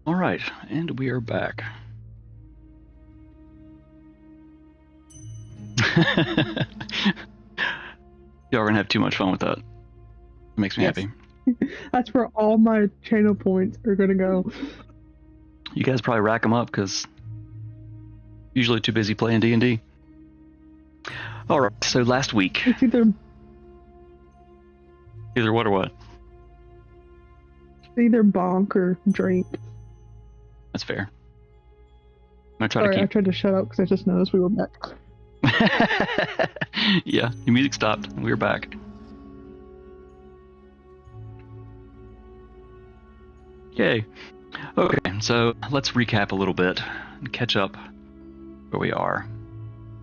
All right, and we are back. Y'all are gonna have too much fun with that. It makes me happy. That's where all my channel points are gonna go. You guys probably rack them up because usually too busy playing D&D. All right, so last week. It's either what or what? Either bonk or drink. That's fair. I'm gonna try Sorry, to keep. I tried to shut up because I just noticed we were back. Yeah, your music stopped. We were back. Yay. Okay, so let's recap a little bit and catch up where we are.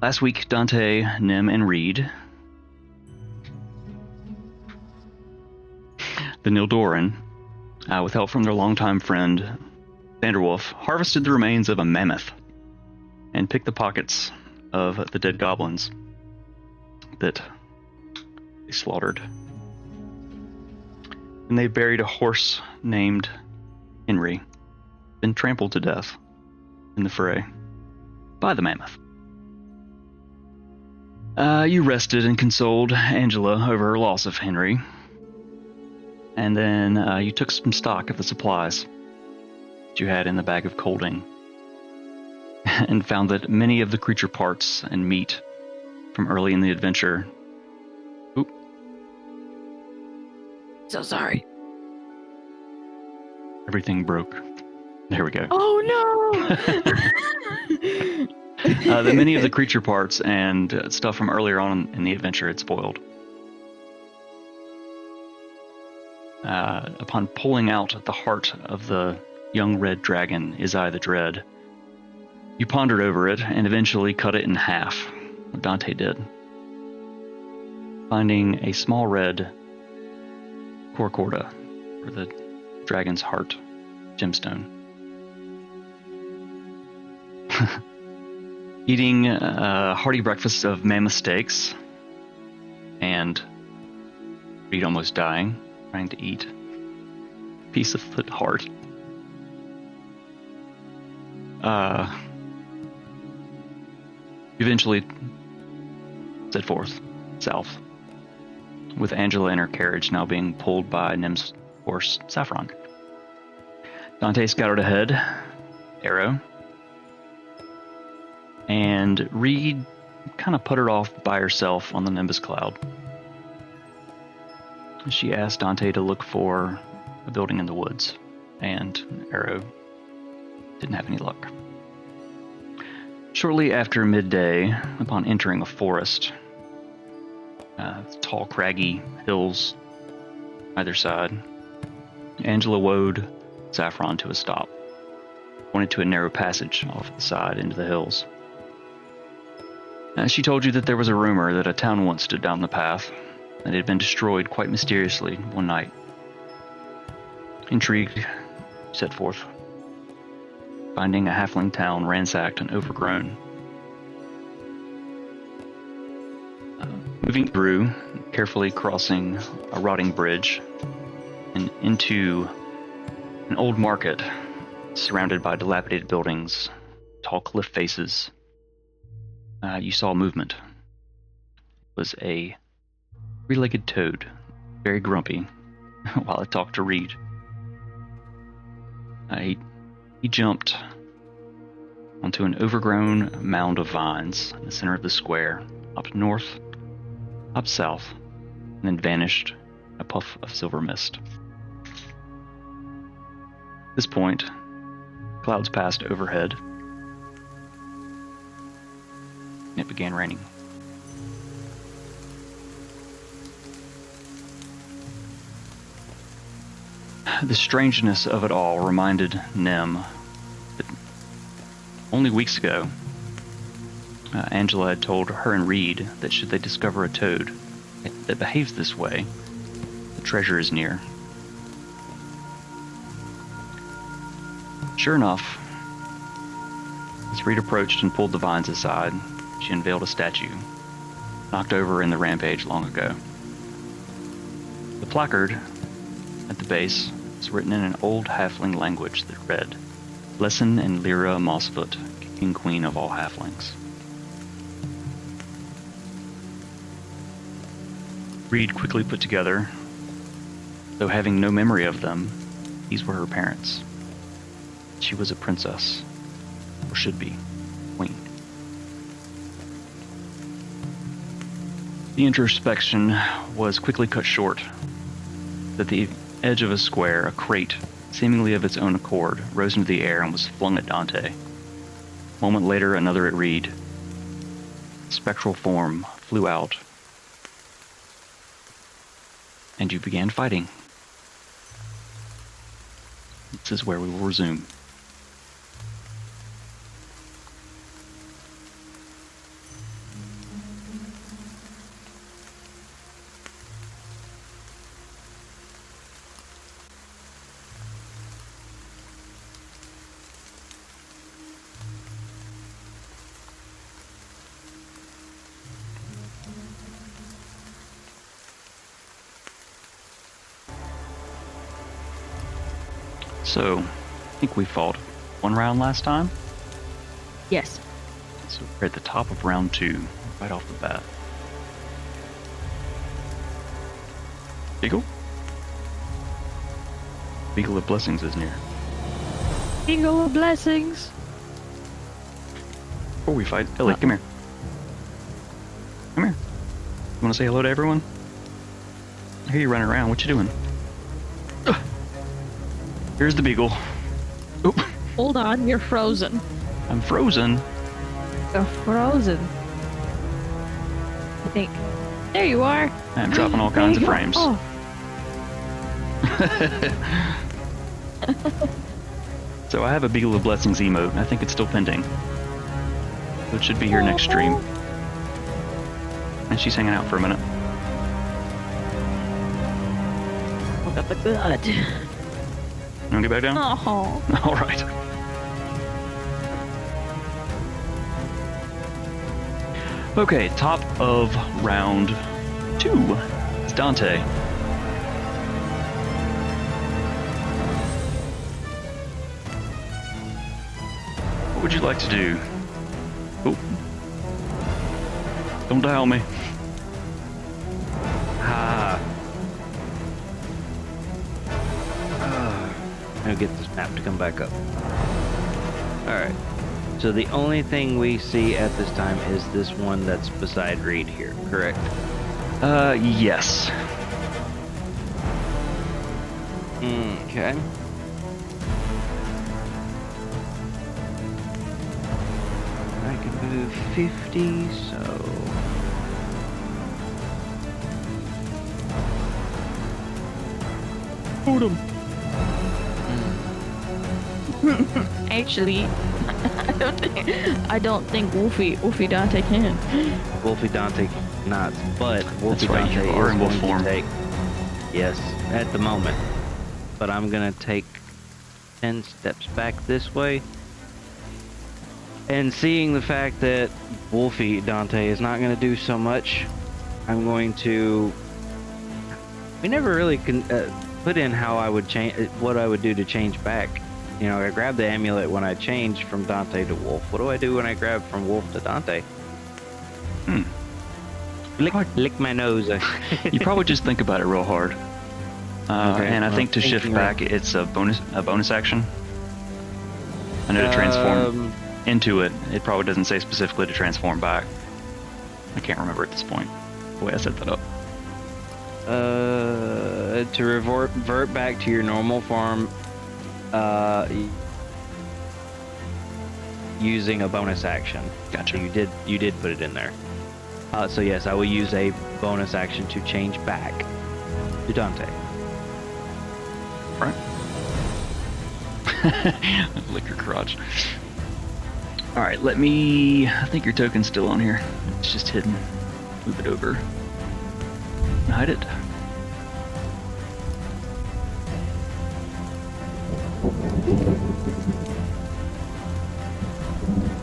Last week, Dante, Nim, and Reed, the Nildorin, with help from their longtime friend Vanderwolf, harvested the remains of a mammoth and picked the pockets of the dead goblins that they slaughtered. And they buried a horse named Henry, been trampled to death in the fray by the mammoth. You rested and consoled Angela over her loss of Henry, and then you took some stock of the supplies that you had in the bag of colding and found that many of the creature parts and meat from early in the adventure. Oop. So sorry. Everything broke. There we go. Oh no! That many of the creature parts and stuff from earlier on in the adventure had spoiled. Upon pulling out the heart of the young red dragon, Izai the Dread, you pondered over it and eventually cut it in half, what Dante did, finding a small red corcorda, or the dragon's heart gemstone. Eating a hearty breakfast of mammoth steaks, and Reed almost dying, trying to eat a piece of the heart. Eventually set forth south, with Angela in her carriage now being pulled by Nim's horse, Saffron. Dante scouted ahead, Arrow, and Reed kind of puttered off by herself on the Nimbus Cloud. She asked Dante to look for a building in the woods, and Arrow didn't have any luck. Shortly after midday, upon entering a forest, tall craggy hills either side, Angela woed Saffron to a stop, pointed to a narrow passage off the side into the hills. She told you that there was a rumor that a town once stood down the path, and it had been destroyed quite mysteriously one night. Intrigued, you set forth, finding a halfling town ransacked and overgrown. Moving through, carefully crossing a rotting bridge, and into an old market surrounded by dilapidated buildings, tall cliff faces, you saw movement. It was a three-legged toad, very grumpy, while it talked to Reed. He jumped onto an overgrown mound of vines in the center of the square, up north, up south, and then vanished in a puff of silver mist. At this point, clouds passed overhead, and it began raining. The strangeness of it all reminded Nim that only weeks ago, Angela had told her and Reed that should they discover a toad that behaves this way, the treasure is near. Sure enough, as Reed approached and pulled the vines aside, she unveiled a statue, knocked over in the rampage long ago. The placard at the base was written in an old halfling language that read, "Lesson and Lyra Mossfoot, King Queen of all halflings." Reed quickly put together, though having no memory of them, these were her parents. She was a princess, or should be, queen. The introspection was quickly cut short. At the edge of a square, a crate, seemingly of its own accord, rose into the air and was flung at Dante. A moment later, another at Reed. A spectral form flew out, and you began fighting. This is where we will resume. So, I think we fought one round last time. Yes. So we're at the top of round 2, right off the bat. Beagle? Beagle of Blessings is near. Eagle of blessings. Before we fight, Ellie, come here. Come here. You want to say hello to everyone? I hear you running around. What you doing? Ugh. Here's the Beagle. Oop. Hold on, you're frozen. I'm frozen. You're frozen. I think. There you are. I'm dropping all kinds of There you frames. go. So I have a Beagle of Blessings emote, and I think it's still pending. So it should be here next stream. And she's hanging out for a minute. Look at the good. You want to get back down? Oh. All right. Okay, top of round 2. It's Dante. What would you like to do? Oh. Don't dial me. I'll get this map to come back up. Alright. So the only thing we see at this time is this one that's beside Reed here, correct? Yes. Okay. I can move 50, so... Hold him. Actually, I don't think Wolfie Dante can. Wolfie Dante not, but Wolfie right, Dante you are is in wolf going form. to take. Yes, at the moment. But I'm gonna take 10 steps back this way. And seeing the fact that Wolfie Dante is not gonna do so much, I'm going to. We never really put in how I would change, what I would do to change back. You know, I grab the amulet when I change from Dante to Wolf. What do I do when I grab from Wolf to Dante? Lick my nose. You probably just think about it real hard. Okay, and I well, think to shift thinking back, it's a bonus action. I know to transform into it. It probably doesn't say specifically to transform back. I can't remember at this point. The way I set that up. To revert back to your normal form, using a bonus action. Gotcha. So you did put it in there. So yes, I will use a bonus action to change back to Dante. Right. Lick your crotch. All right, let me. I think your token's still on here. It's just hidden. Move it over. Hide it.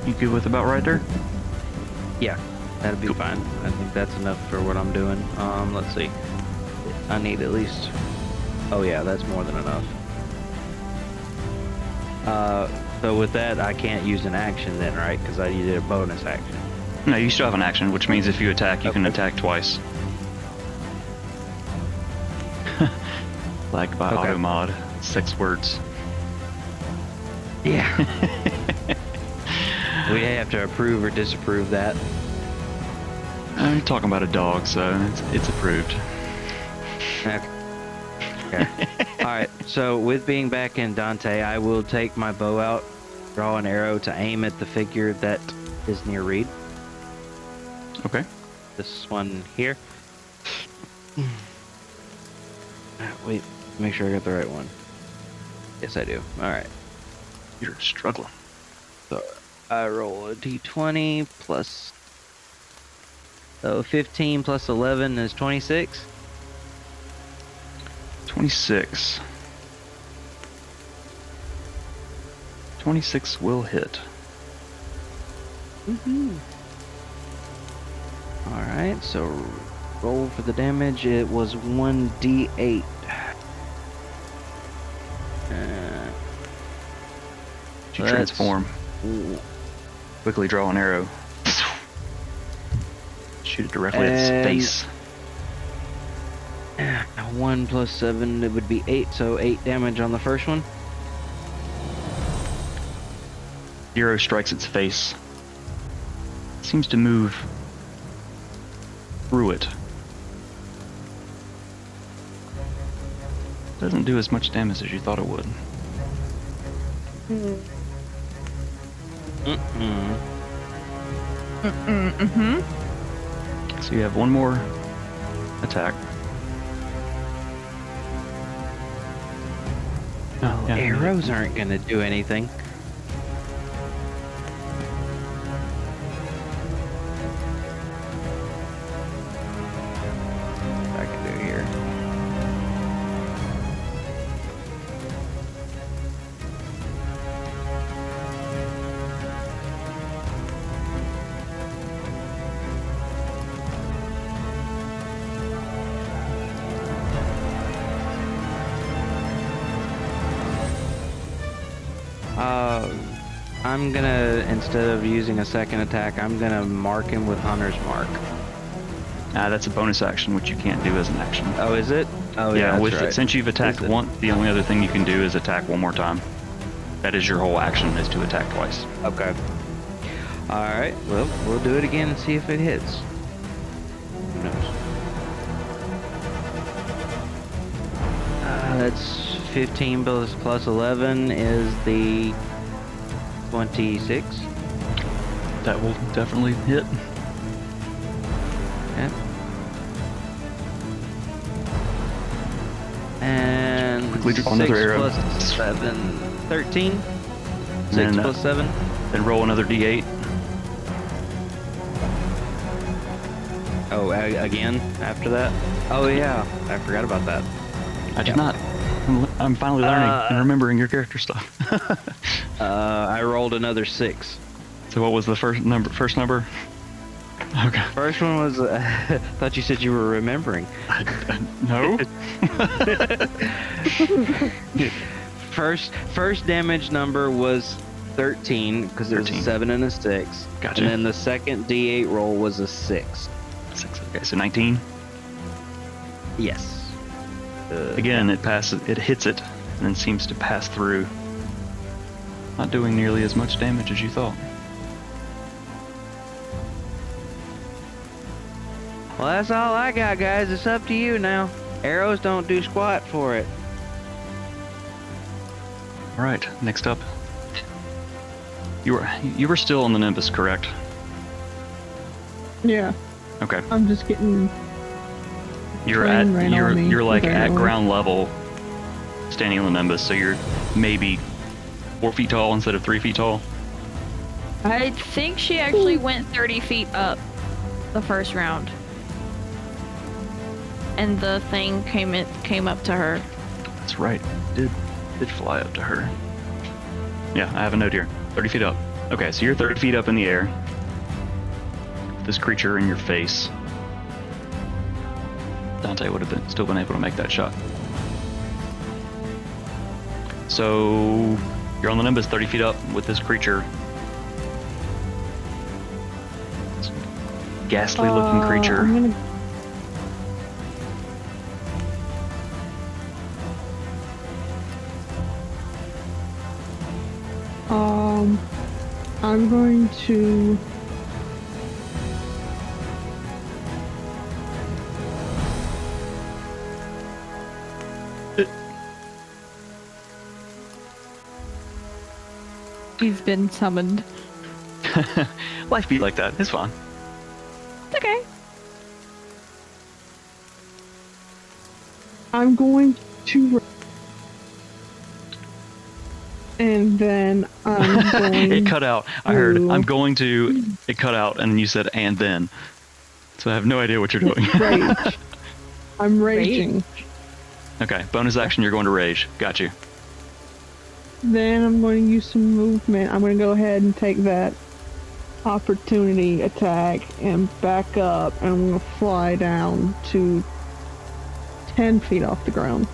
You good with about right there? Yeah, that'd be fine. I think that's enough for what I'm doing. Let's see. I need at least. Oh yeah, that's more than enough. So with that, I can't use an action then, right? Because I did a bonus action. No, you still have an action, which means if you attack, you can attack twice. Like by Okay. auto mod, 6 words. Yeah. We have to approve or disapprove that. I'm talking about a dog, so it's approved. Okay. All right. So with being back in Dante, I will take my bow out, draw an arrow to aim at the figure that is near Reed. Okay. This one here. Wait, make sure I got the right one. Yes, I do. All right. You're struggling. So I roll a d20 plus. So 15 plus 11 is 26. 26. 26 will hit. All right. So roll for the damage. It was 1d8. You That's- transform. Quickly draw an arrow. Shoot it directly at its And- face. 1 plus 7, it would be 8, so 8 damage on the first one. The arrow strikes its face. Seems to move through it. Doesn't do as much damage as you thought it would. So you have one more attack. Oh, yeah. Arrows aren't going to do anything. I can do here. I'm gonna, instead of using a second attack, I'm gonna mark him with Hunter's Mark. That's a bonus action, which you can't do as an action. Oh, is it? Oh, yeah, that's with right. since you've attacked Is it? once, the only other thing you can do is attack one more time. That is your whole action, is to attack twice. Okay. Alright, well, we'll do it again and see if it hits. Who knows? That's 15 plus 11 is the 26. That will definitely hit. Okay. And Quickly draw 6 another arrow. plus 7, 13. 6 Then, plus 7. Then roll another d8. Oh, again after that? Oh yeah, I forgot about that. I did not. I'm finally learning and remembering your character stuff. I rolled another 6. So what was the first number? Okay. First one was. Thought you said you were remembering. No. First damage number was 13 because it was a 13. 7 and a 6. Gotcha. And then the second D8 roll was a 6. 6. Okay, so 19. Yes. Again, it passes. It hits it, and then seems to pass through. Not doing nearly as much damage as you thought. Well, that's all I got, guys. It's up to you now. Arrows don't do squat for it. All right. Next up, you were still on the Nimbus, correct? Yeah, Okay. I'm just getting. You're Train ran on me, you're like at apparently. ground level, standing on the Nimbus. So you're maybe 4 feet tall instead of 3 feet tall. I think she actually went 30 feet up the first round. And the thing came up to her. That's right. Did fly up to her. Yeah, I have a note here. 30 feet up. Okay, so you're 30 feet up in the air. This creature in your face. Dante would have still been able to make that shot. So you're on the Nimbus 30 feet up with this creature. This ghastly looking creature. I'm going to. He's been summoned. Life be like that. It's fun. It's okay. I'm going to. And then I'm going. It cut out. I heard, to- I'm going to. It cut out, and you said, and then. So I have no idea what you're doing. Rage. I'm raging. Okay, bonus action, you're going to rage. Got you. Then I'm going to use some movement. I'm going to go ahead and take that opportunity attack and back up, and I'm going to fly down to 10 feet off the ground.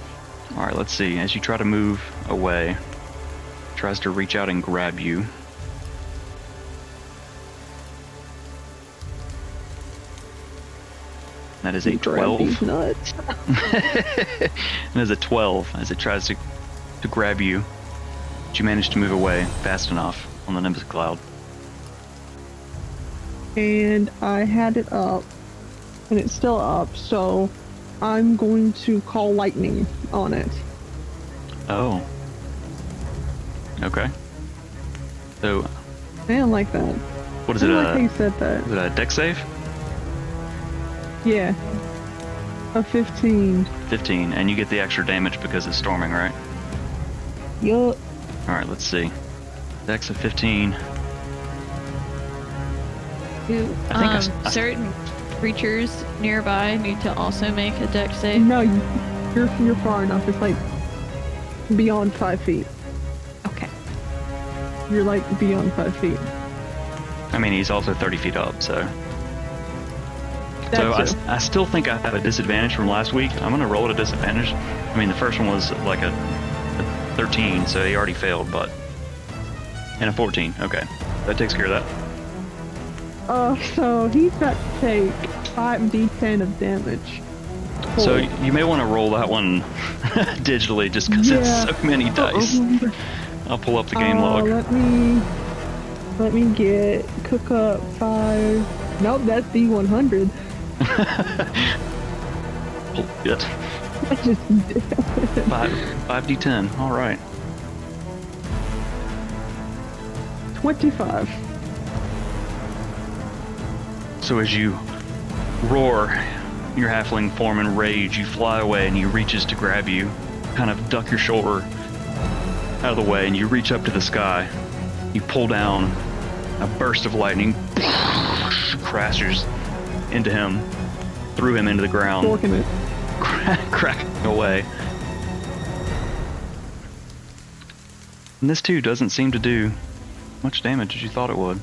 All right, let's see. As you try to move away, it tries to reach out and grab you. That is a Grab these 12. nuts. And as a 12, as it tries to grab you, but you manage to move away fast enough on the Nimbus cloud. And I had it up, and it's still up, so I'm going to call lightning on it. Oh. Okay. So, I didn't like that. what is I it? didn't like how you said Is that. it a deck save? Yeah. A 15. 15, and you get the extra damage because it's storming, right? Yup. All right, let's see. Dex of 15. Do I think certain creatures nearby need to also make a dex save? No, you're far enough. It's like beyond 5 feet. Okay. You're like beyond 5 feet. I mean, he's also 30 feet up, so. That's So I still think I have a disadvantage from last week. I'm going to roll at a disadvantage. I mean, the first one was like a 13, so he already failed, but. And a 14. Okay. That takes care of that. So he's got to take 5d10 of damage. So you may want to roll that one digitally just because Yeah. it's so many dice. I'll pull up the game log. Let me get cook up 5. Nope, that's D100. Pull it. I just did. 5d10. All right. 25. So as you roar your halfling form in rage, you fly away and he reaches to grab you, kind of duck your shoulder out of the way, and you reach up to the sky. You pull down A burst of lightning crashes into him, threw him into the ground, Forking it. cracking away. And this too doesn't seem to do much damage as you thought it would.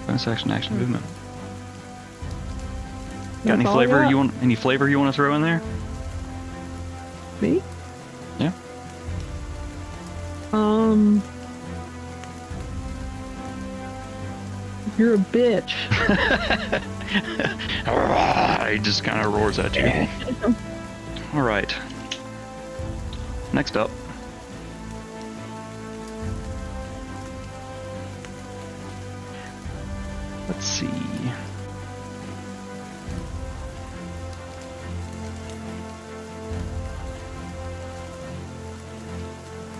Bonus action, action movement. Got any That's all I flavor got. you want? Any flavor you want to throw in there? Me? Yeah. You're a bitch. He just kind of roars at you. All right. Next up. Let's see.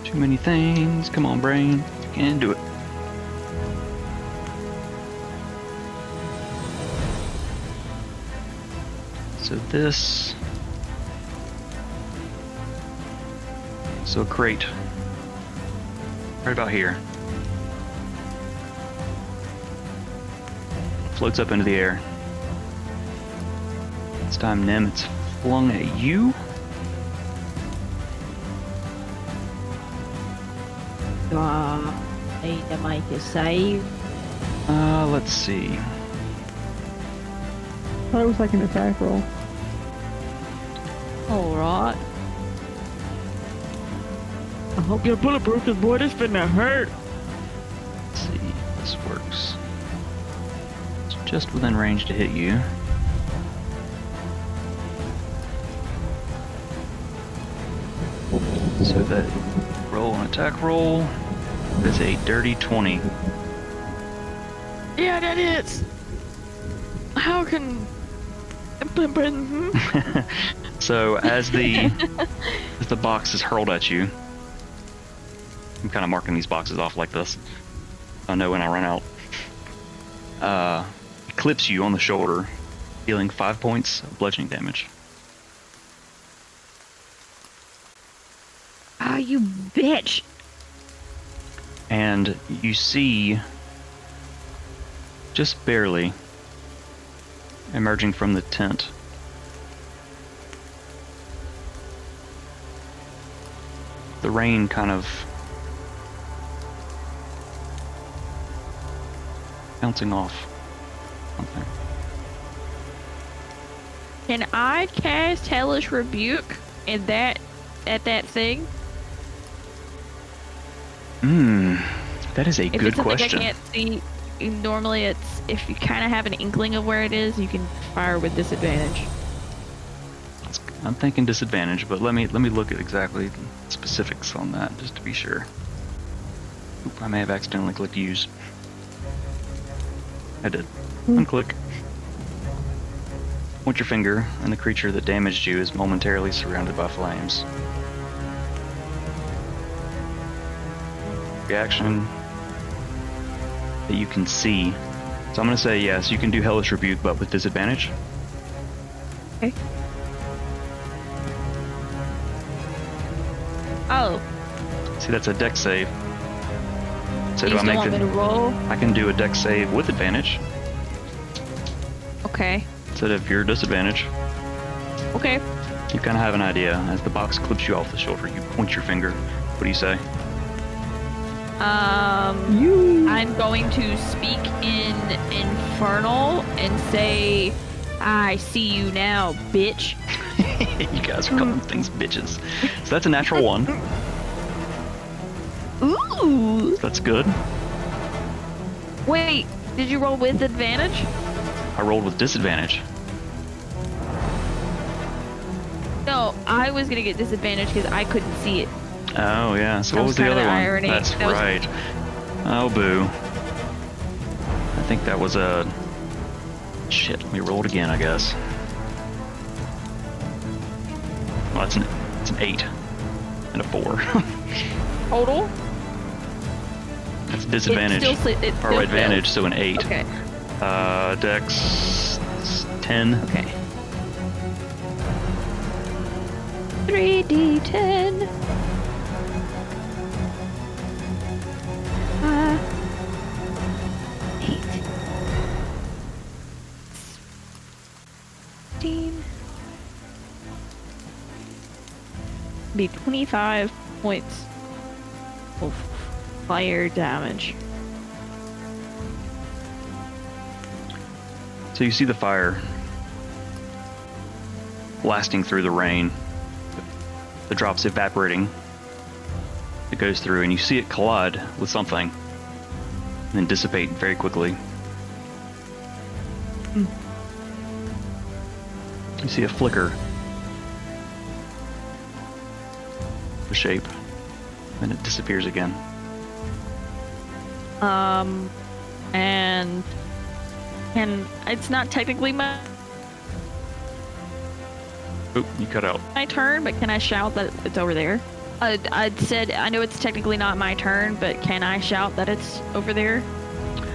Too many things. Come on, brain. You can do it. So this. So a crate. Right about here. Floats up into the air. This time, Nim, it's flung at you. Do I need to make a save? Let's see. I thought it was like an attack roll. Alright. I hope you're bulletproof, cause boy, this finna hurt. Let's see if this works. It's just within range to hit you. So that roll an attack roll is a dirty 20. Yeah, that is. How can... So as the box is hurled at you, I'm kind of marking these boxes off like this. I know when I run out. It clips you on the shoulder, dealing 5 points of bludgeoning damage. Ah, you bitch. And you see, just barely, emerging from the tent, the rain kind of bouncing off something. Can I cast Hellish Rebuke at that thing? That is a If good it's something question. I can't see, normally it's if you kind of have an inkling of where it is, you can fire with disadvantage. I'm thinking disadvantage, but let me look at exactly the specifics on that just to be sure. Oop, I may have accidentally clicked use. I did. Unclick. Point your finger, and the creature that damaged you is momentarily surrounded by flames. Reaction that you can see. So I'm going to say yes, you can do Hellish Rebuke, but with disadvantage. Okay. Oh, See, that's a dex save. So you do I still make want me to it? roll? I can do a dex save with advantage Okay. instead of your disadvantage. Okay. You kind of have an idea. As the box clips you off the shoulder, you point your finger. What do you say? You. I'm going to speak in Infernal and say, I see you now, bitch. You guys are calling things bitches. So that's a natural 1. Ooh. That's good. Wait, did you roll with advantage? I rolled with disadvantage. No, I was gonna get disadvantage because I couldn't see it. Oh yeah. So That what was was the kinda other the one? irony. That's That was- right. Oh boo. I think that was a. Shit. Let me roll it again, I guess. Well, it's an 8 and a 4. Total? That's disadvantage. It still Or advantage, so an 8. Okay. Dex 10. Okay. 3d10. 8. 16. Be 25 points of fire damage. So you see the fire blasting through the rain, the drops evaporating. It goes through, and you see it collide with something, and then dissipate very quickly. You see a flicker, the shape, and it disappears again. And it's not technically my Oop, you cut out. turn, but can I shout that it's over there? I said I know it's technically not my turn, but can I shout that it's over there?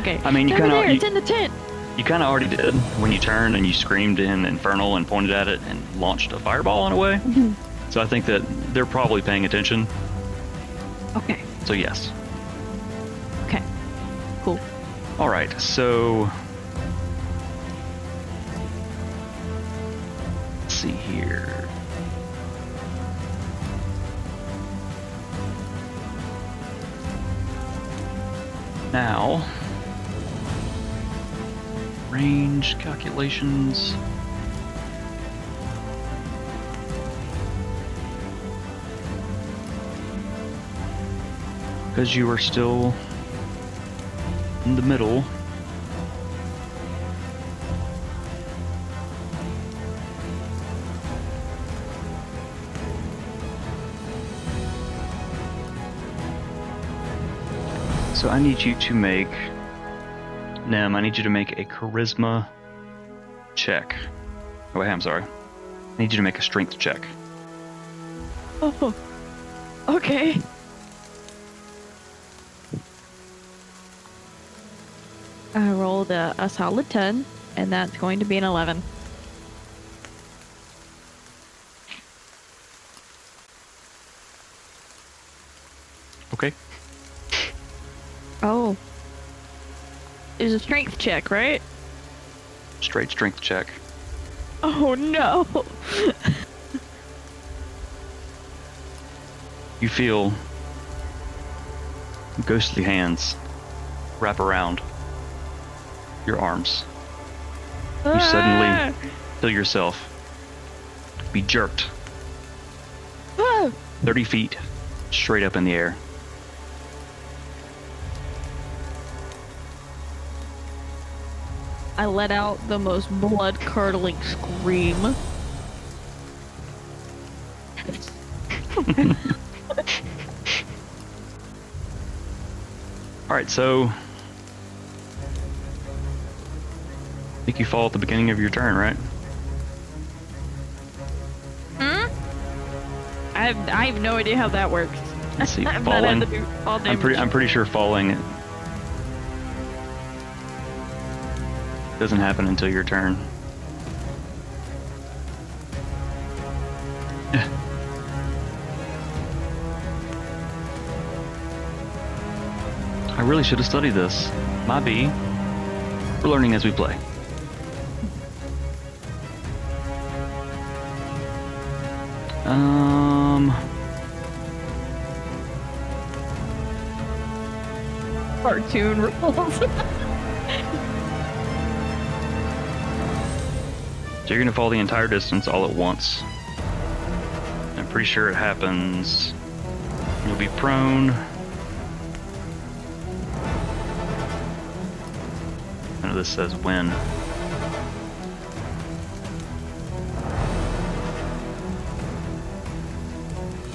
Okay. I mean, you It's over kind there, of it's in the tent. you kind of already did when you turned and you screamed in Infernal and pointed at it and launched a fireball in a way. So I think that they're probably paying attention. Okay. So yes. Okay. Cool. All right. So let's see here. Now, range calculations. Because you are still in the middle. So I need you to make, Nem, I need you to make a charisma check. Oh, wait, I'm sorry. I need you to make a strength check. Oh. Okay. I rolled a solid 10, and that's going to be an 11. Okay. Oh. It's a strength check, right? Straight strength check. Oh no! You feel ghostly hands wrap around your arms. You suddenly feel yourself be jerked Ah! 30 feet straight up in the air. I let out the most blood-curdling scream. Alright, so I think you fall at the beginning of your turn, right? I have no idea how that works. Let's see, I've not had falling. to do fall damage. I'm pretty sure falling doesn't happen until your turn. I really should have studied this. Might be. We're learning as we play. Cartoon rules. So you're gonna fall the entire distance all at once. I'm pretty sure it happens. You'll be prone. None of this says when.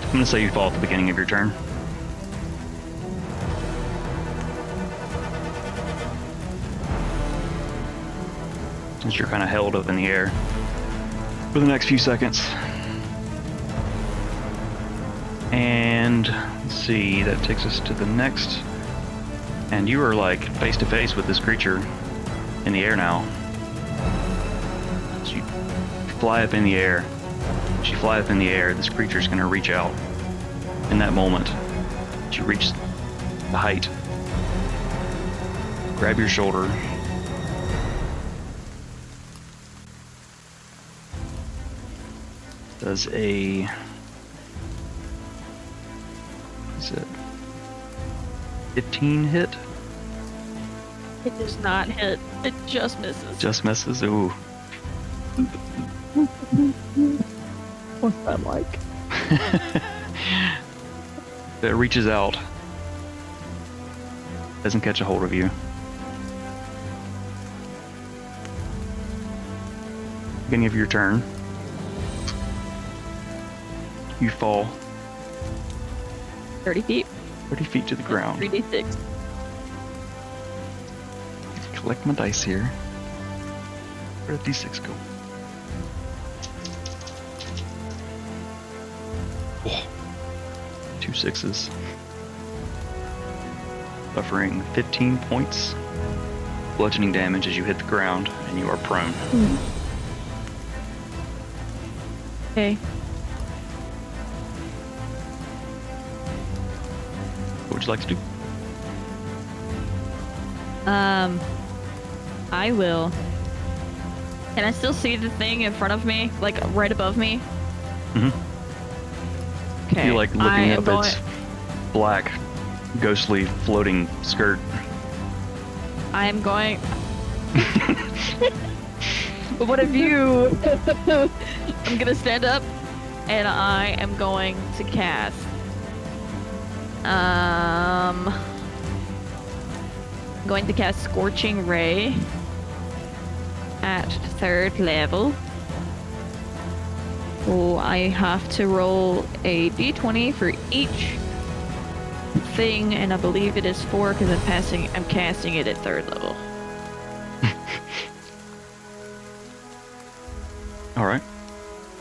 I'm gonna say you fall at the beginning of your turn. As you're kind of held up in the air for the next few seconds. And let's see, that takes us to the next. And you are like face to face with this creature in the air now. So you fly up in the air, As you fly up in the air, this creature's going to reach out. In that moment, as you reach the height, grab your shoulder. Does a... Is it 15 hit? It does not hit. It just misses. Just misses? Ooh. What's that like? It reaches out. Doesn't catch a hold of you. Beginning of your turn. You fall 30 feet. 30 feet to the ground. 3d6. Collect my dice here. Where did D6 go? Oh, 2 6s. Suffering 15 points. Bludgeoning damage as you hit the ground and you are prone. Okay. What would you like to do? I will. Can I still see the thing in front of me? Like, right above me? Mm-hmm. Okay. You're like looking up its black, ghostly, floating skirt. I am going... What have you... I'm gonna stand up, and I am going to cast... I'm going to cast Scorching Ray at 3rd level. Oh, I have to roll a d20 for each thing, and I believe it is 4 because I'm casting it at 3rd level. All right.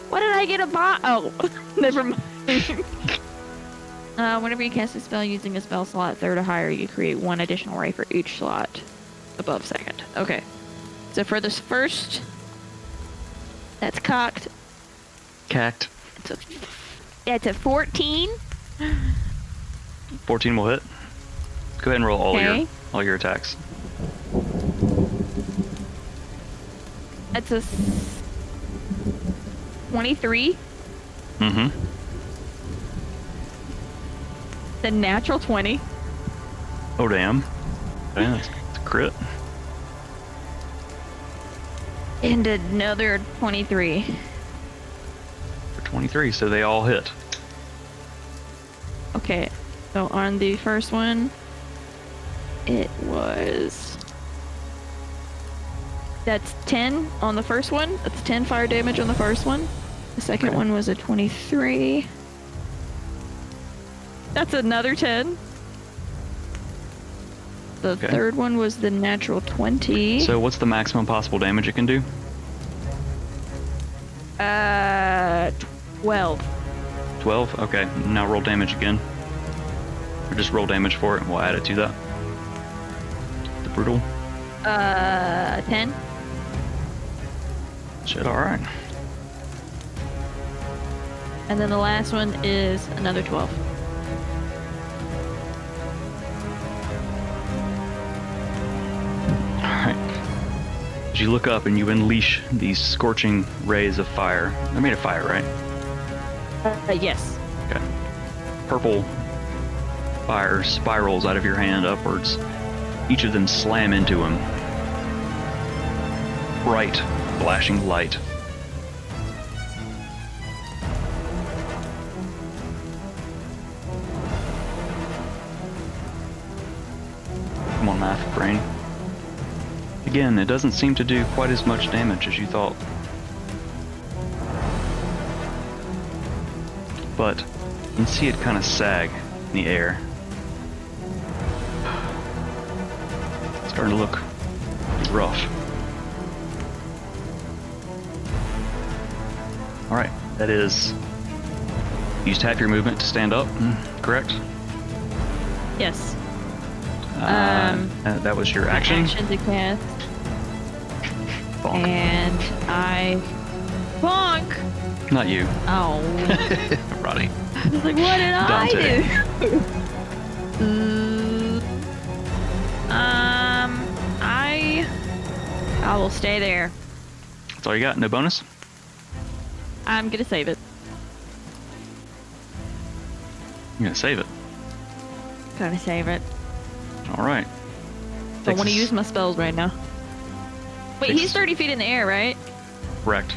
What did I get a bot? Oh, never mind. Whenever you cast a spell using a spell slot 3rd or higher, you create 1 additional ray for each slot above 2nd. Okay. So for this first, that's cocked. Cacked. It's a 14. 14 will hit. Go ahead and roll Okay. all your attacks. That's a 23. Mm-hmm. The natural 20. Oh damn. Damn, that's a crit. And another 23. For 23, so they all hit. Okay, so on the first one, it was... That's 10 on the first one. That's 10 fire damage on the first one. The second Okay. one was a 23. That's another 10. The Okay. third one was the natural 20. So what's the maximum possible damage it can do? 12. 12? Okay, now roll damage again. Or just roll damage for it and we'll add it to that. The brutal. 10. Shit, alright. And then the last one is another 12. Alright. As you look up and you unleash these scorching rays of fire. They're made of fire, right? Yes. Okay. Purple fire spirals out of your hand upwards. Each of them slam into him. Bright, flashing light. Come on, math brain. Again, it doesn't seem to do quite as much damage as you thought. But you can see it kind of sag in the air. It's starting to look pretty rough. Alright, that is... You used half your movement to stand up, correct? Yes. That was your action? Action to cast. Bonk. And I bonk Not you, Oh. Roddy. I was like, what did Dante. I do? I will stay there. That's all you got? No bonus? I'm gonna save it. You're gonna save it. Gonna save it. All right. Don't want to use my spells right now. Wait, Takes- he's 30 feet in the air, right? Correct.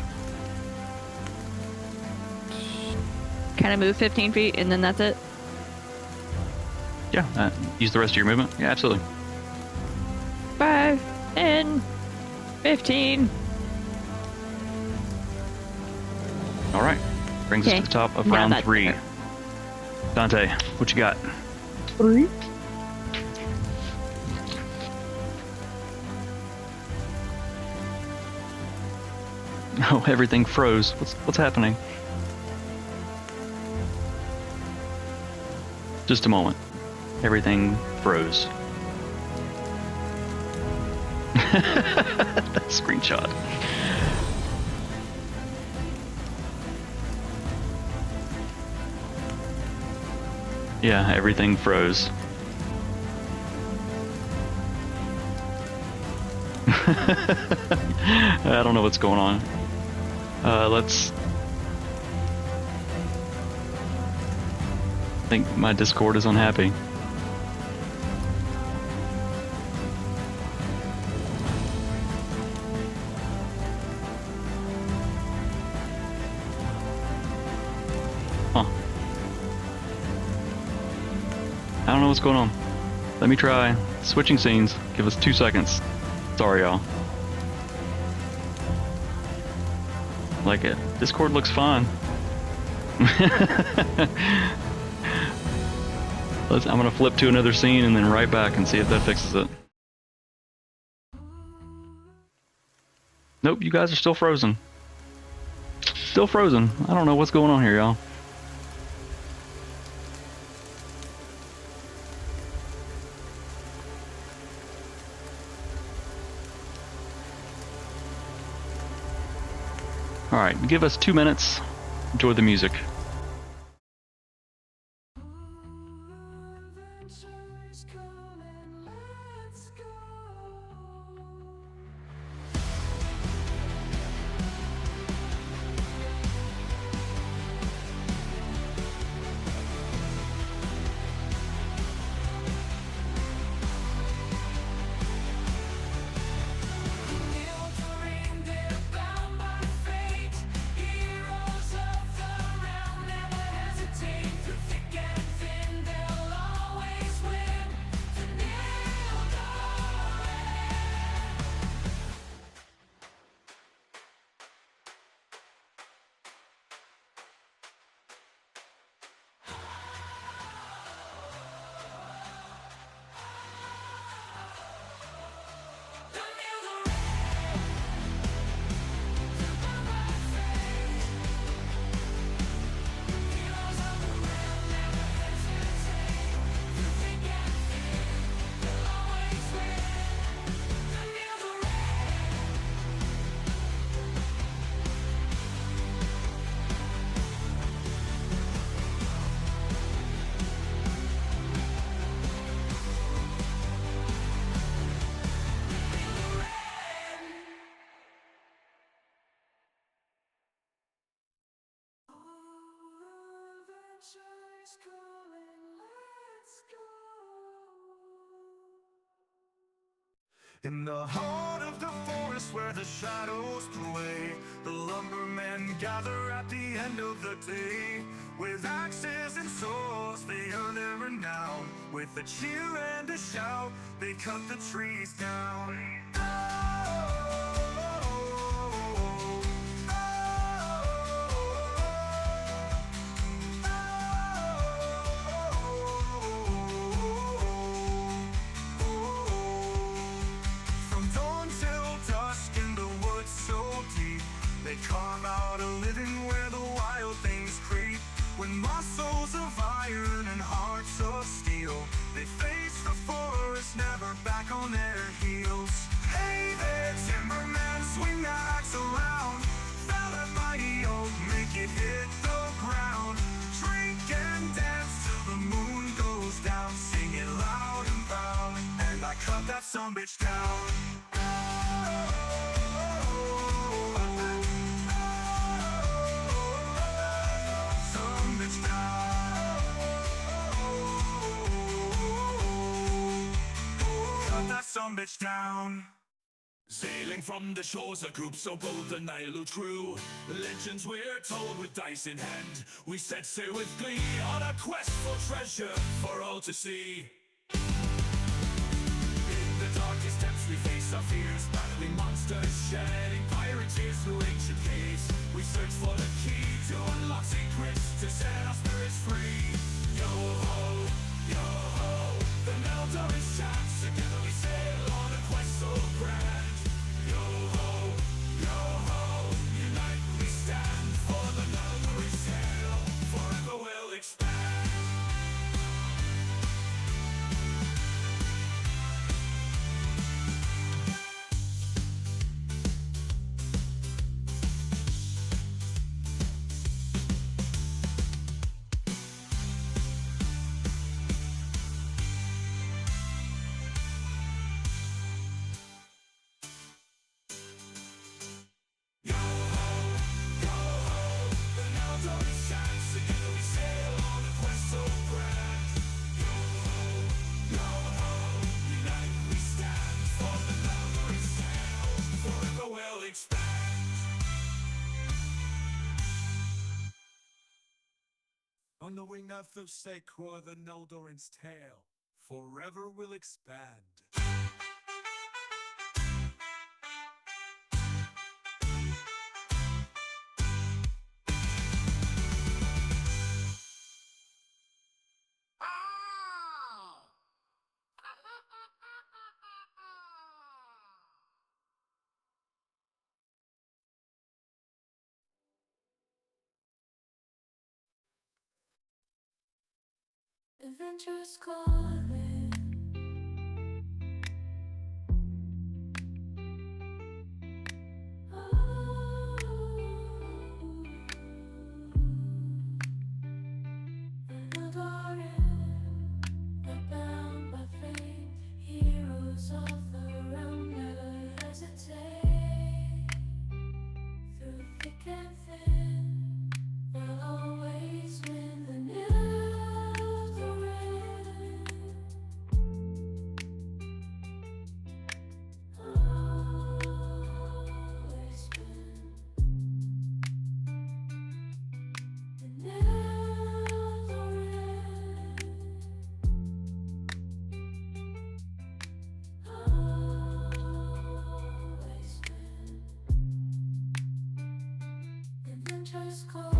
Can I move 15 feet and then that's it? Yeah. Use the rest of your movement. Yeah, absolutely. 5, 10, 15. All right. Brings us Okay. to the top of Now round that's 3. better. Dante, what you got? 3. Oh, everything froze. What's happening? Just a moment. Everything froze. That screenshot. Yeah, everything froze. I don't know what's going on. Let's... I think my Discord is unhappy. Huh. I don't know what's going on. Let me try switching scenes. Give us 2 seconds. Sorry, y'all. Like it. Discord looks fine. I'm gonna flip to another scene and then right back and see if that fixes it. Nope, you guys are still frozen. Still frozen. I don't know what's going on here, y'all. Alright, give us 2 minutes. Enjoy the music. Nildorin, they're bound by fate. Heroes of the realm never hesitate. Through thick and thin, they'll always win. The Nildorin. The Nildorin. Heroes of the realm never hesitate. Through thick and thin, they'll always win. The Nildorin. Adventure is calling, let's go. In the heart of the forest where the shadows play, the lumbermen gather at the end of the day. With axes and swords they earn their renown. With a cheer and a shout they cut the trees down. From dawn till dusk in the woods so deep, they carve out a living where the wild things creep. With muscles of iron and hearts of steel, they face the forest, never back on their heels. Hey that sumbitch down. Sumbitch down. Cut that sumbitch down. Sailing from the shores, a group so bold the Nile true. Legends we're told with dice in hand. We set sail with glee on a quest for treasure for all to see. In the darkest depths we face our fears, battling monsters, shedding pirate tears through ancient caves. We search for the key to unlock secrets, to set our spirits free. Yo ho, the Nildorin chants. Together we sail on a quest so grand. Yo ho, unite we stand for the Nildorin's tale. Forever will expand. On the wing of the sacred, the Nildorin's tale forever will expand. Adventure's calling. Oh, Nildorin, they're bound by fate. Heroes of the realm never hesitate. Through thick and thin, they'll always win the Nildorin. Just calling.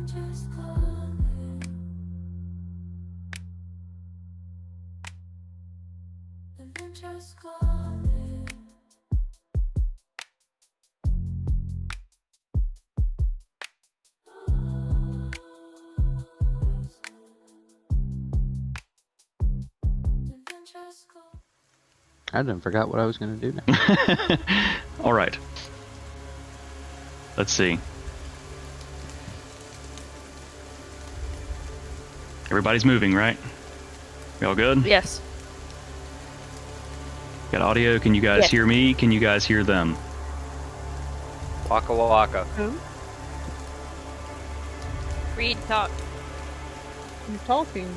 Just calling. Adventure's calling. Adventure's calling. I done forgot what I was going to do now. All right. Let's see. Everybody's moving, right? We all good? Yes. Got audio? Can you guys Yes. hear me? Can you guys hear them? Waka waka. Reed, talk. I'm talking.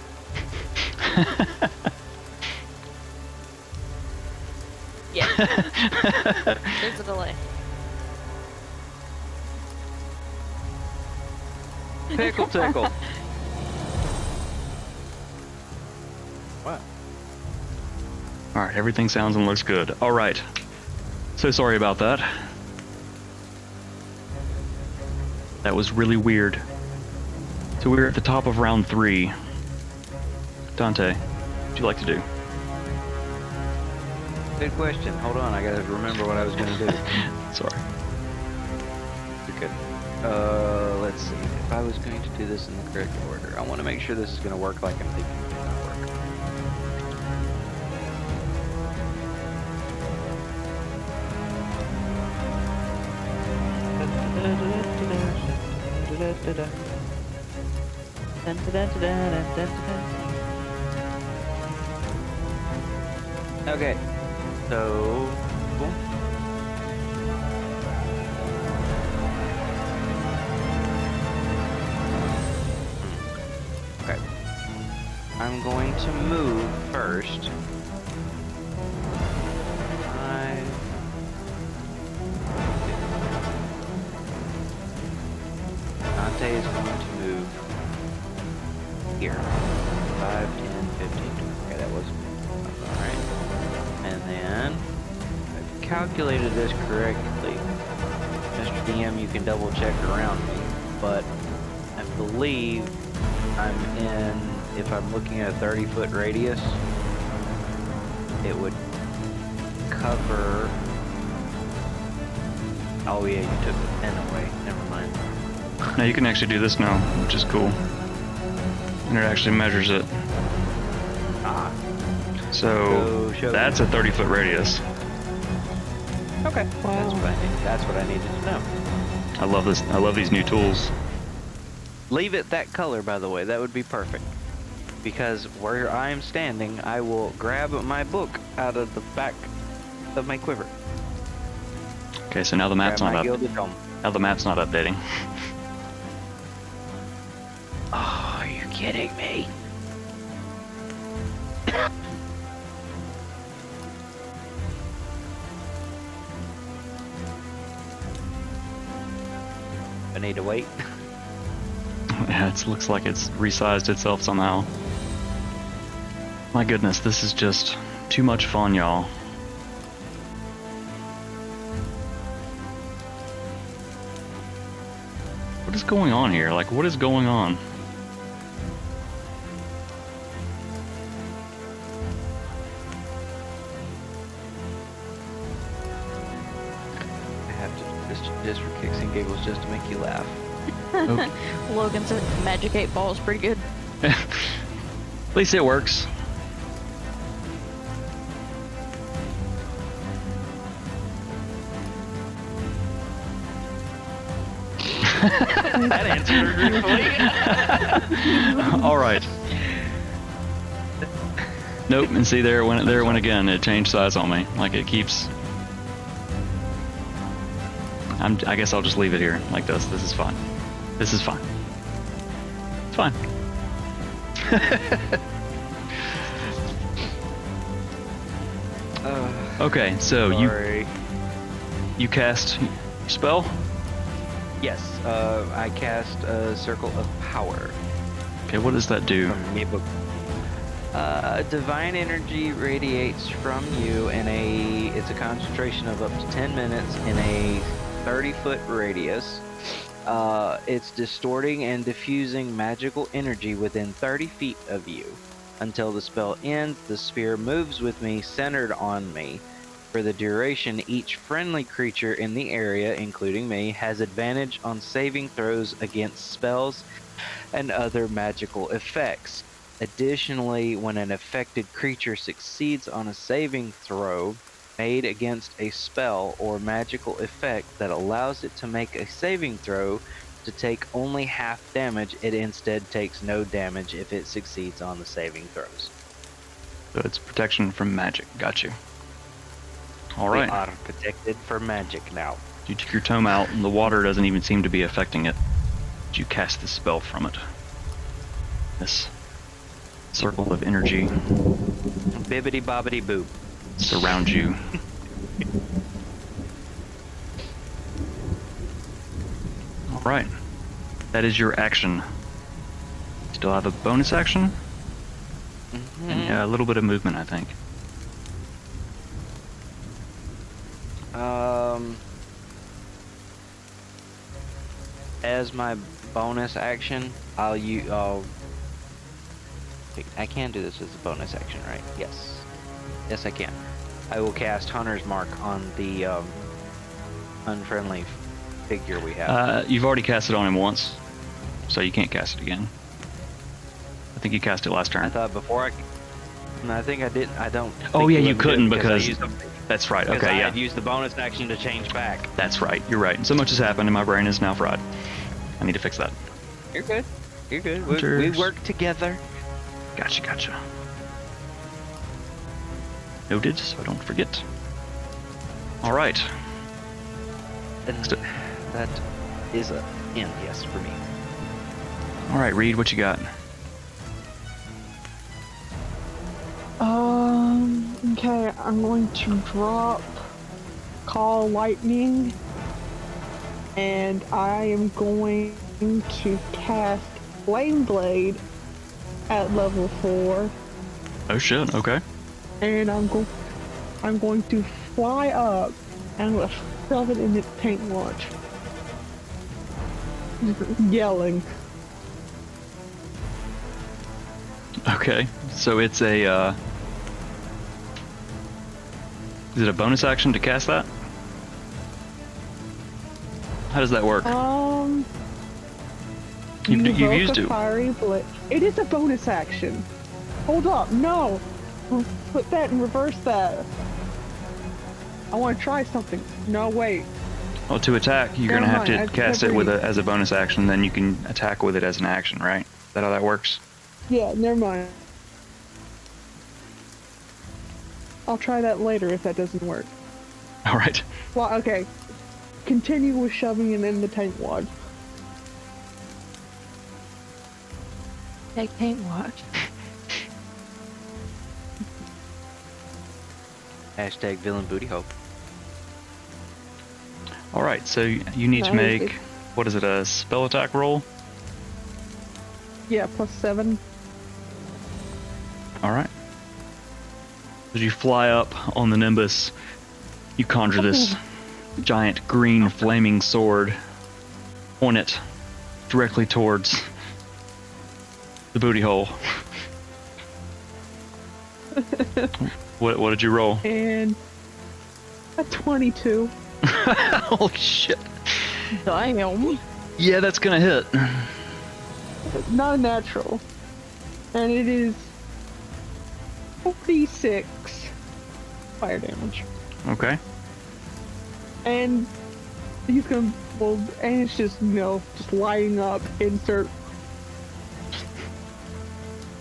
Yeah. There's a delay. Pickle tickle. What? All right, everything sounds and looks good. All right. So sorry about that. That was really weird. So we're at the top of round 3. Dante, what would you like to do? Good question. Hold on, I gotta remember what I was gonna do. Sorry. good. Let's see. If I was going to do this in the correct order, I want to make sure this is going to work like I'm thinking it's going to work. Okay, so cool. Okay, I'm going to move first. Dante is going to move here. 5, 10, 15. Okay, that was alright. And then, if I've calculated this correctly, Mr. DM, you can double check around me, but I believe I'm in, if I'm looking at a 30-foot radius, it would cover, oh yeah, you took the pen away, never mind. Now you can actually do this now, which is cool. And it actually measures it. Ah. So show that's a 30-foot radius. Okay. Wow. That's what I needed to know. I love this. I love these new tools. Leave it that color, by the way. That would be perfect. Because where I am standing, I will grab my book out of the back of my quiver. Okay, so now the map's Grab not my up. gilded helm. Now the map's not updating. Oh, are you kidding me? I need to wait. Yeah, it looks like it's resized itself somehow. My goodness, this is just too much fun, y'all. What is going on here? Like, what is going on? I have to just for kicks and giggles, just to make you laugh. Okay. Logan said Magic 8 Ball is pretty good. At least it works. That answered truthfully. All right. Nope, and see there it went again. It changed size on me. Like it keeps. I guess I'll just leave it here like this. This is fine. This is fine. It's fine. Okay, so Sorry. you cast spell. Yes, I cast a Circle of Power Okay, what does that do? from my book. Divine energy radiates from you it's a concentration of up to 10 minutes in a 30-foot radius. It's distorting and diffusing magical energy within 30 feet of you. Until the spell ends, the sphere moves with me, centered on me. For the duration, each friendly creature in the area, including me, has advantage on saving throws against spells and other magical effects. Additionally, when an affected creature succeeds on a saving throw made against a spell or magical effect that allows it to make a saving throw to take only half damage, it instead takes no damage if it succeeds on the saving throws. So it's protection from magic. Got you. All right. We are protected for magic now. You took your tome out, and the water doesn't even seem to be affecting it. You cast the spell from it. This circle of energy Bibbity bobbity boop. surrounds you. All right. That is your action. Still have a bonus action and a little bit of movement, I think. As my bonus action, I can do this as a bonus action, right? Yes. Yes, I can. I will cast Hunter's Mark on the unfriendly figure we have? You've already cast it on him once, so you can't cast it again. I think you cast it last I turn. thought before I. No, I think I didn't. I don't. Oh think yeah, you let me do it couldn't I because used the- that's right. because Okay, I yeah, had used the bonus action to change back. that's right. You're right. So much has happened, and my brain is now fried. I need to fix that. You're good. You're good. We Hunters. work together. Gotcha. Noted, so I don't forget. All right. And that is a end, yes, for me. All right, Reed, what you got? Okay, I'm going to drop Call Lightning, and I am going to cast Flame Blade at level 4, Oh shit. Okay. and I'm going to fly up and I'm going to shove it in its tank launch. Yelling. Okay. So it's a. Is it a bonus action to cast that? How does that work? You've Evoke used a it. fiery blade. It is a bonus action. Hold up, no. Put that and reverse that. I want to try something. No, wait. Well, to attack, you're Never gonna have mind, to cast it every- with as a bonus action. Then you can attack with it as an action, right? Is that how that works? Yeah, never mind. I'll try that later if that doesn't work. All right. Well, okay. Continue with shoving it in the tank wad. They can't watch. Hashtag villain booty hope. All right. So you need to Nice. make what is it? A spell attack roll. Yeah, +7. All right. As you fly up on the Nimbus, you conjure this giant green flaming sword, point it directly towards the booty hole. What did you roll? And a 22. Holy shit. Damn. Yeah, that's gonna hit. Not a natural. And it is 46 fire damage. Okay. And he's gonna, well, and it's just, just lighting up, insert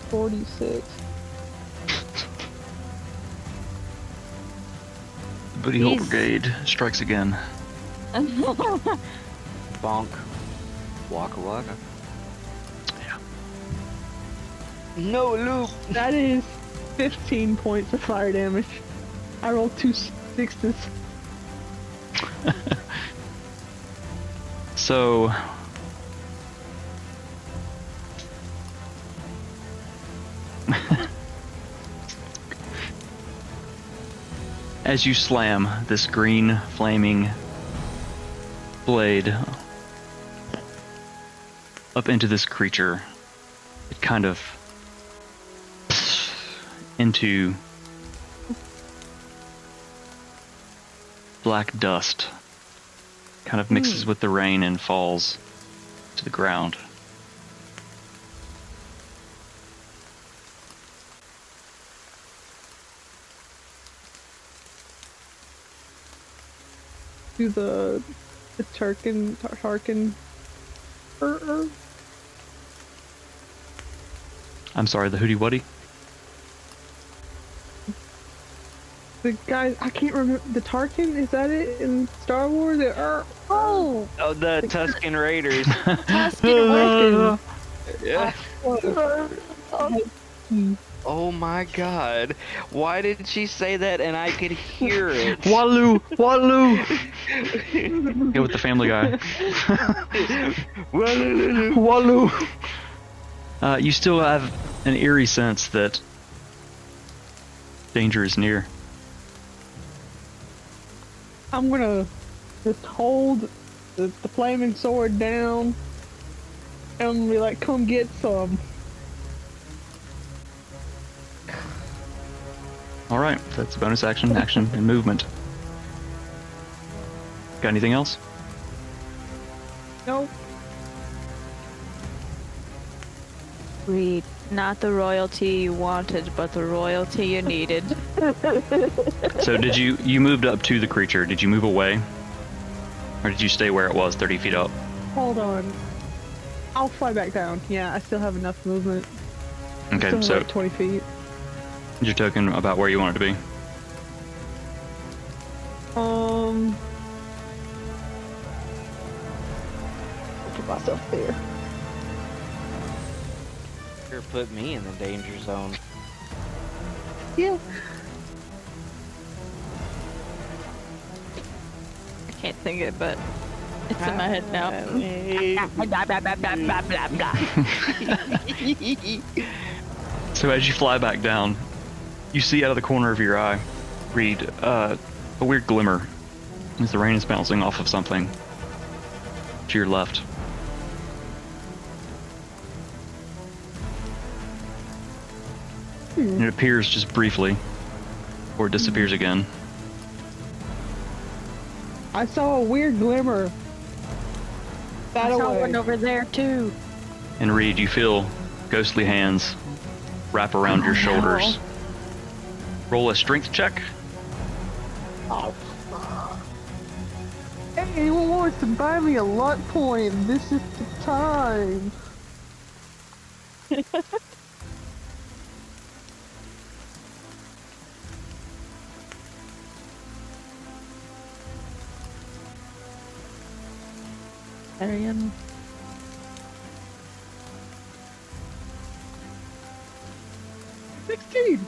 46. The booty hole He's- brigade strikes again. Bonk. Waka waka. Yeah. No loop. That is 15 points of fire damage. I rolled 2 6s. So as you slam this green flaming blade up into this creature, it kind of into black dust, kind of mixes with the rain and falls to the ground. To the Tarkin. I'm sorry, the Hootie Wuddy? The guy, I can't remember, the Tarkin, is that it in Star Wars? Oh, Oh, the Tuscan Raiders. Tarkin. Yeah. Oh my god. Why did she say that and I could hear it? Waloo! Waloo! Go with the Family Guy. Waloo! You still have an eerie sense that danger is near. I'm gonna just hold the flaming sword down and be like, come get some. Alright, that's bonus action, action, and movement. Got anything else? Nope. Reed, not the royalty you wanted, but the royalty you needed. So did you moved up to the creature? Did you move away, or did you stay where it was, 30 feet up? Hold on. I'll fly back down. Yeah, I still have enough movement. Okay, Still have so like 20 feet. you're talking about where you want it to be. I'll put myself there. Sure put me in the danger zone. Yeah. I can't think it, but it's in my head now. So as you fly back down, you see out of the corner of your eye, Reed, a weird glimmer as the rain is bouncing off of something to your left. And it appears just briefly, or it disappears again. I saw a weird glimmer. I That saw away. one over there too. And Reed, you feel ghostly hands wrap around your shoulders. Roll a strength check. Hey, anyone wants to buy me a luck point? This is the time. Arian. 16.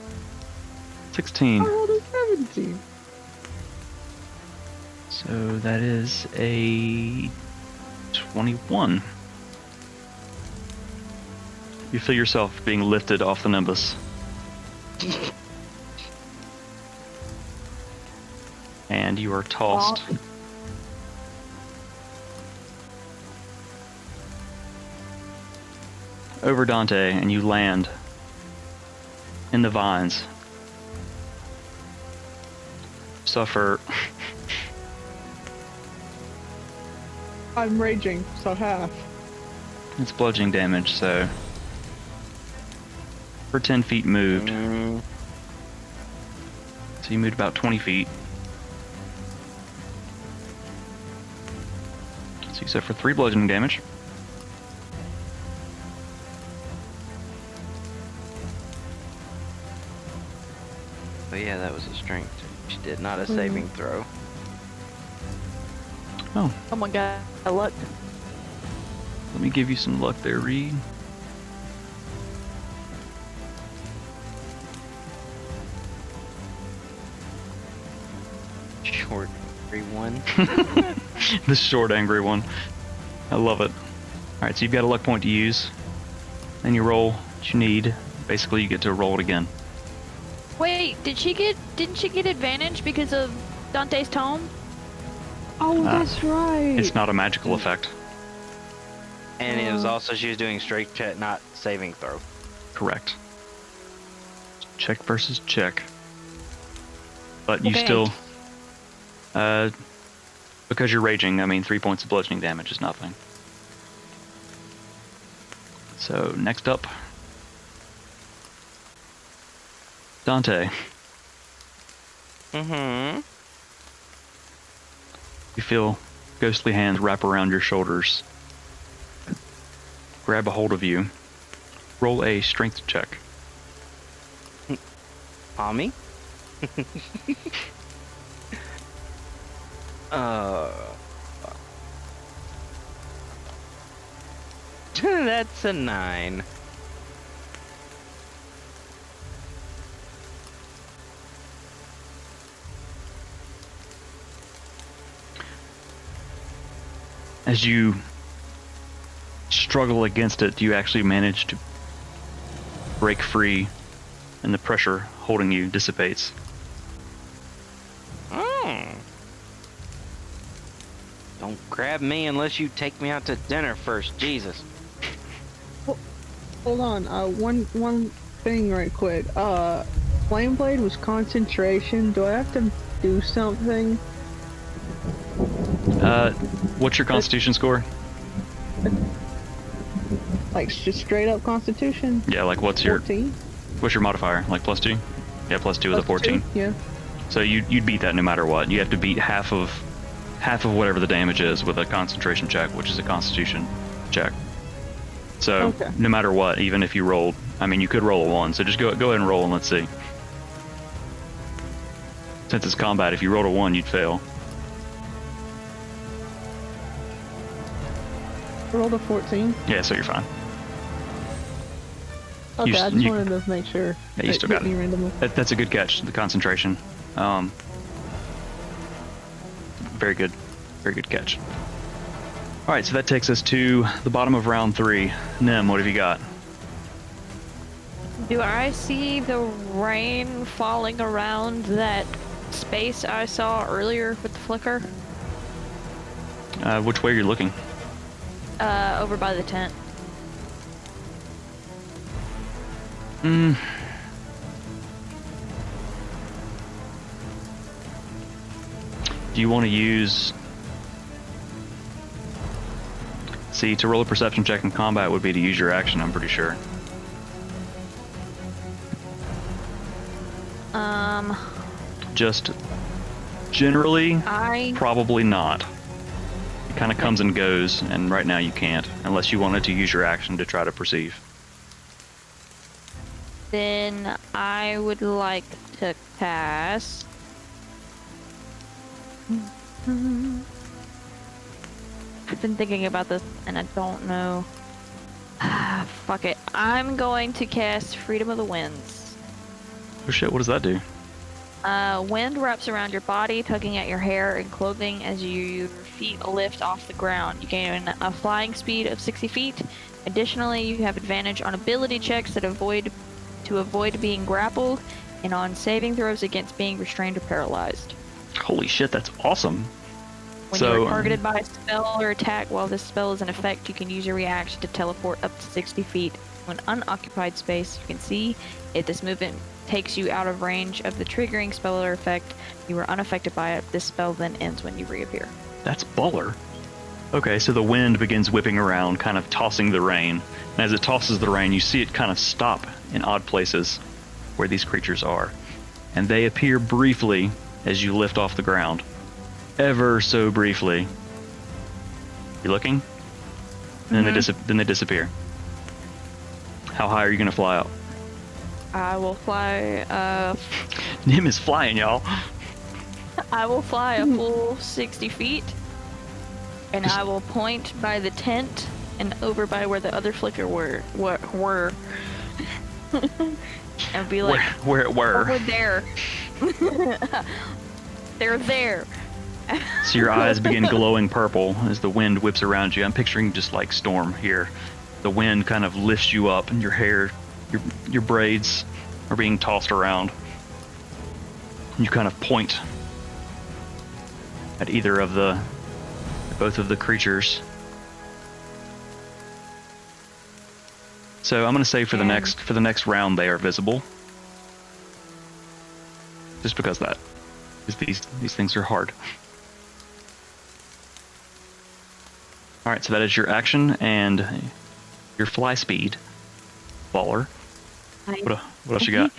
16. I rolled a 17. So that is a 21. You feel yourself being lifted off the nimbus. And you are tossed over Dante, and you land in the vines. Suffer I'm raging, so half. it's bludgeoning damage, so for 10 feet moved. So you moved about 20 feet. So you suffer 3 bludgeoning damage. But yeah, that was a strength. She did not a saving throw. Oh, Someone got a luck. let me give you some luck there, Reed. Short, free one. This short, angry one. I love it. Alright, so you've got a luck point to use. And you roll what you need. Basically, you get to roll it again. Wait, didn't she get advantage because of Dante's tome? Oh, that's right. It's not a magical effect. And it was also, she was doing straight check, not saving throw. Correct. Check versus check. But you Okay. still... because you're raging, I mean, 3 points of bludgeoning damage is nothing. So, next up... Dante. Mm-hmm. You feel ghostly hands wrap around your shoulders. Grab a hold of you. Roll a strength check. Ami? That's a 9. As you struggle against it, you actually manage to break free, and the pressure holding you dissipates. Don't grab me unless you take me out to dinner first, Jesus. Hold on, one thing right quick. Flame Blade was concentration. Do I have to do something? What's your Constitution score? Like just straight up Constitution. Yeah, like what's your 14. modifier? Like +2? Yeah, +2 with a 14. 2? Yeah. So you'd beat that no matter what. You have to beat half of whatever the damage is with a concentration check, which is a Constitution check. So Okay. no matter what, even if you rolled, I mean, you could roll a 1. So just go ahead and roll and let's see. Since it's combat, if you rolled a 1, you'd fail. I rolled a 14. Yeah, so you're fine. Okay, I just you- wanted to make sure. Yeah, you still got hit me it. randomly. That's a good catch, the concentration. Very good. Very good catch. All right, so that takes us to the bottom of round 3. Nim, what have you got? Do I see the rain falling around that space I saw earlier with the flicker? Which way are you looking? Over by the tent. Mm. Do you want to use... See, to roll a perception check in combat would be to use your action, I'm pretty sure. Just generally, probably not. It kind of comes and goes, and right now you can't, unless you wanted to use your action to try to perceive. Then I would like to cast. I've been thinking about this and I don't know. Fuck it. I'm going to cast Freedom of the Winds. Oh shit, what does that do? Wind wraps around your body, tugging at your hair and clothing as your feet lift off the ground. You gain a flying speed of 60 feet. Additionally, you have advantage on ability checks that avoid being grappled and on saving throws against being restrained or paralyzed. Holy shit, that's awesome. When So, you are targeted by a spell or attack while this spell is in effect, you can use your reaction to teleport up to 60 feet to an unoccupied space. You can see if this movement takes you out of range of the triggering spell or effect, you are unaffected by it. This spell then ends when you reappear. That's baller. Okay, so the wind begins whipping around, kind of tossing the rain. And as it tosses the rain, you see it kind of stop in odd places where these creatures are. And they appear briefly as you lift off the ground. Ever so briefly. You looking? And then they disappear. How high are you going to fly up? I will fly, Nim is flying, y'all. I will fly a full 60 feet. And I will point by the tent and over by where the other flicker were. And be like, Where it were. over there. They're there. So your eyes begin glowing purple as the wind whips around you. I'm picturing just like Storm here. The wind kind of lifts you up and your hair, your braids are being tossed around. You kind of point at both of the creatures. So I'm going to say for the next round they are visible. Just because these things are hard. All right, so that is your action and your fly speed, baller. What else you got?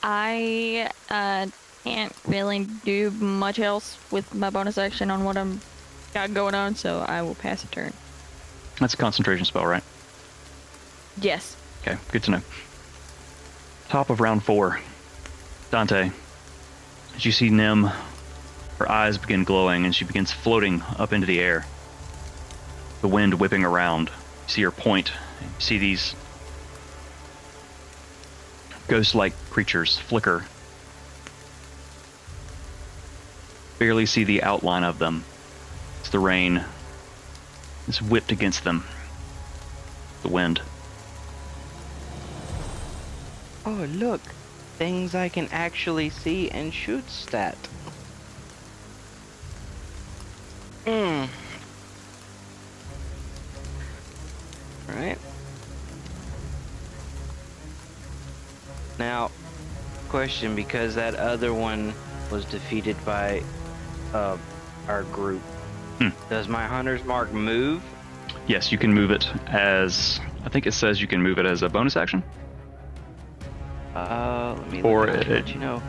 I can't really do much else with my bonus action on what I'm got going on, so I will pass a turn. That's a concentration spell, right? Yes. Okay, good to know. Top of round 4. Dante, as you see Nim, her eyes begin glowing and she begins floating up into the air. The wind whipping around. You see her point. You see these ghost-like creatures flicker. Barely see the outline of them. It's the rain is whipped against them. The wind. Oh, look. Things I can actually see and shoot stat. Right. Now, question, because that other one was defeated by our group. Does my hunter's mark move? Yes, you can move it as. I think it says you can move it as a bonus action. Let me Or look at it- what you know.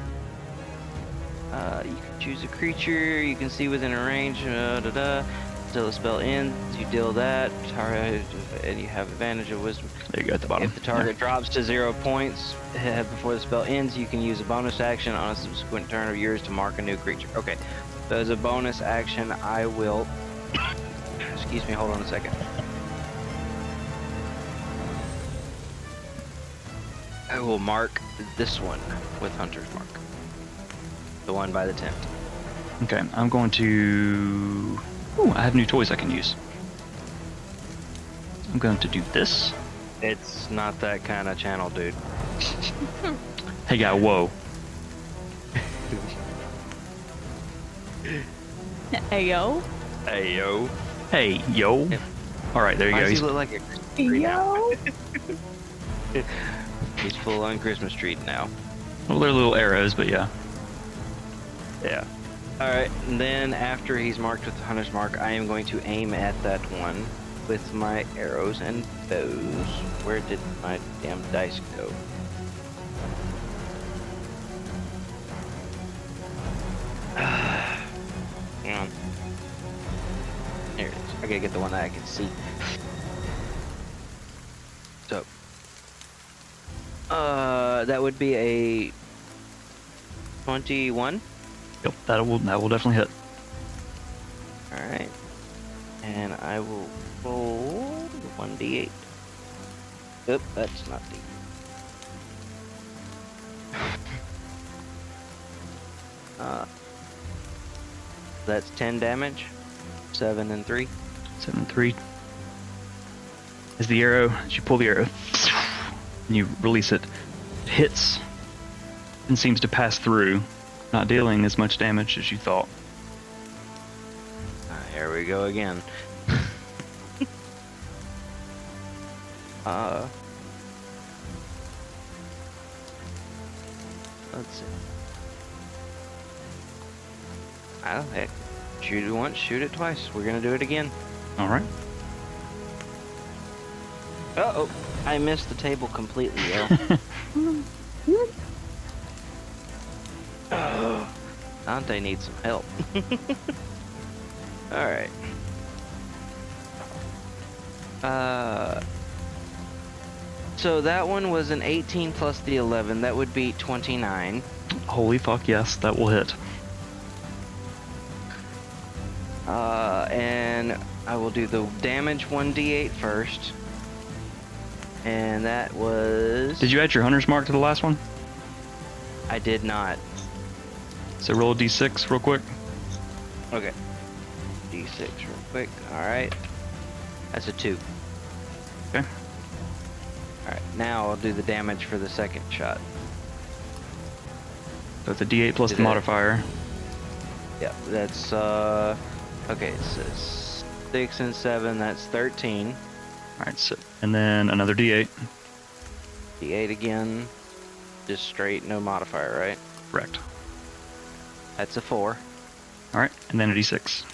You can choose a creature you can see within a range. Until the spell ends, you deal that. And you have advantage of wisdom. There you go at the bottom. If the target drops to 0 points before the spell ends, you can use a bonus action on a subsequent turn of yours to mark a new creature. Okay, so as a bonus action, I will. Excuse me, hold on a second. I will mark this one with Hunter's Mark. The one by the tent. Yeah. Okay, I'm going to. Ooh, I have new toys I can use. I'm going to do this. It's not that kind of channel, dude. Hey, guy, whoa. Hey yo. Hey, yo. Hey, yo. All right, there you Why go. does he He's, look like a Christmas tree now? Yo. He's full on Christmas tree now. well, they're little arrows, but yeah. Yeah. Alright, and then after he's marked with the Hunter's Mark, I am going to aim at that one with my arrows and bows. Where did my damn dice go? Hang on. There it is. I gotta get the one that I can see. So, that would be a 21. Yep, that will definitely hit. Alright. And I will roll 1d8. Oop, that's not the. That's 10 damage. 7 and 3. 7-3. As the arrow, as you pull the arrow, and you release it, it hits and seems to pass through, not dealing as much damage as you thought. Here we go again. Let's see. Oh, heck. Shoot it once, shoot it twice. We're gonna do it again. All right. Uh-oh. I missed the table completely, yo. Dante needs some help. Alright. So that one was an 18 plus the 11. That would be 29. Holy fuck, yes, that will hit. And I will do the damage 1d8 first. And that was... Did you add your hunter's mark to the last one? I did not. So roll a d6 real quick. Okay. D6 real quick. Alright. That's a 2. Okay. Alright, now I'll do the damage for the second shot. So it's a d8 plus Do the that. modifier. Yep, that's, okay, so 6 and 7, that's 13. All right, so and then another d8. D8 again. Just straight, no modifier, right? Correct. That's a 4. All right, and then a d6.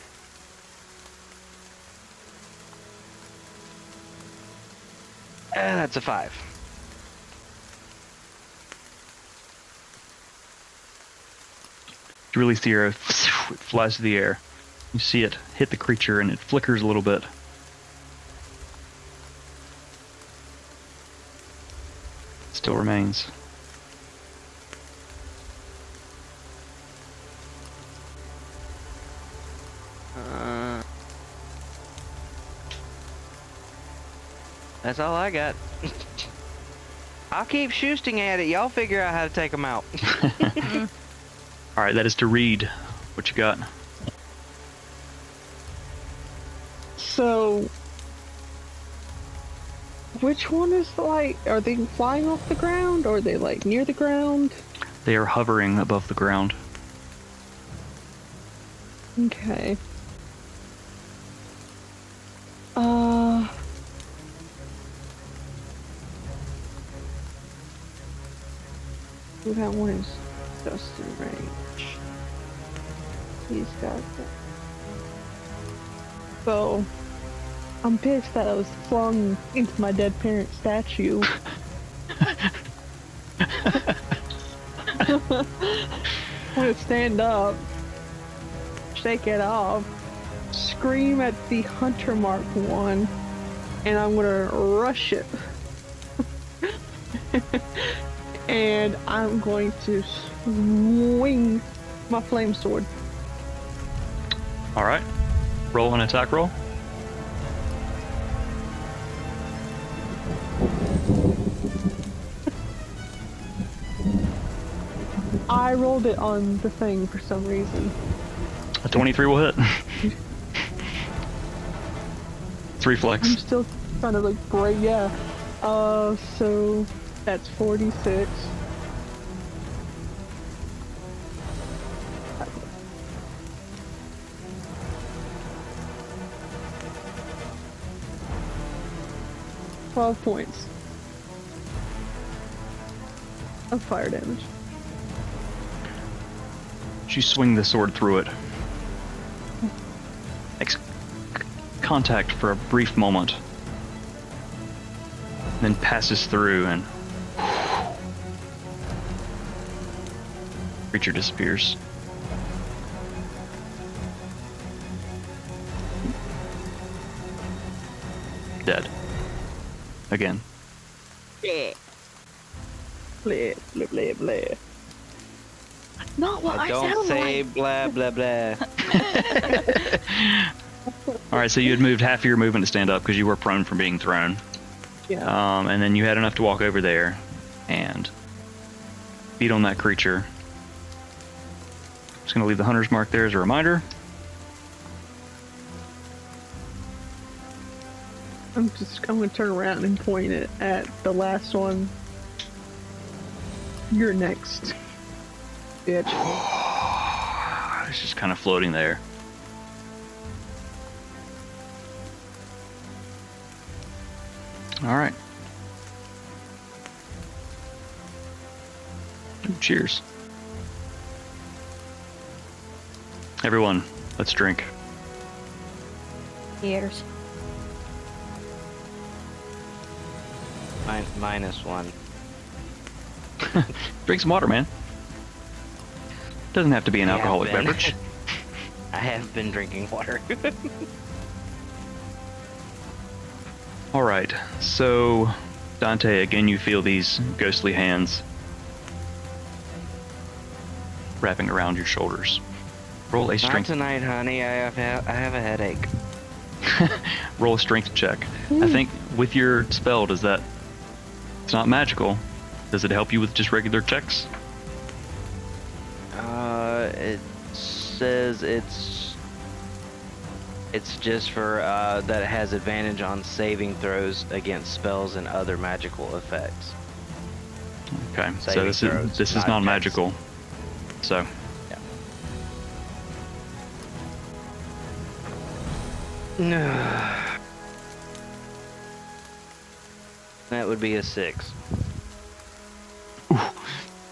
And that's a 5. You release the arrow, it flies through the air. You see it hit the creature and it flickers a little bit. Still remains. That's all I got. I'll keep shooting at it. Y'all figure out how to take them out. All right, that is to Reed. What you got? So, which one is like? Are they flying off the ground, or are they like near the ground? They are hovering above the ground. Okay. That one is just in range. He's got that. So, I'm pissed that I was flung into my dead parent statue. I'm gonna stand up, shake it off, scream at the hunter mark one, and I'm gonna rush it. And I'm going to swing my flame sword. All right. Roll an attack roll. I rolled it on the thing for some reason. A 23 will hit. It's reflex. I'm still trying to like break, yeah. So that's 46. $12 points of fire damage. You swing the sword through it. Makes contact for a brief moment. Then passes through and creature disappears. Dead. Again. Blah, blah, blah, blah. Not what I Don't sound say like. blah blah blah. Alright, so you had moved half of your movement to stand up because you were prone from being thrown. Yeah. And then you had enough to walk over there and beat on that creature. Just going to leave the hunter's mark there as a reminder. I'm gonna turn around and point it at the last one. You're next, bitch. It's just kind of floating there. All right. Ooh, cheers. Everyone, let's drink. Cheers. -1. Drink some water, man. Doesn't have to be an I have alcoholic been. beverage. I have been drinking water. All right. So, Dante, again, you feel these ghostly hands wrapping around your shoulders. Roll a Not strength. tonight, honey. I have a headache. Roll a strength check. I think with your spell, does that? It's not magical. Does it help you with just regular checks? It says it's just for that it has advantage on saving throws against spells and other magical effects. Okay. So Saving this throws, is not non-magical. So. Yeah. That would be a 6.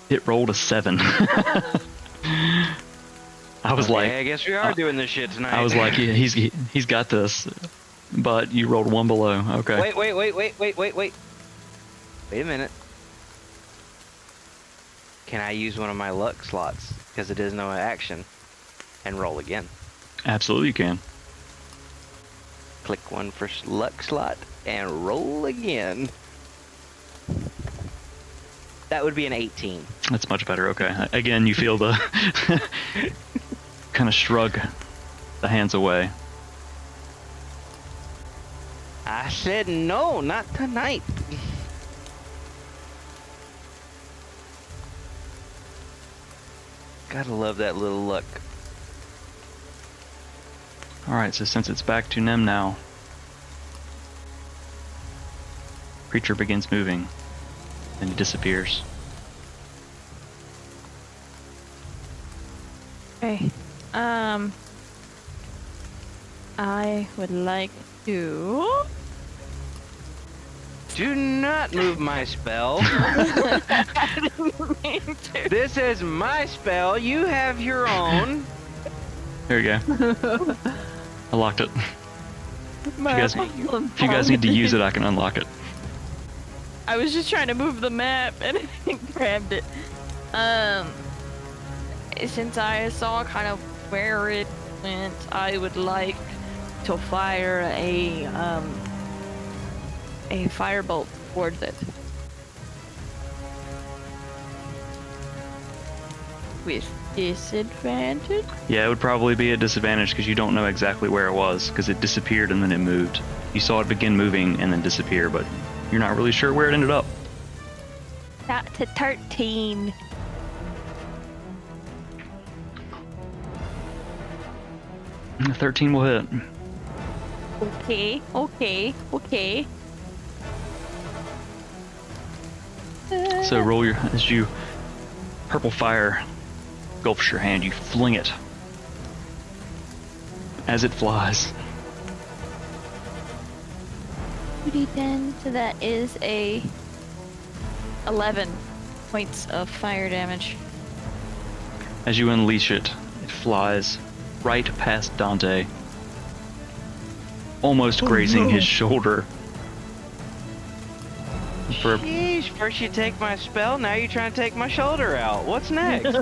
It rolled a 7. I was Okay, like, I guess we are doing this shit tonight. I was like, he's got this, but you rolled one below. Okay. Wait a minute. Can I use one of my luck slots because it is no action and roll again? Absolutely, you can. Click one for luck slot and roll again. That would be an 18. That's much better. Okay. Again, you feel the kind of shrug the hands away. I said no, not tonight. Gotta love that little look. All right. So since it's back to Nim now, creature begins moving, and it disappears. Okay. I would like to. Do not move my spell. I didn't mean to. This is my spell. You have your own. There you go. I locked it. If you guys need to use it, I can unlock it. I was just trying to move the map and it grabbed it. Since I saw kind of where it went, I would like to fire a firebolt towards it. With disadvantage? Yeah, it would probably be a disadvantage because you don't know exactly where it was because it disappeared and then it moved. You saw it begin moving and then disappear, but you're not really sure where it ended up. That's a 13. A 13 will hit. Okay. So roll your, as you purple fire engulfs your hand, you fling it as it flies. 2d10, so that is a 11 points of fire damage. As you unleash it, it flies right past Dante, almost grazing his shoulder. For Sheesh, first you take my spell, now you're trying to take my shoulder out. What's next?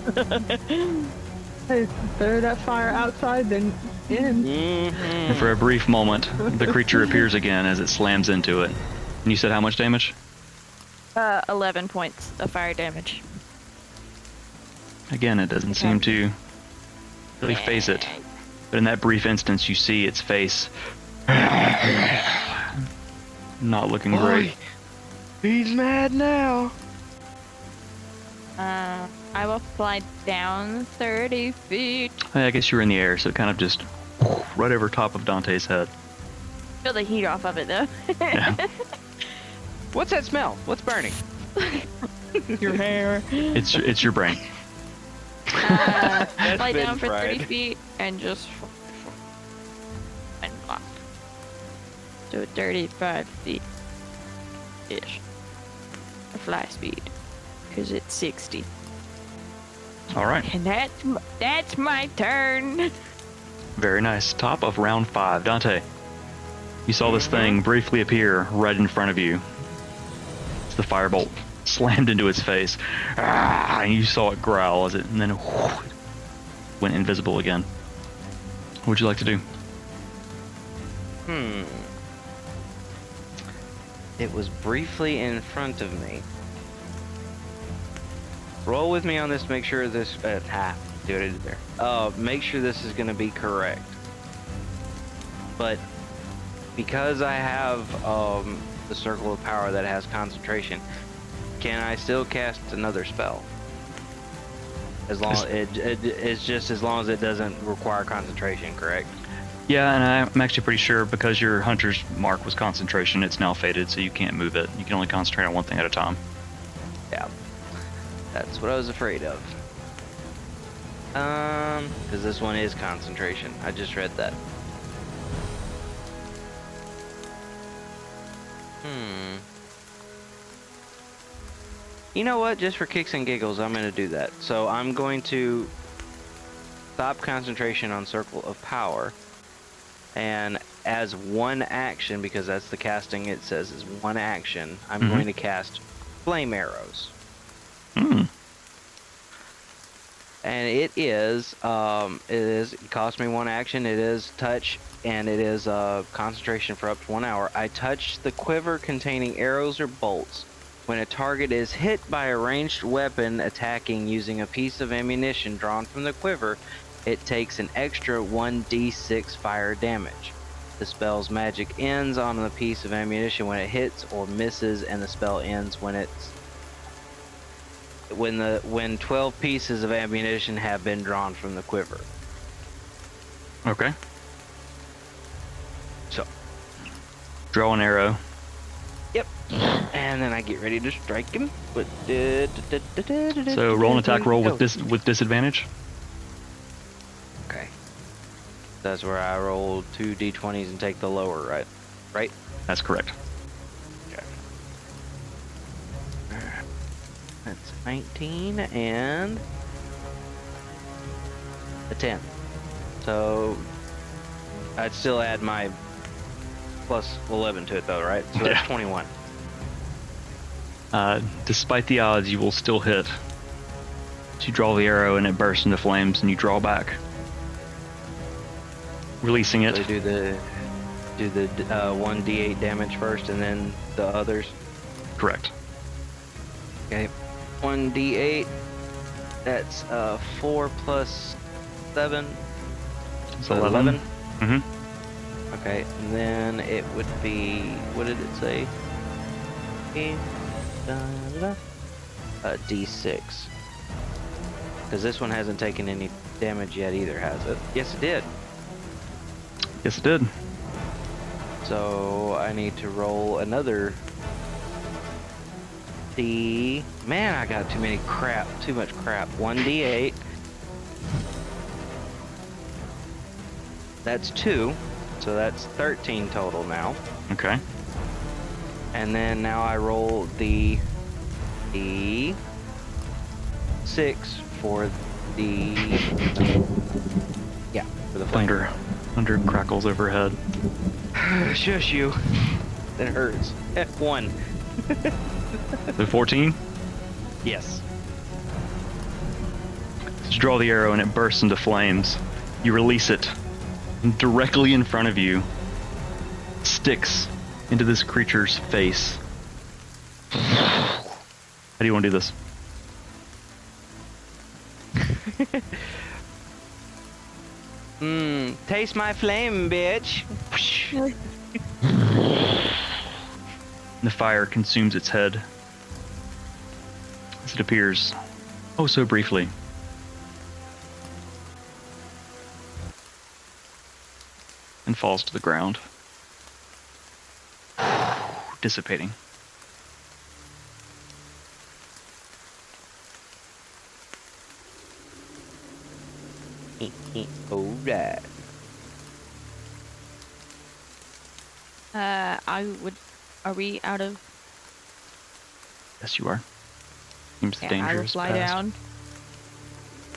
Hey, better that fire outside than in. and for a brief moment, the creature appears again as it slams into it. And you said how much damage? 11 points of fire damage. Again, it doesn't seem to really phase it. But in that brief instance, you see its face not looking great. He's mad now. I will fly down 30 feet. I guess you were in the air, so it kind of just right over top of Dante's head. Feel the heat off of it though. Yeah. What's that smell? What's burning? Your hair. It's your brain. Fly been down for 30 fried. feet and just and flop. So 35 feet ish. Fly speed, because it's 60. All right. And that's my turn. Very nice. Top of round 5. Dante, you saw this thing briefly appear right in front of you. It's the firebolt slammed into its face. And you saw it growl as it, and then went invisible again. What would you like to do? It was briefly in front of me. Roll with me on this, make sure this, do it there. Make sure this is gonna be correct. But because I have, the circle of power that has concentration, can I still cast another spell? As long it's just as long as it doesn't require concentration, correct? Yeah, and I'm actually pretty sure because your hunter's mark was concentration, it's now faded, so you can't move it. You can only concentrate on one thing at a time. Yeah. That's what I was afraid of. Because this one is concentration. I just read that. You know what? Just for kicks and giggles, I'm going to do that. So I'm going to stop concentration on Circle of Power. And as one action, because that's the casting it says is one action, I'm going to cast Flame Arrows. And it costs me one action, it is touch, and it is concentration for up to 1 hour. I touch the quiver containing arrows or bolts. When a target is hit by a ranged weapon attacking using a piece of ammunition drawn from the quiver, it takes an extra 1d6 fire damage. The spell's magic ends on the piece of ammunition when it hits or misses, and the spell ends when when 12 pieces of ammunition have been drawn from the quiver. Okay. So, draw an arrow. Yep. And then I get ready to strike him. So roll an attack roll with disadvantage. Okay. That's where I roll 2 d20s and take the lower, right? Right? That's correct. Okay. That's 19 and a 10. So I'd still add my plus 11 to it though, right? So that's Yeah. 21. Despite the odds, you will still hit. So you draw the arrow and it bursts into flames, and you draw back, releasing it. So do the 1d8 damage first, and then the others. Correct. Okay, 1d8. That's 4 plus 7. It's So 11. 11. Mm-hmm. Okay, and then it would be, what did it say? D6. Because this one hasn't taken any damage yet either, has it? Yes, it did. Yes, it did. So I need to roll another D. Man, I got too much crap. 1d8. That's 2. So that's 13 total now. Okay. And then now I roll the D6 for the for the flame. Thunder crackles overhead. Shush you. That hurts. F1. The 14. Yes. You draw the arrow and it bursts into flames. You release it, and directly in front of you, sticks into this creature's face. How do you want to do this? Taste my flame, bitch. The fire consumes its head as it appears, oh so briefly. And falls to the ground, dissipating. Alright. Are we out of? Yes, you are. Seems the Yeah, danger I will is fly past. down.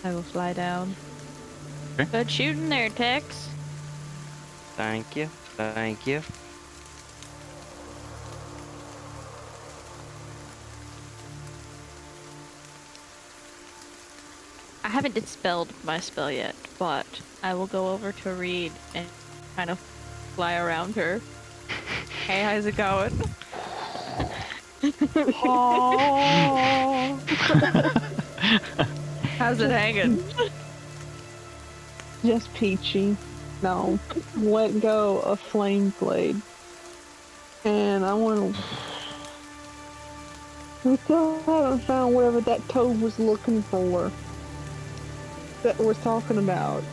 I will fly down. Okay. Good shooting there, Tex. Thank you. Thank you. I haven't dispelled my spell yet, but I will go over to Reed and kind of fly around her. Hey, how's it going? Oh, How's it hanging? just peachy. No, let go of Flame Blade. And I want to. I still haven't found whatever that toad was looking for. That we're talking about.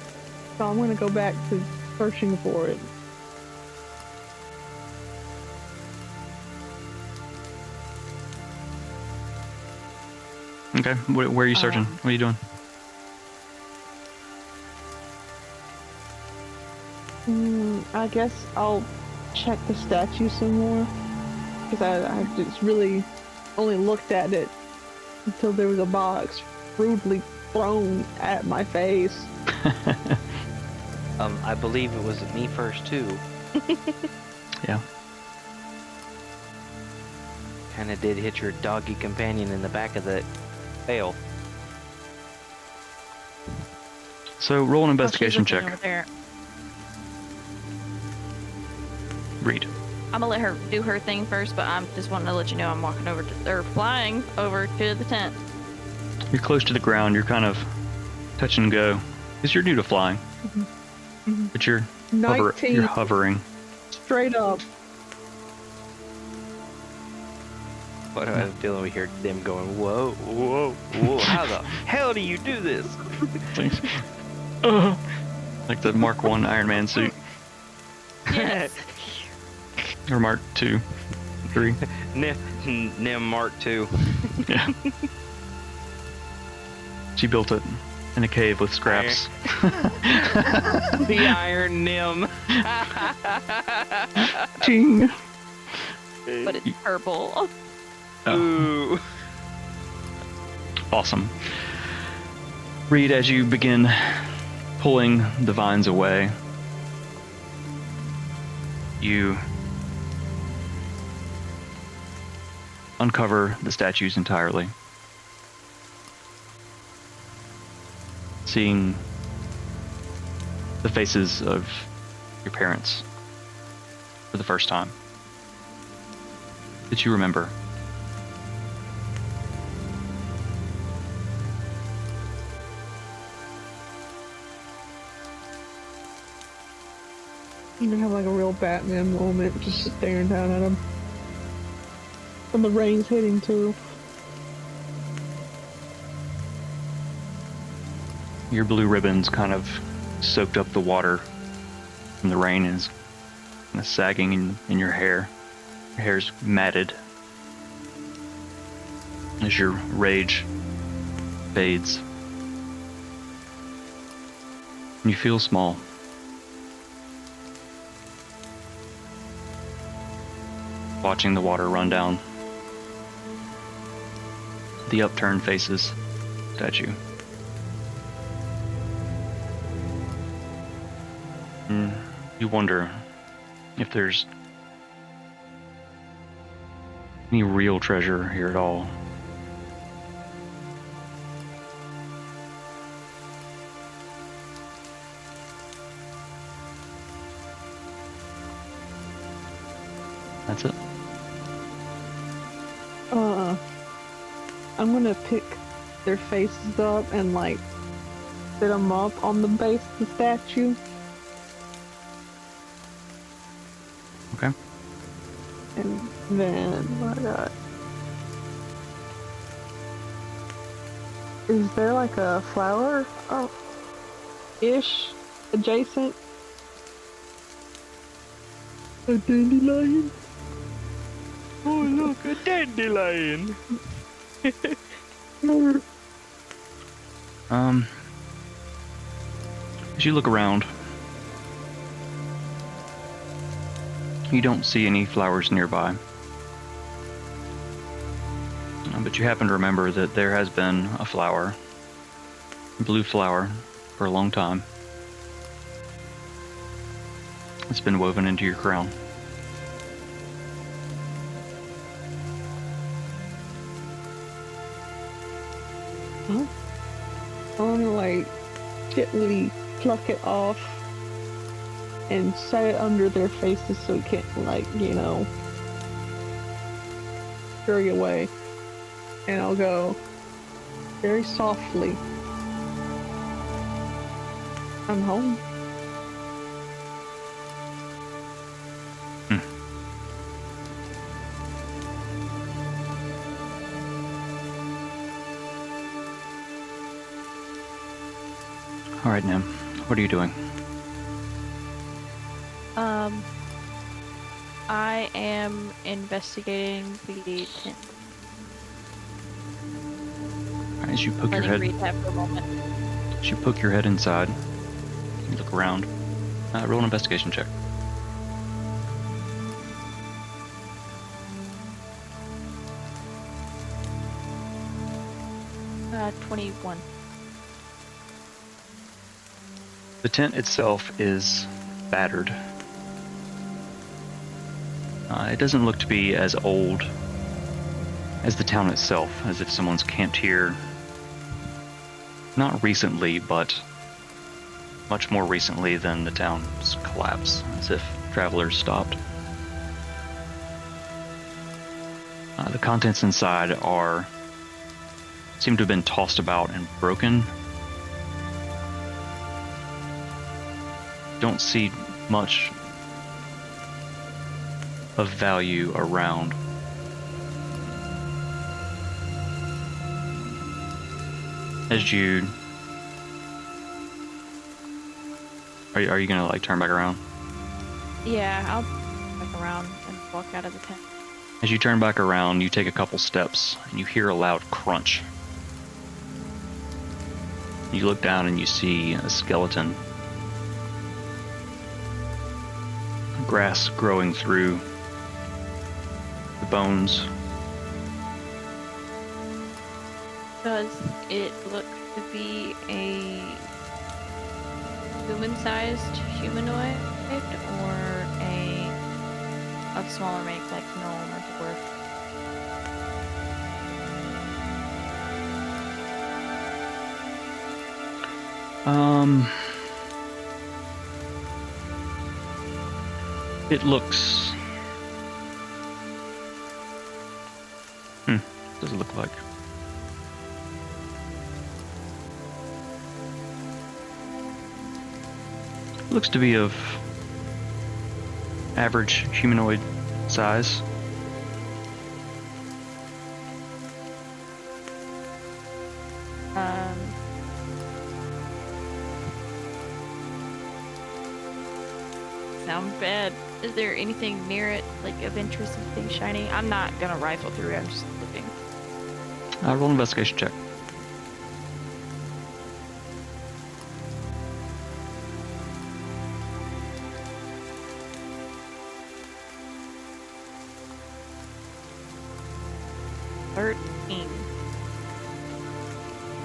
So I'm going to go back to searching for it. Okay, where are you searching? What are you doing? I guess I'll check the statue some more. Because I just really only looked at it until there was a box rudely thrown at my face. I believe it was me first too. Yeah. Kinda did hit your doggy companion in the back of the tail. So roll an Oh, she's investigation looking check. over there. Read. I'm gonna let her do her thing first, but I'm just wanting to let you know I'm walking over to, or flying over to the tent. You're close to the ground. You're kind of touch and go, because you're new to flying. But you're 19 hovering. straight up. What do I have a feeling we hear them going, whoa, whoa, whoa, how the hell do you do this? Like the Mark 1 Iron Man suit. Yes. Or Mark 2, 3. Nim Mark II. Yeah. She built it in a cave with scraps. The Iron Nim. Ching. But it's purple. Oh, Ooh. awesome. Reed, as you begin pulling the vines away, you uncover the statues entirely, seeing the faces of your parents for the first time that you remember. I'm gonna have like a real Batman moment, just staring down at him. And the rain's hitting too. Your blue ribbons kind of soaked up the water from the rain and is kind of sagging in your hair. Your hair's matted as your rage fades. And you feel small. Watching the water run down the upturned faces statue. And you wonder if there's any real treasure here at all. That's it. I'm gonna pick their faces up and like sit them up on the base of the statue. Okay. And then what I got? Is there like a flower? Oh, ish adjacent? A dandelion? Oh, look, a dandelion. As you look around, you don't see any flowers nearby. But you happen to remember that there has been a flower, a blue flower, for a long time. It's been woven into your crown. Huh? I wanna like gently pluck it off and set it under their faces so it can't like, scurry away. And I'll go very softly. I'm home. All right, Nim. What are you doing? I am investigating the tent. As you poke your Letting head, Reed have for a moment. as you poke your head inside, you look around. Roll an investigation check. 21. The tent itself is battered. It doesn't look to be as old as the town itself, as if someone's camped here. Not recently, but much more recently than the town's collapse, as if travelers stopped. The contents inside seem to have been tossed about and broken. Don't see much of value around. As you are you gonna like turn back around? Yeah, I'll back around and walk out of the tent. As you turn back around, you take a couple steps and you hear a loud crunch. You look down and you see a skeleton. Grass growing through the bones. Does it look to be a human-sized humanoid or a smaller make like gnome or dwarf? It looks. What does it look like? It looks to be of average humanoid size. Sound bad. Is there anything near it, like of interest, anything shiny? I'm not gonna rifle through it, I'm just looking. Roll an investigation check.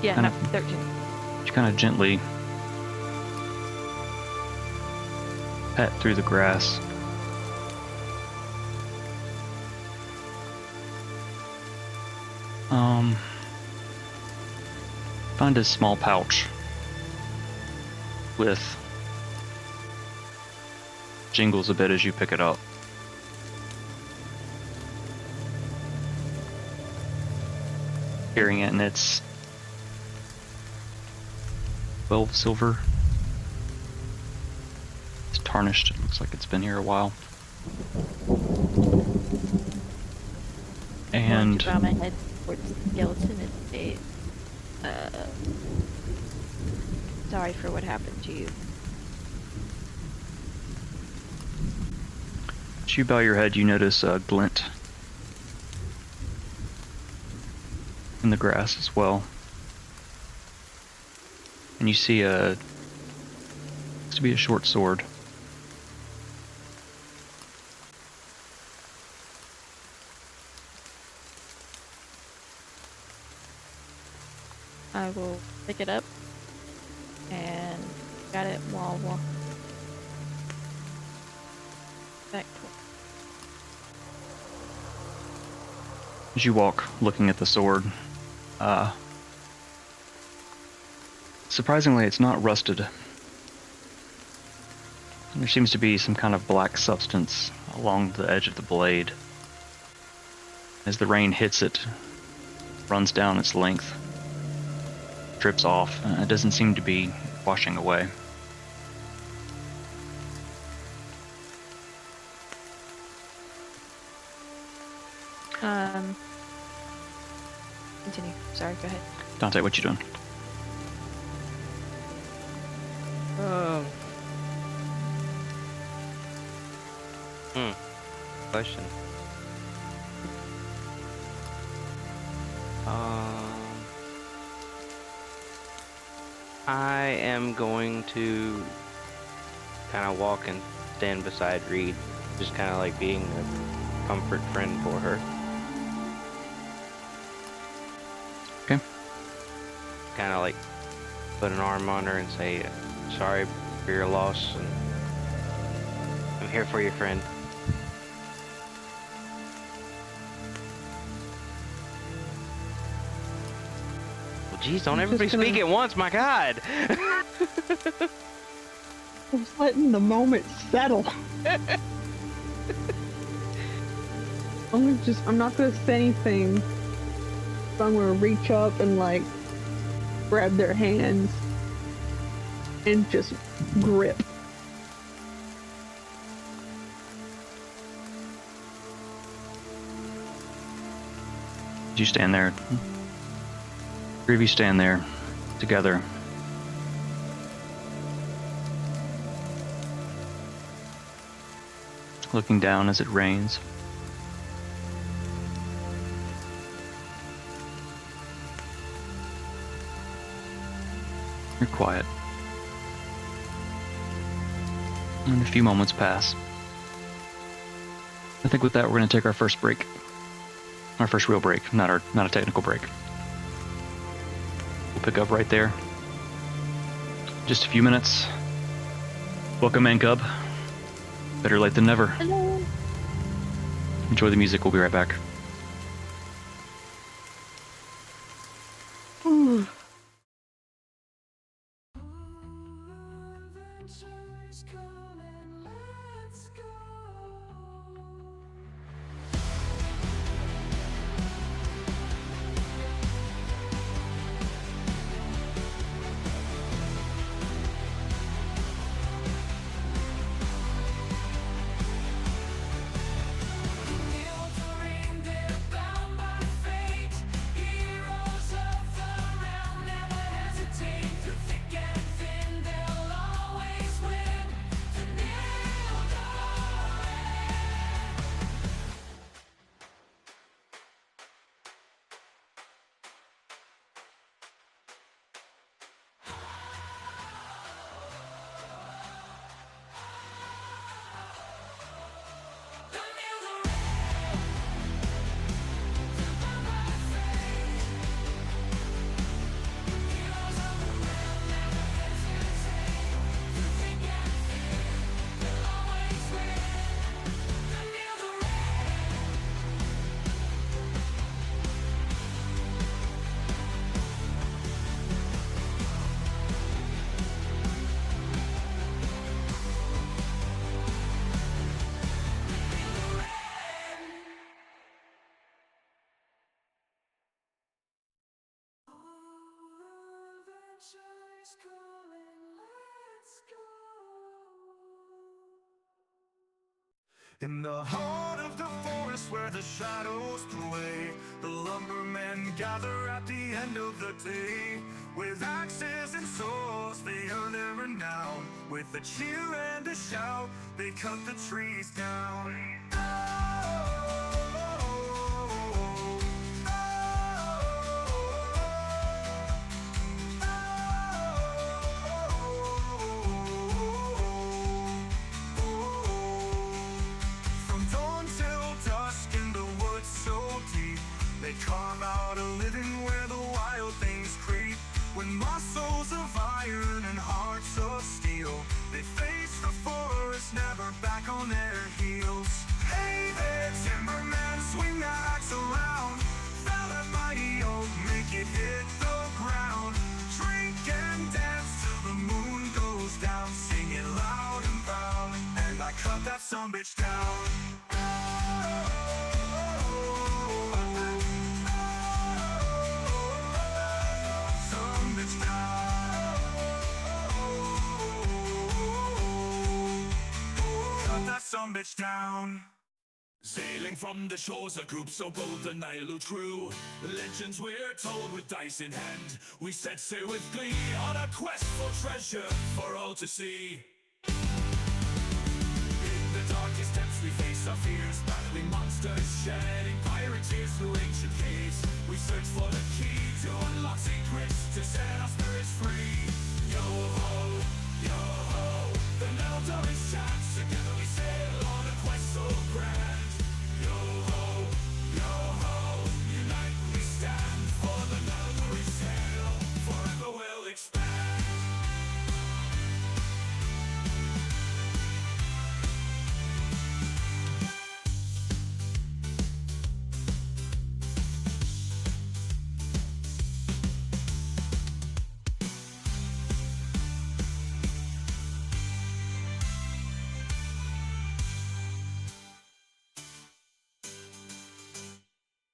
Yeah, Kind no, 13. You kind of gently pet through the grass. Find a small pouch with jingles a bit as you pick it up. Hearing it, and it's 12 silver. It's tarnished. It looks like it's been here a while. And Bow my head towards the skeleton and say, sorry for what happened to you. as you bow your head, you notice a glint in the grass as well. And you see looks to be a short sword. I will pick it up and got it while walking back to As you walk, looking at the sword, surprisingly, it's not rusted. There seems to be some kind of black substance along the edge of the blade. As the rain hits it, runs down its length, drips off. It doesn't seem to be washing away. Continue. Sorry, go ahead. Dante, what you doing? Question. I am going to kind of walk and stand beside Reed, just kind of like being a comfort friend for her. Okay. Kind of like put an arm on her and say, sorry for your loss, and I'm here for your friend. Well, geez, don't everybody speak at once, my God! I'm just letting the moment settle. I'm not gonna say anything. So I'm gonna reach up and like grab their hands and just grip. You stand there. Three of you stand there together. Looking down as it rains. You're quiet. And a few moments pass. I think with that we're going to take our first break. Our first real break, not a technical break. We'll pick up right there. Just a few minutes. Welcome, Man Cub. Better late than never. Hello. Enjoy the music. We'll be right back. is calling, let's go. Nildorin, they're bound by fate. Heroes of the realm never hesitate. Through thick and thin, they'll always win. The Nildorin. The Nildorin. They're bound by fate. Heroes of the realm never hesitate. Through thick and thin, they'll always win. The Nildorin. Adventure is calling, let's go. In the heart of the forest where the shadows play, the lumbermen gather at the end of the day. With axes and swords they earn their renown. With a cheer and a shout they cut the trees down. From dawn till dusk in the woods so deep, they carve out a living where the wild things creep. When muscles of iron and hearts of steel, they face the forest, never back on their heels. Hey there, timberman, swing that axe around. Fell that mighty oak, make it hit the ground. Drink and dance till the moon goes down. Sing it loud and proud, and I cut that sumbitch down. Sumbitch down. Cut that sumbitch down. Sailing from the shores, a group so bold the Nile true. Legends we're told with dice in hand. We set sail with glee on a quest for treasure for all to see. In the darkest depths we face our fears, battling monsters, shedding pirate tears through ancient caves. We search for the key to unlock secrets, to set our spirits free. Yo ho, yo ho, the Nildorin chants. Together we sail on a quest so grand. Yo ho, unite we stand. For the Nildorin's tale forever will expand.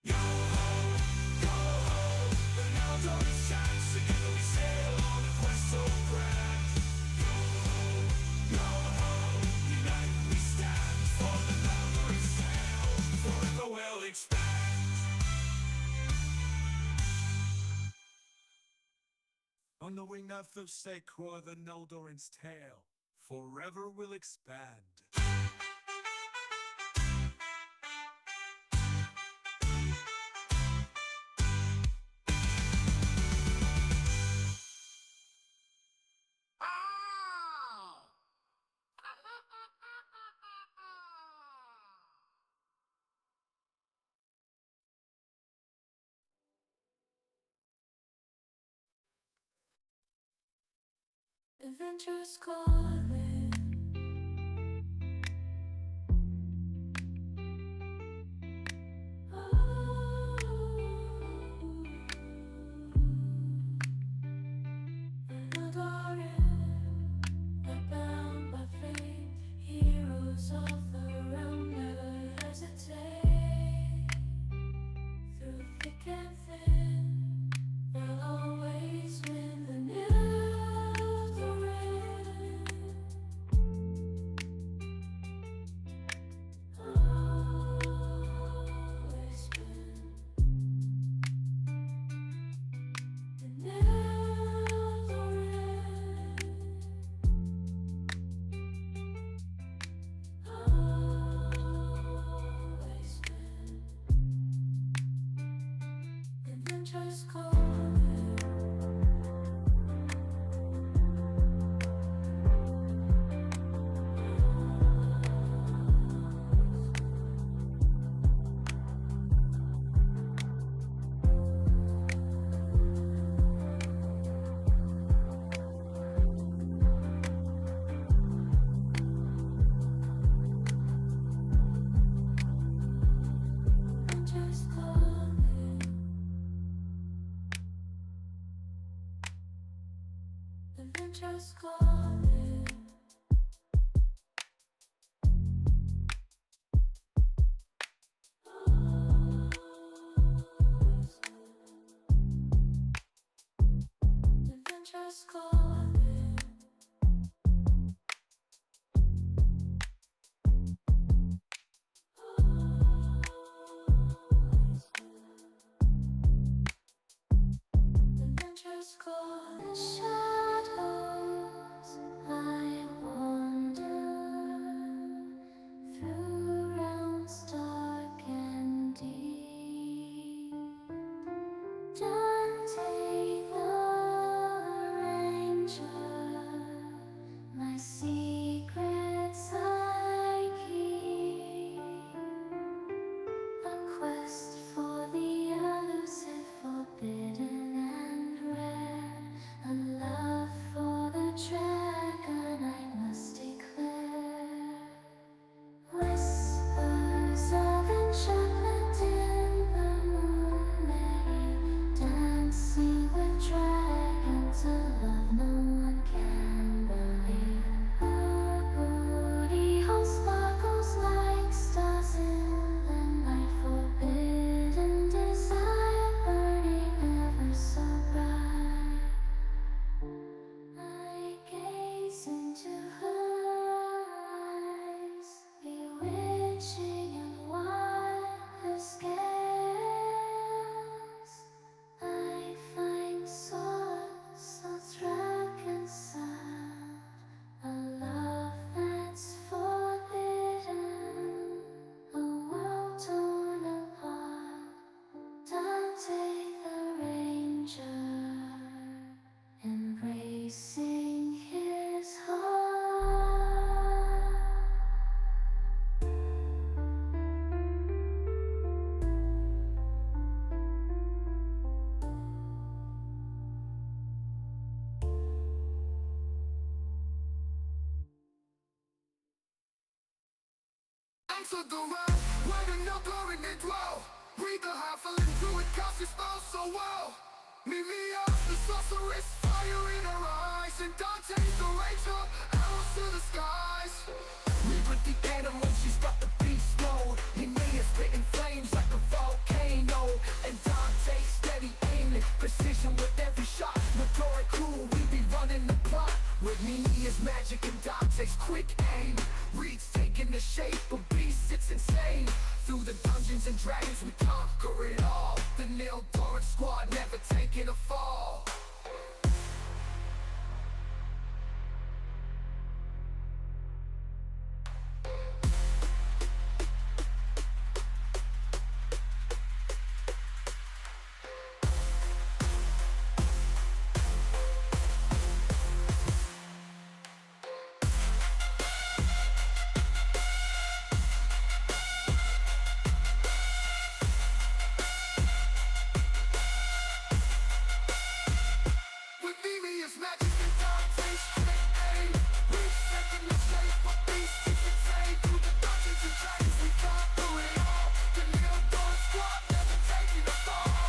Yo ho, the Nildorin's chants. Together we sail on a quest so grand. Yo ho, unite we stand. For the Nildorin's tale forever will expand. On the wing of the sacred, the Nildorin's tale forever will expand. Adventure's calling. Nildorin, they're bound by fate. For the shadows I wander through realms dark and deep. Dante the ranger, my secrets I keep. A quest for the elusive, forbidden and rare. A love for the dragon I must declare. Whispers of enchantment in the moonlight, dancing with dragons, a love no one can believe. Her booty hole sparkles like stars in the night, forbidden desire burning ever so bright. I gaze into her eyes, bewitching and wild her scales. I find solace through track and sound, a love that's forbidden, a world torn apart. Dante the ranger, embracing his heart. Enter the realm where the Nildorin they dwell. Read the halfling druid cast his spells so well. Mimia, the sorceress, fire in her eyes, and Dante the ranger, arrows to the skies. Reaper the animal, she's got the beast mode. Mimia spitting flames like a volcano, and Dante steady aiming, precision with every shot. Nildorin cool, we be running the plot. With Mimia's magic and Dante's quick aim. Reed's taking the shape of beasts, it's insane. Through the dungeons and dragons we conquer it all. The Nildorin squad never taking a fall. With Mimia's magic and Dante's quick aim, Reed's taking the shape of beasts, it's insane. Through the dungeons and dragons we conquer it all. The Nildorin squad never taking a fall.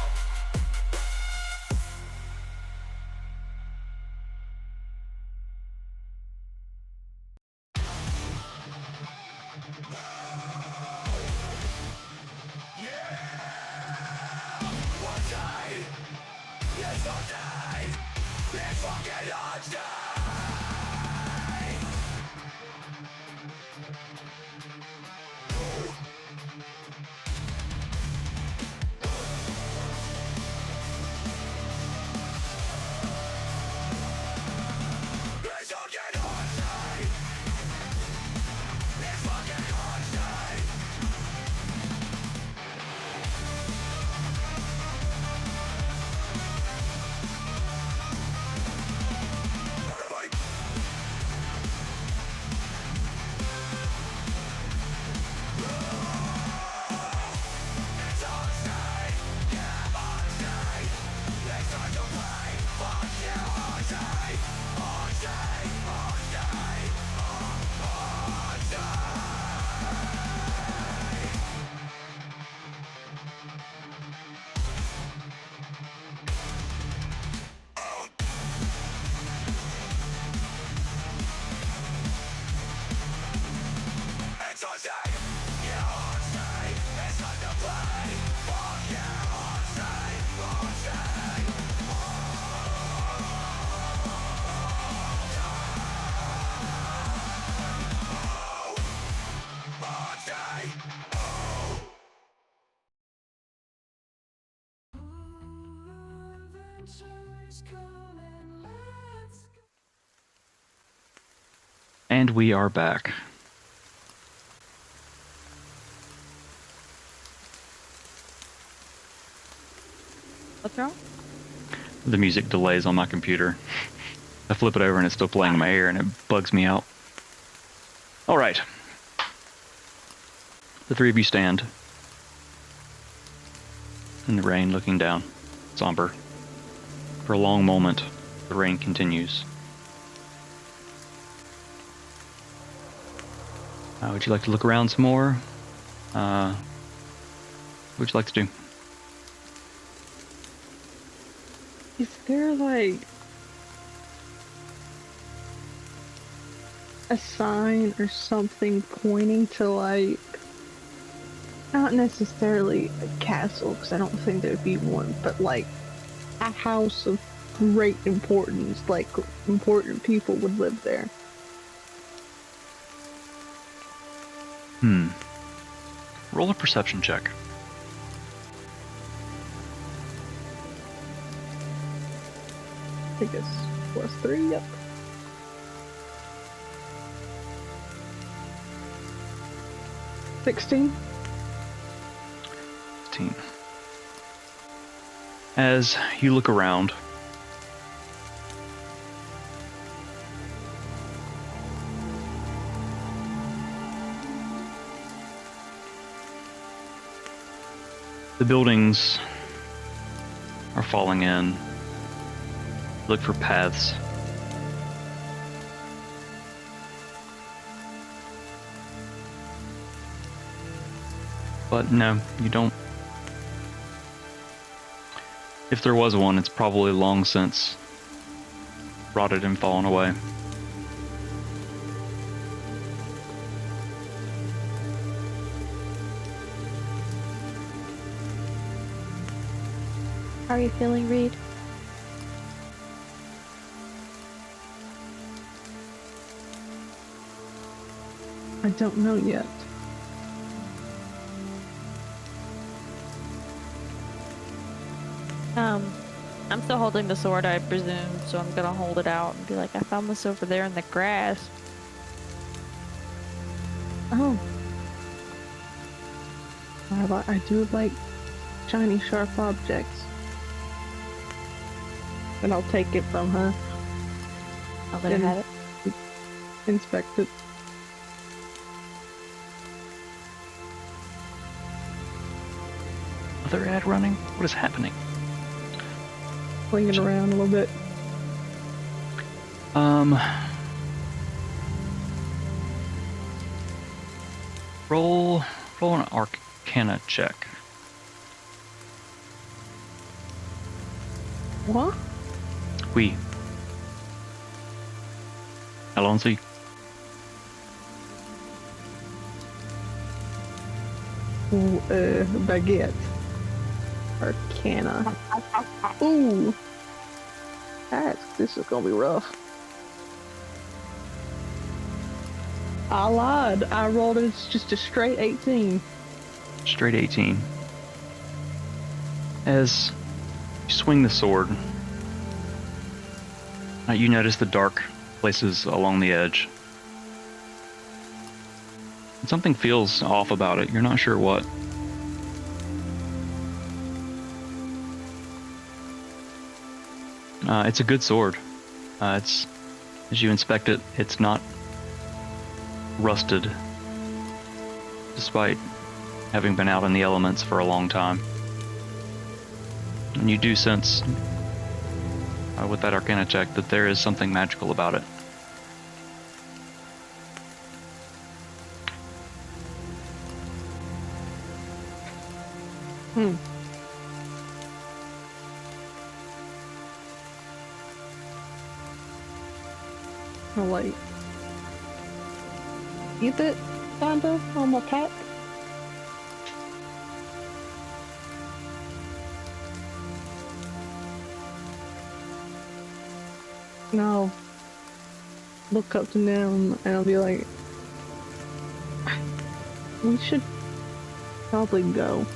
One day, yes one day, it's fucking on day. It's fucking on day. It's fucking on day. Like it's on day. Yeah, on day. It's time to play. Fuck you all day. All day. All day. All day. It's on day. Yeah, on day. It's time to play. Fuck you all day. All day. All day. Adventures And we are back. What's wrong? The music delays on my computer. I flip it over and it's still playing in my ear and it bugs me out. Alright. The three of you stand in the rain looking down, somber. For a long moment, the rain continues. Would you like to look around some more? What would you like to do? Is there like a sign or something pointing to like not necessarily a castle, because I don't think there'd be one, but like a house of great importance, like important people would live there? Roll a perception check. I think it's +3, yep. $16. 15. As you look around, the buildings are falling in. Look for paths. But no, you don't. If there was one, it's probably long since rotted and fallen away. How are you feeling, Reed? I don't know yet. I'm still holding the sword, I presume, so I'm gonna hold it out and be like, I found this over there in the grass. Oh. I do like shiny, sharp objects. And I'll take it from her, I'll let her have it. inspect it. Other ad running? What is happening? Fling it around a little bit. Roll an Arcana check. What? Oui. Allons-y. Ooh, baguette. Arcana. Ooh. This is gonna be rough. I lied. I rolled it. It's just a straight 18. Straight 18. As you swing the sword, you notice the dark places along the edge. And something feels off about it. You're not sure what. It's a good sword. As you inspect it, it's not rusted, despite having been out in the elements for a long time. And you do sense, with that Arcana check, that there is something magical about it. I'll like eat it, kinda, on my pack. And I'll look up to them and I'll be like, we should probably go.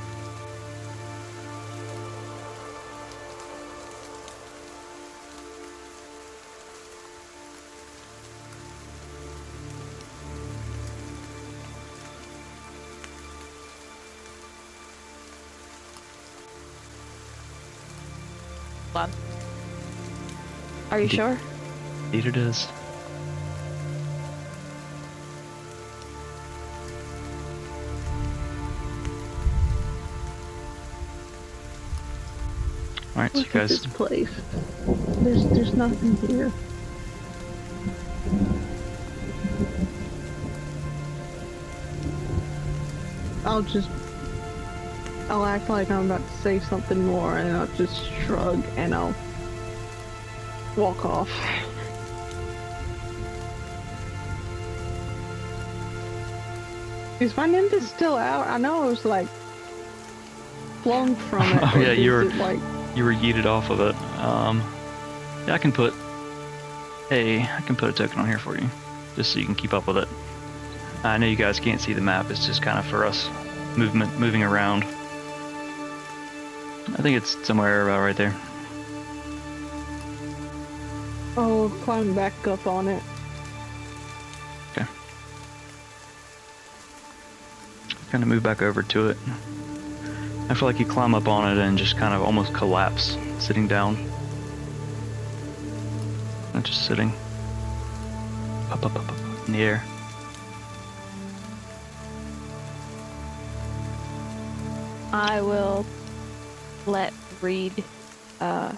on. Are you sure? Indeed it is. Alright, so you Look at guys, this place. There's nothing here. I'll act like I'm about to say something more, and I'll just shrug and I'll walk off. Is my ninja still out? I know I was like flung from it. Oh, or yeah, is you were- it, like, you were yeeted off of it. Yeah, I can put a token on here for you, just so you can keep up with it. I know you guys can't see the map, it's just kind of for us moving around. I think it's somewhere about right there. oh, climb back up on it. Okay. Kind of move back over to it. I feel like you climb up on it and just kind of almost collapse, sitting down. Not just sitting. Up in the air. I will let Reed, I'll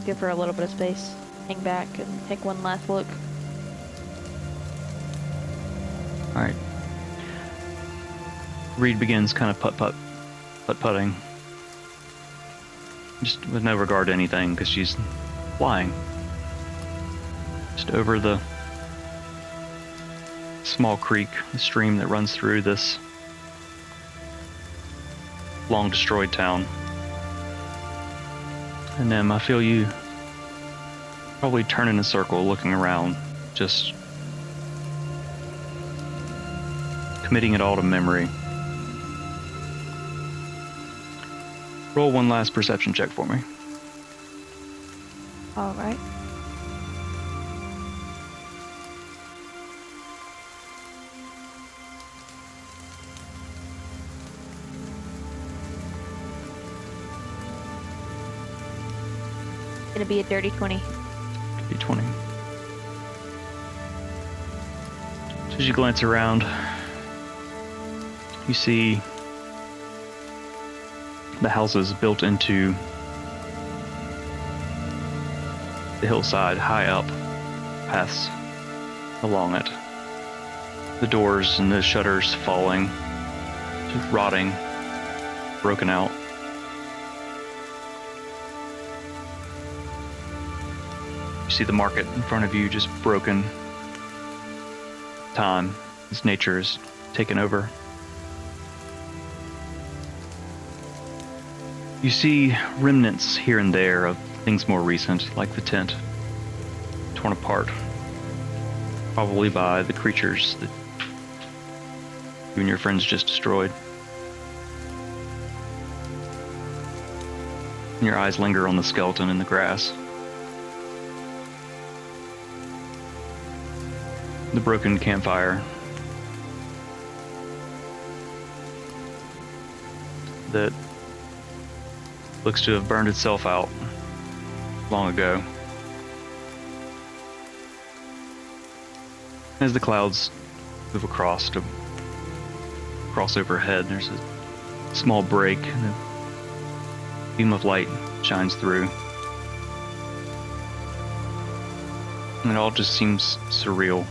give her a little bit of space, hang back and take one last look. Alright. Reed begins kind of putt-putting. Just with no regard to anything, because she's flying. Just over the small creek, the stream that runs through this long destroyed town. And then I feel you probably turn in a circle looking around, just committing it all to memory. Roll one last perception check for me. Alright. Gonna be a dirty 20. D20. So as you glance around, you see the houses built into the hillside high up, paths along it. The doors and the shutters falling, just rotting, broken out. You see the market in front of you just broken. Time, as nature is taken over. You see remnants here and there of things more recent, like the tent, torn apart, probably by the creatures that you and your friends just destroyed. And your eyes linger on the skeleton in the grass. The broken campfire that looks to have burned itself out long ago. As the clouds move across to cross overhead, there's a small break and a beam of light shines through. And it all just seems surreal.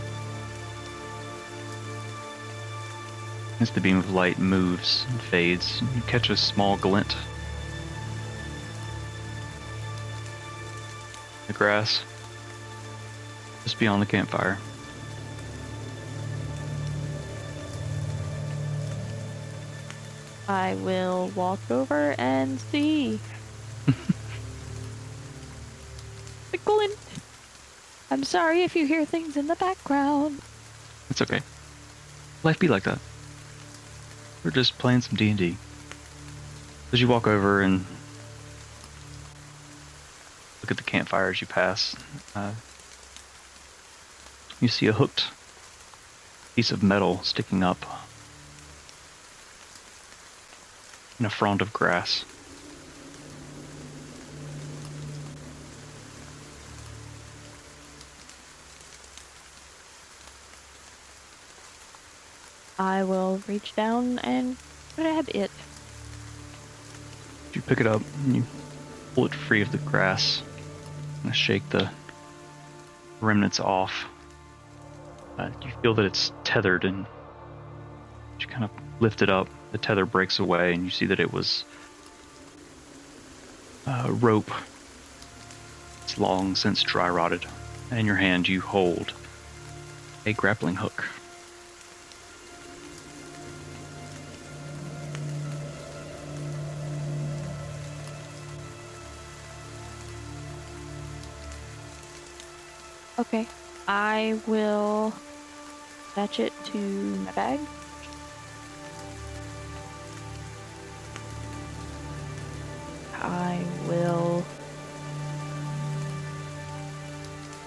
As the beam of light moves and fades, you catch a small glint. The grass, just beyond the campfire. I will walk over and see. The glint. I'm sorry if you hear things in the background. It's okay. Life be like that. We're just playing some D&D. As you walk over and look at the campfire as you pass, you see a hooked piece of metal sticking up in a frond of grass. I will reach down and grab it. You pick it up and you pull it free of the grass and shake the remnants off. You feel that it's tethered, and you kind of lift it up. The tether breaks away, and you see that it was rope. It's long since dry rotted. And in your hand, you hold a grappling hook. Okay. I will attach it to my bag. I will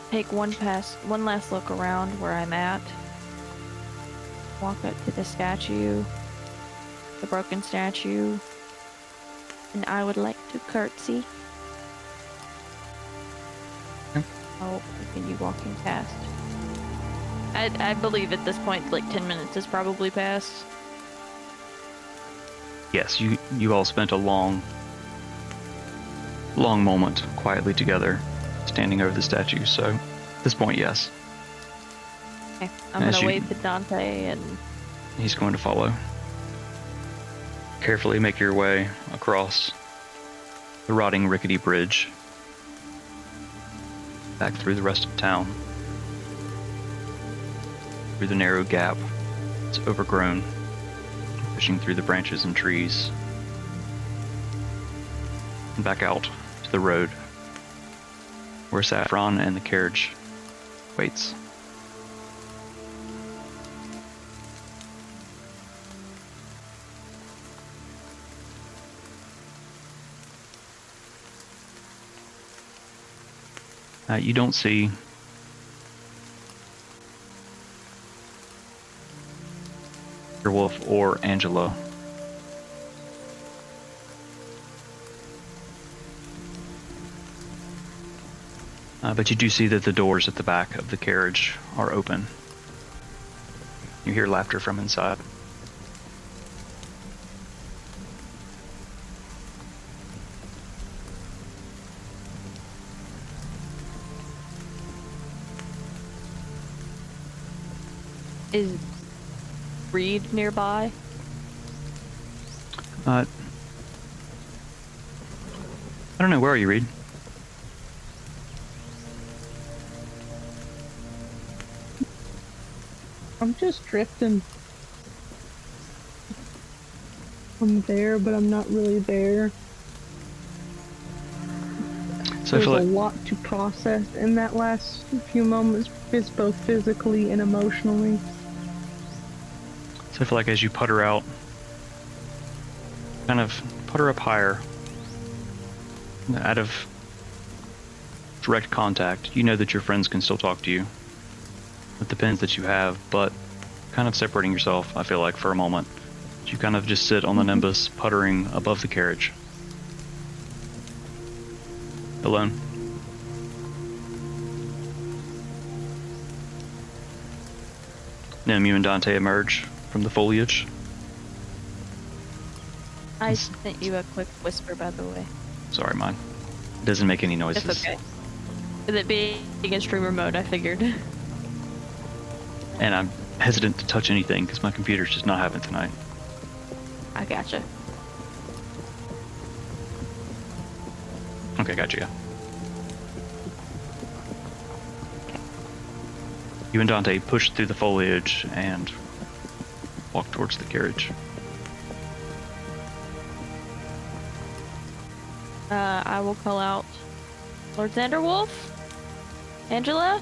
take one last look around where I'm at. Walk up to the statue, the broken statue, and I would like to curtsy. Okay. I'll continue walking past. I believe at this point, like 10 minutes has probably passed. Yes, you all spent a long moment quietly together, standing over the statue. So at this point, yes. Okay, I'm As gonna you- wave to Dante and He's going to follow. Carefully make your way across the rotting rickety bridge, back through the rest of town, through the narrow gap. It's overgrown, pushing through the branches and trees, and back out to the road, where Saffron and the carriage waits. You don't see your wolf or Angela. But you do see that the doors at the back of the carriage are open. You hear laughter from inside. is Reed nearby? I don't know. Where are you, Reed? I'm just drifting. I'm there, but I'm not really there. So I There's feel a like lot to process in that last few moments, both physically and emotionally. as you putter out, kind of putter up higher, out of direct contact, you know that your friends can still talk to you with the pins that you have, but kind of separating yourself, I feel like, for a moment. You kind of just sit on the nimbus, puttering above the carriage. Alone. Nim, you and Dante emerge from the foliage. I sent you a quick whisper, by the way. Sorry, mine. It doesn't make any noises. It's okay. With it being a streamer mode, I figured. And I'm hesitant to touch anything because my computer's just not having tonight. I gotcha. Okay, gotcha. Yeah. You and Dante push through the foliage and walk towards the carriage. I will call out Lord Xanderwolf? Angela?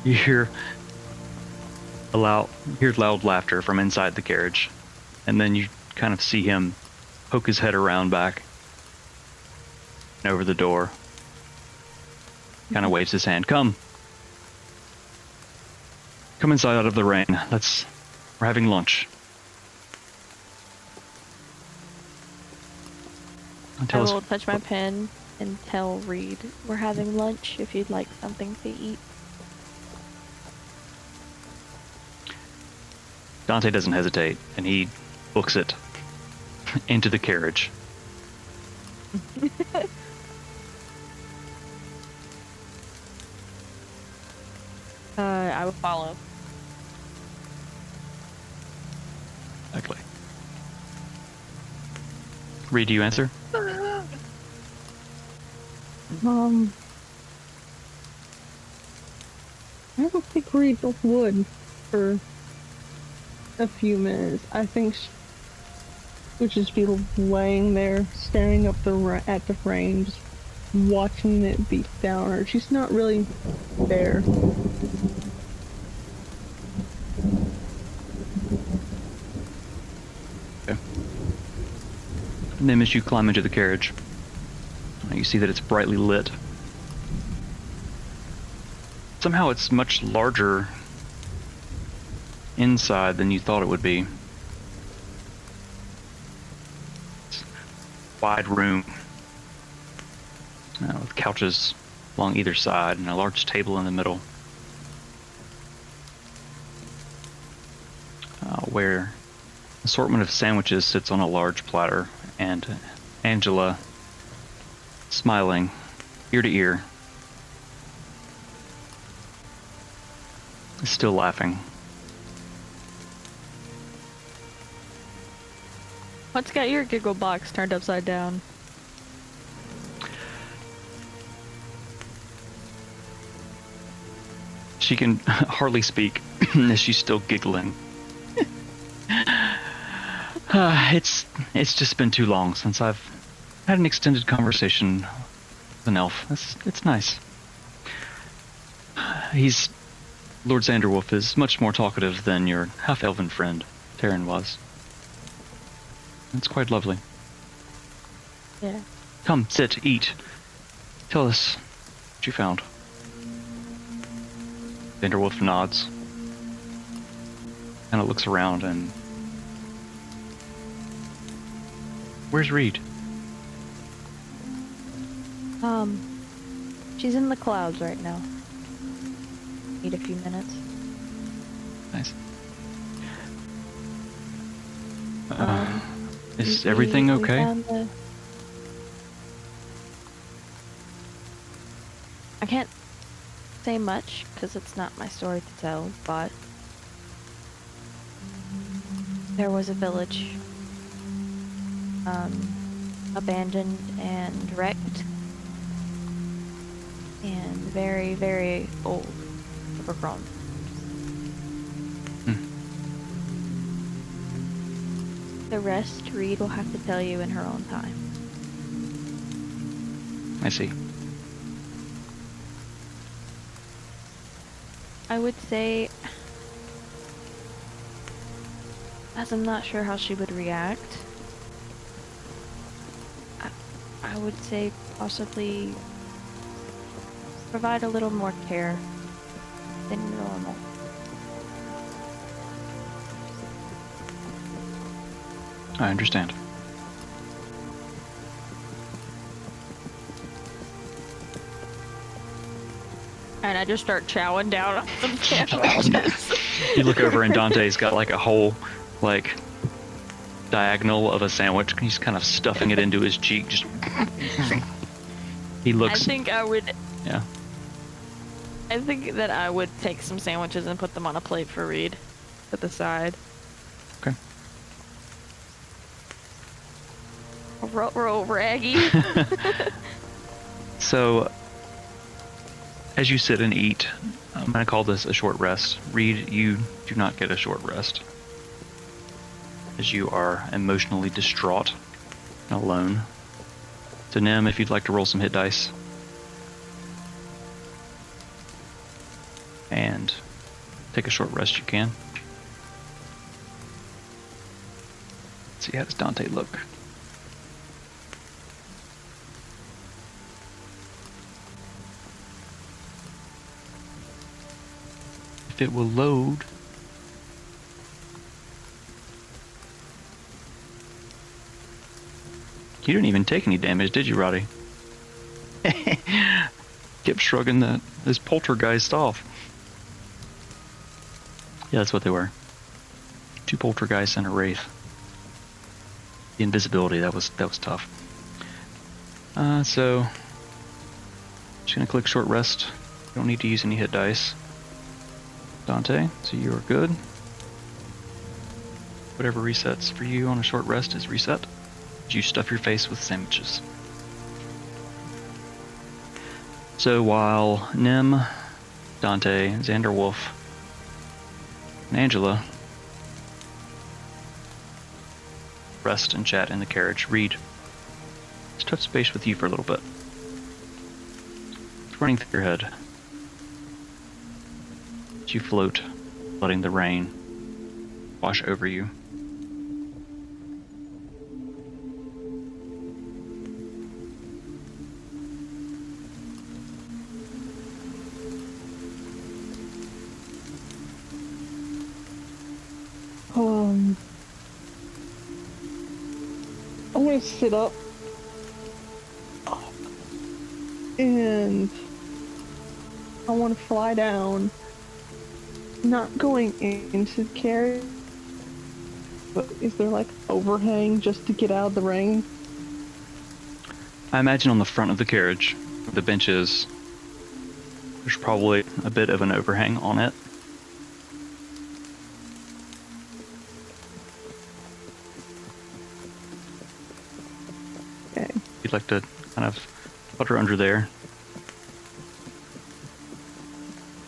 You hear loud laughter from inside the carriage, and then you kind of see him poke his head around back and over the door. Kind of waves his hand. Come inside out of the rain. We're having lunch. I will touch my pen and tell Reed we're having lunch if you'd like something to eat. Dante doesn't hesitate, and he books it into the carriage. I will follow. Exactly. Reed, do you answer? I don't think Reed would for a few minutes. I think she would just be laying there, staring up at the frames, watching it beat down her. She's not really there. And then as you climb into the carriage, you see that it's brightly lit. Somehow it's much larger inside than you thought it would be. It's a wide room with couches along either side and a large table in the middle, where an assortment of sandwiches sits on a large platter, and Angela, smiling ear to ear, is still laughing. What's got your giggle box turned upside down? She can hardly speak as she's still giggling. It's just been too long since I've had an extended conversation with an elf. It's nice. Lord Xanderwolf is much more talkative than your half-elven friend, Taryn, was. It's quite lovely. Yeah. Come, sit, eat. Tell us what you found. Xanderwolf nods. Kind of looks around and... Where's Reed? She's in the clouds right now. Need a few minutes. Nice. Is everything okay? I can't say much because it's not my story to tell, but there was a village abandoned and wrecked and very, very old, overgrown. The rest Reed will have to tell you in her own time. I see. I would say, as I'm not sure how she would react, I would say possibly provide a little more care than normal. I understand. And I just start chowing down on some sandwiches. You look over and Dante's got like a whole, like, diagonal of a sandwich. He's kind of stuffing it into his cheek. Just he looks. I think I would. Yeah. I think that I would take some sandwiches and put them on a plate for Reed at the side. Okay. Roll raggy. So, as you sit and eat, I'm going to call this a short rest. Reed, you do not get a short rest, as you are emotionally distraught and alone. So Nim, if you'd like to roll some hit dice. And take a short rest, you can. Let's see, how does Dante look? If it will load. You didn't even take any damage, did you, Roddy? Kept shrugging this poltergeist off. Yeah, that's what they were. 2 poltergeists and a wraith. The invisibility, that was tough. So just gonna click short rest. You don't need to use any hit dice. Dante, so you are good. Whatever resets for you on a short rest is reset. You stuff your face with sandwiches. So while Nim, Dante, Xander Wolf, and Angela rest and chat in the carriage, Reed, let's touch base with you for a little bit. It's running through your head. As you float, letting the rain wash over you. I'm gonna sit up and I want to fly down, not going into the carriage, but is there like overhang just to get out of the rain? I imagine on the front of the carriage, where the bench is, there's probably a bit of an overhang on it. Okay. You'd like to kind of putter under there.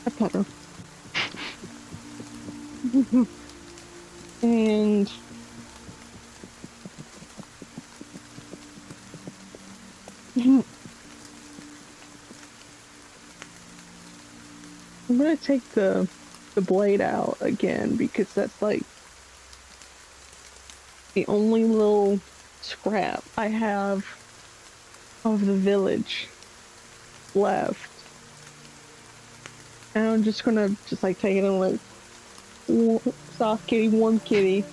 I putter. And I'm gonna take the blade out again because that's like the only little scrap I have of the village left. And I'm just gonna like take it and like soft kitty, warm kitty,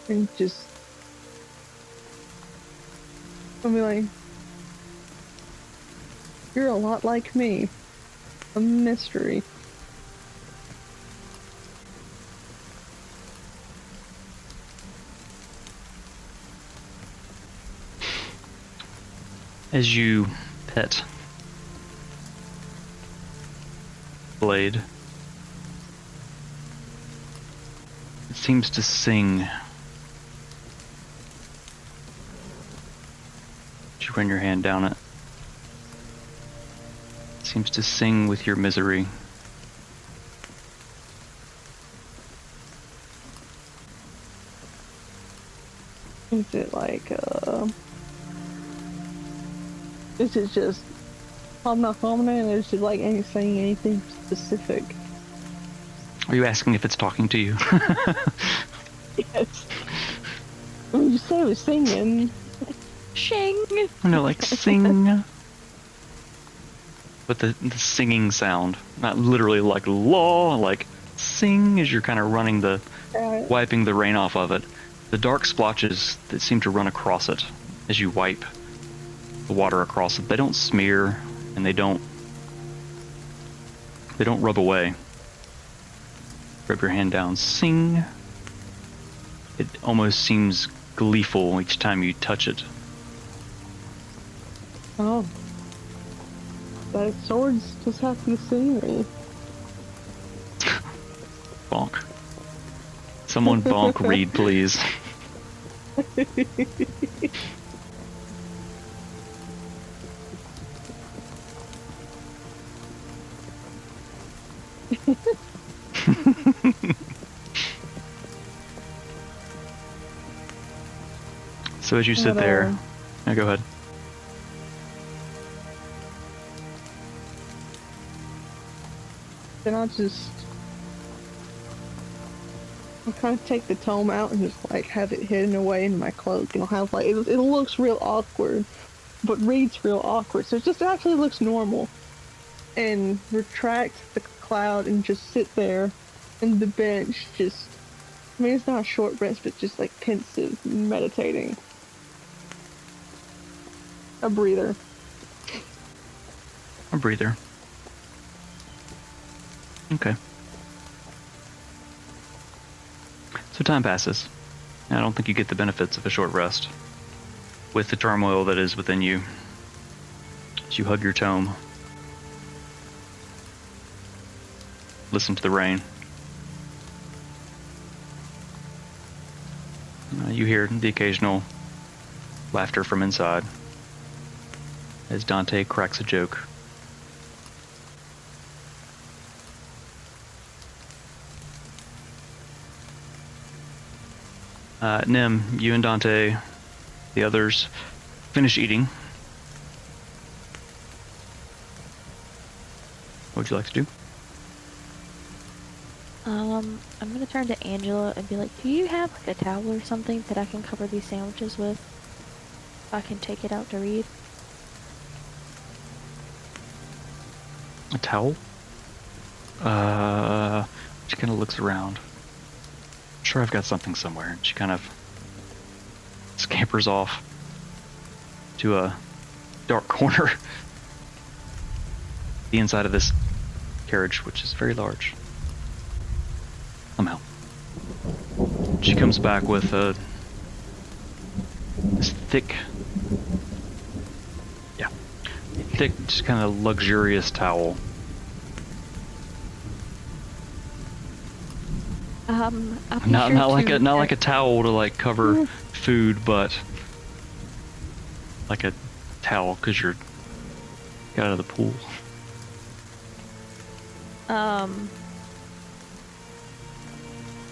and just I'll be like, you're a lot like me, a mystery. As you pet blade, it seems to sing. As you run your hand down it, it seems to sing with your misery. Is it like is it just I'm not commenting, or is it like saying anything specific? Are you asking if it's talking to you? Yes. I mean, you said it was singing. Shing! No, like sing. But the singing sound, not literally like law, like sing as you're kind of running the, wiping the rain off of it. The dark splotches that seem to run across it as you wipe the water across it, they don't smear and they don't rub away. Rub your hand down, sing. It almost seems gleeful each time you touch it. Oh. That swords just happen to see me. Bonk. Someone bonk Reed, please. So as you sit there, no, go ahead. Then I'll kind of take the tome out and just like have it hidden away in my cloak, and I'll have like it looks real awkward, but Reed's real awkward, so it just actually looks normal. And retract the cloud and just sit there in the bench, just I mean it's not a short rest, but just like pensive, meditating. A breather. A breather. Okay. So time passes. I don't think you get the benefits of a short rest with the turmoil that is within you as you hug your tome. Listen to the rain. You hear the occasional laughter from inside as Dante cracks a joke. Nim, you and Dante, the others, finish eating. What would you like to do? I'm gonna turn to Angela and be like, do you have like a towel or something that I can cover these sandwiches with? I can take it out to Reed. A towel? She kind of looks around. I'm sure I've got something somewhere. She kind of scampers off to a dark corner. The inside of this carriage, which is very large. Somehow. She comes back with this thick, just kind of luxurious towel. Not like a towel to like cover food, but like a towel because you're got out of the pool.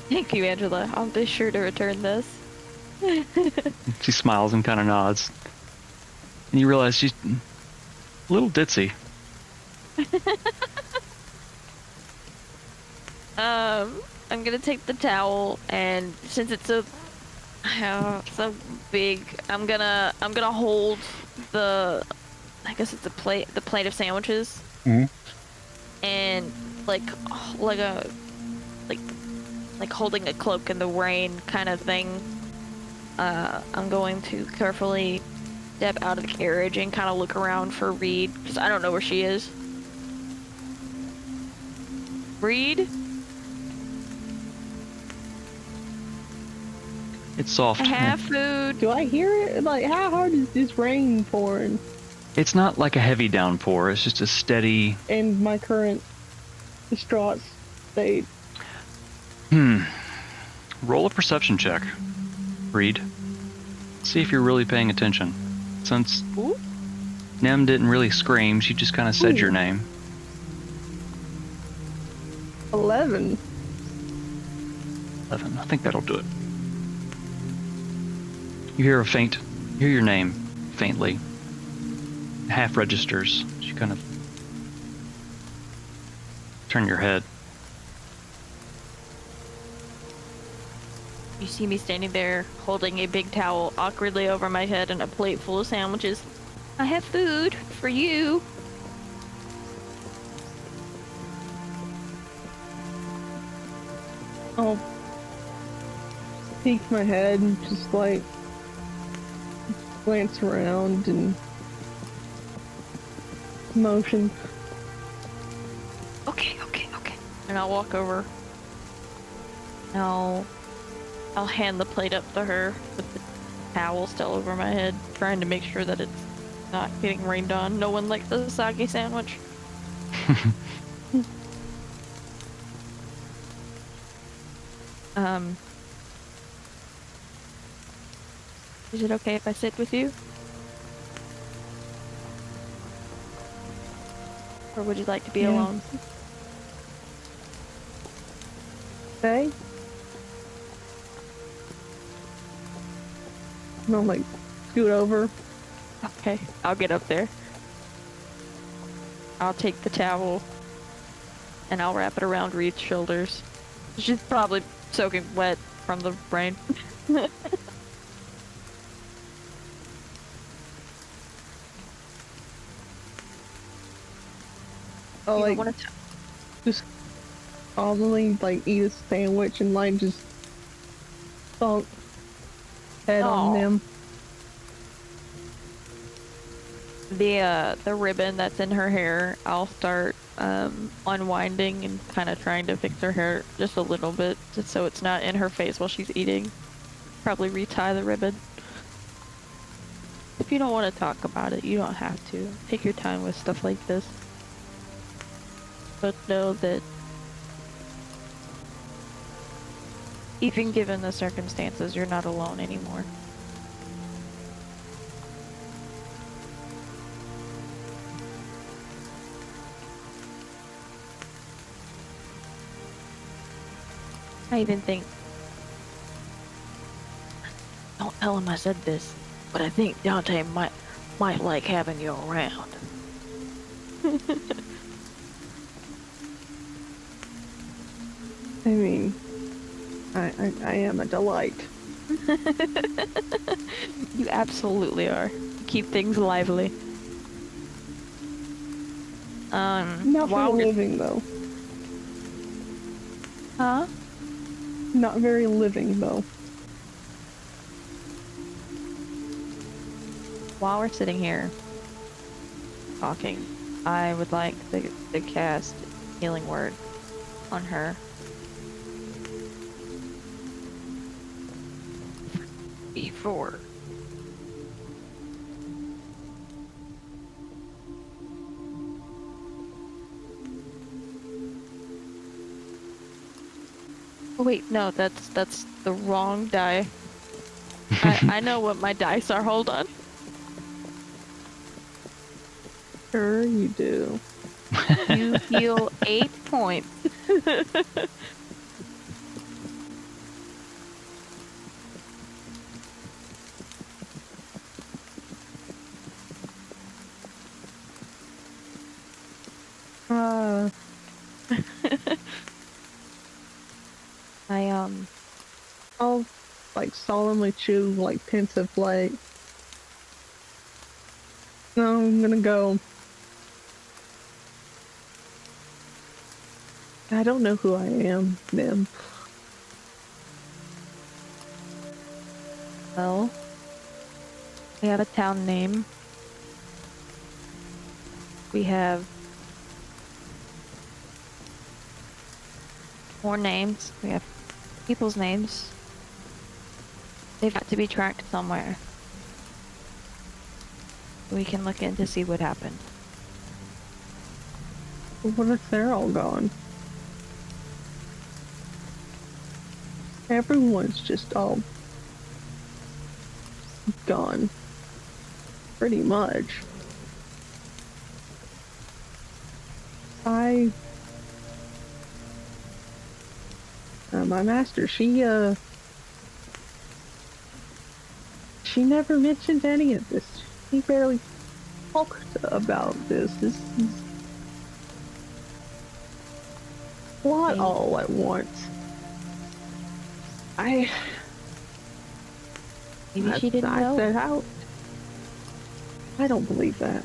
Thank you, Angela. I'll be sure to return this. She smiles and kind of nods, and you realize she's a little ditzy. I'm gonna take the towel, and since it's so big, I'm gonna hold I guess it's the plate of sandwiches. Mhm. And like holding a cloak in the rain kind of thing. I'm going to carefully step out of the carriage and kind of look around for Reed, because I don't know where she is. Reed? It's soft. I have food. Do I hear it? Like, how hard is this rain pouring? It's not like a heavy downpour. It's just a steady. In my current distraught state. Roll a perception check, Reed. See if you're really paying attention. Since Nem didn't really scream, she just kind of said your name. 11. 11. I think that'll do it. You hear your name faintly. Half registers. You kind of turn your head. You see me standing there holding a big towel awkwardly over my head and a plate full of sandwiches. I have food for you. I'll peek my head and just like glance around and motion. Okay. And I'll walk over. I'll hand the plate up to her with the towel still over my head, trying to make sure that it's not getting rained on. No one likes the soggy sandwich. Is it okay if I sit with you? Or would you like to be Yeah. alone? Okay. And I'll like scoot over. Okay, I'll get up there. I'll take the towel and I'll wrap it around Reed's shoulders. She's probably soaking wet from the rain. I'll You like wanna just calmly like eat a sandwich and like just thunk head on Aw. them. The ribbon that's in her hair, I'll start unwinding and kind of trying to fix her hair just a little bit, just so it's not in her face while she's eating. Probably retie the ribbon. If you don't want to talk about it, you don't have to. Take your time with stuff like this. But know that even given the circumstances, you're not alone anymore. I even think... Don't tell him I said this, but I think Dante might like having you around. I mean, I am a delight. You absolutely are. You keep things lively. Not while very we're- living, though. Huh? Not very living, though. While we're sitting here talking, I would like to cast Healing Word on her. Before. Oh wait, no, that's the wrong die. I know what my dice are, hold on. Sure you do. You heal 8 points. I'll like solemnly chew like pensive like. No, I'm gonna go. I don't know who I am, Nim. Well, we have a town name. We have more names. We have people's names. They've got to be tracked somewhere. We can look in to see what happened. What if they're all gone? Everyone's just all gone. Pretty much. My master, she never mentioned any of this. She barely talked about this. This is a lot all at once. Maybe she didn't know. said out. I don't believe that.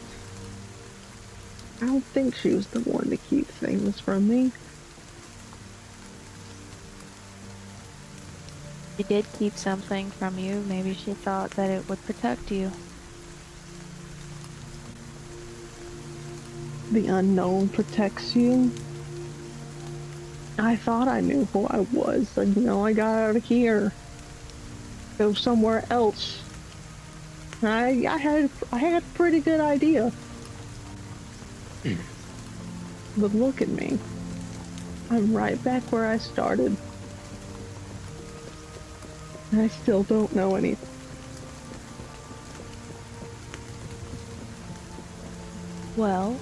I don't think she was the one to keep things from me. She did keep something from you. Maybe she thought that it would protect you. The unknown protects you. I thought I knew who I was. I got out of here. Go somewhere else. I had a pretty good idea. But look at me. I'm right back where I started. I still don't know anything. Well,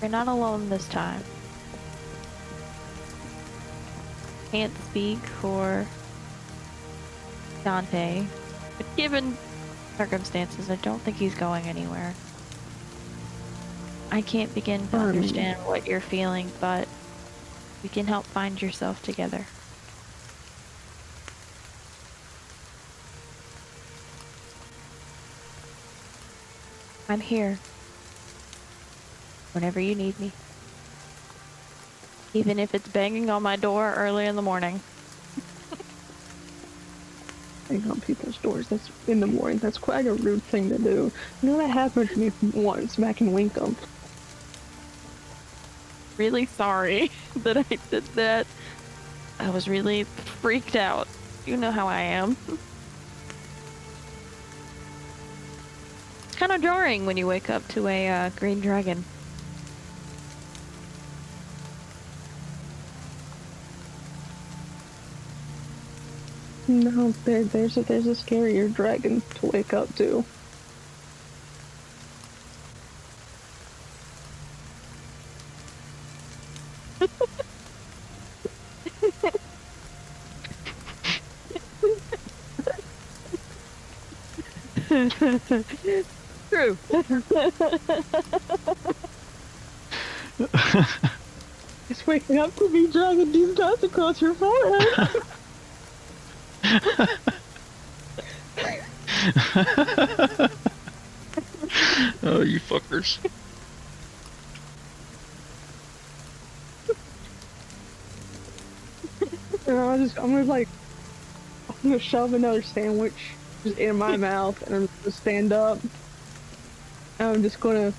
you're not alone this time. Can't speak for Dante, but given circumstances, I don't think he's going anywhere. I can't begin to understand what you're feeling, but we can help find yourself together. I'm here. Whenever you need me. Even if it's banging on my door early in the morning. knocking on people's doors. That's in the morning. That's quite a rude thing to do. You know, that happened to me once back in Winkham. Really sorry that I did that. I was really freaked out. You know how I am. It's kind of jarring when you wake up to a green dragon. No, there's a scarier dragon to wake up to. True. It's waking up to be dragging these dots across your forehead. Oh, you fuckers. And I'm gonna shove another sandwich just in my mouth, and I'm gonna stand up. And I'm just gonna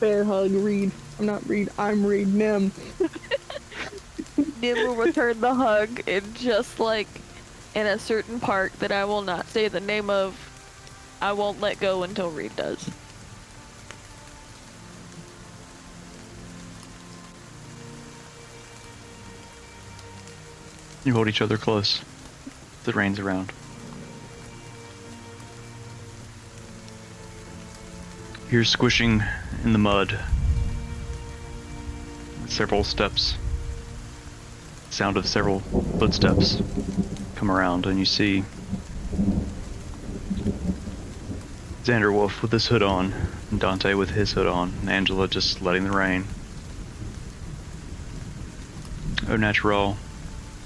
bear hug Reed. I'm Reed Nim. Nim will return the hug in a certain park that I will not say the name of. I won't let go until Reed does. You hold each other close. The rain's around. You're squishing in the mud. Several steps. Sound of several footsteps come around, and you see Xander Wolf with his hood on, and Dante with his hood on, and Angela just letting the rain. Au natural,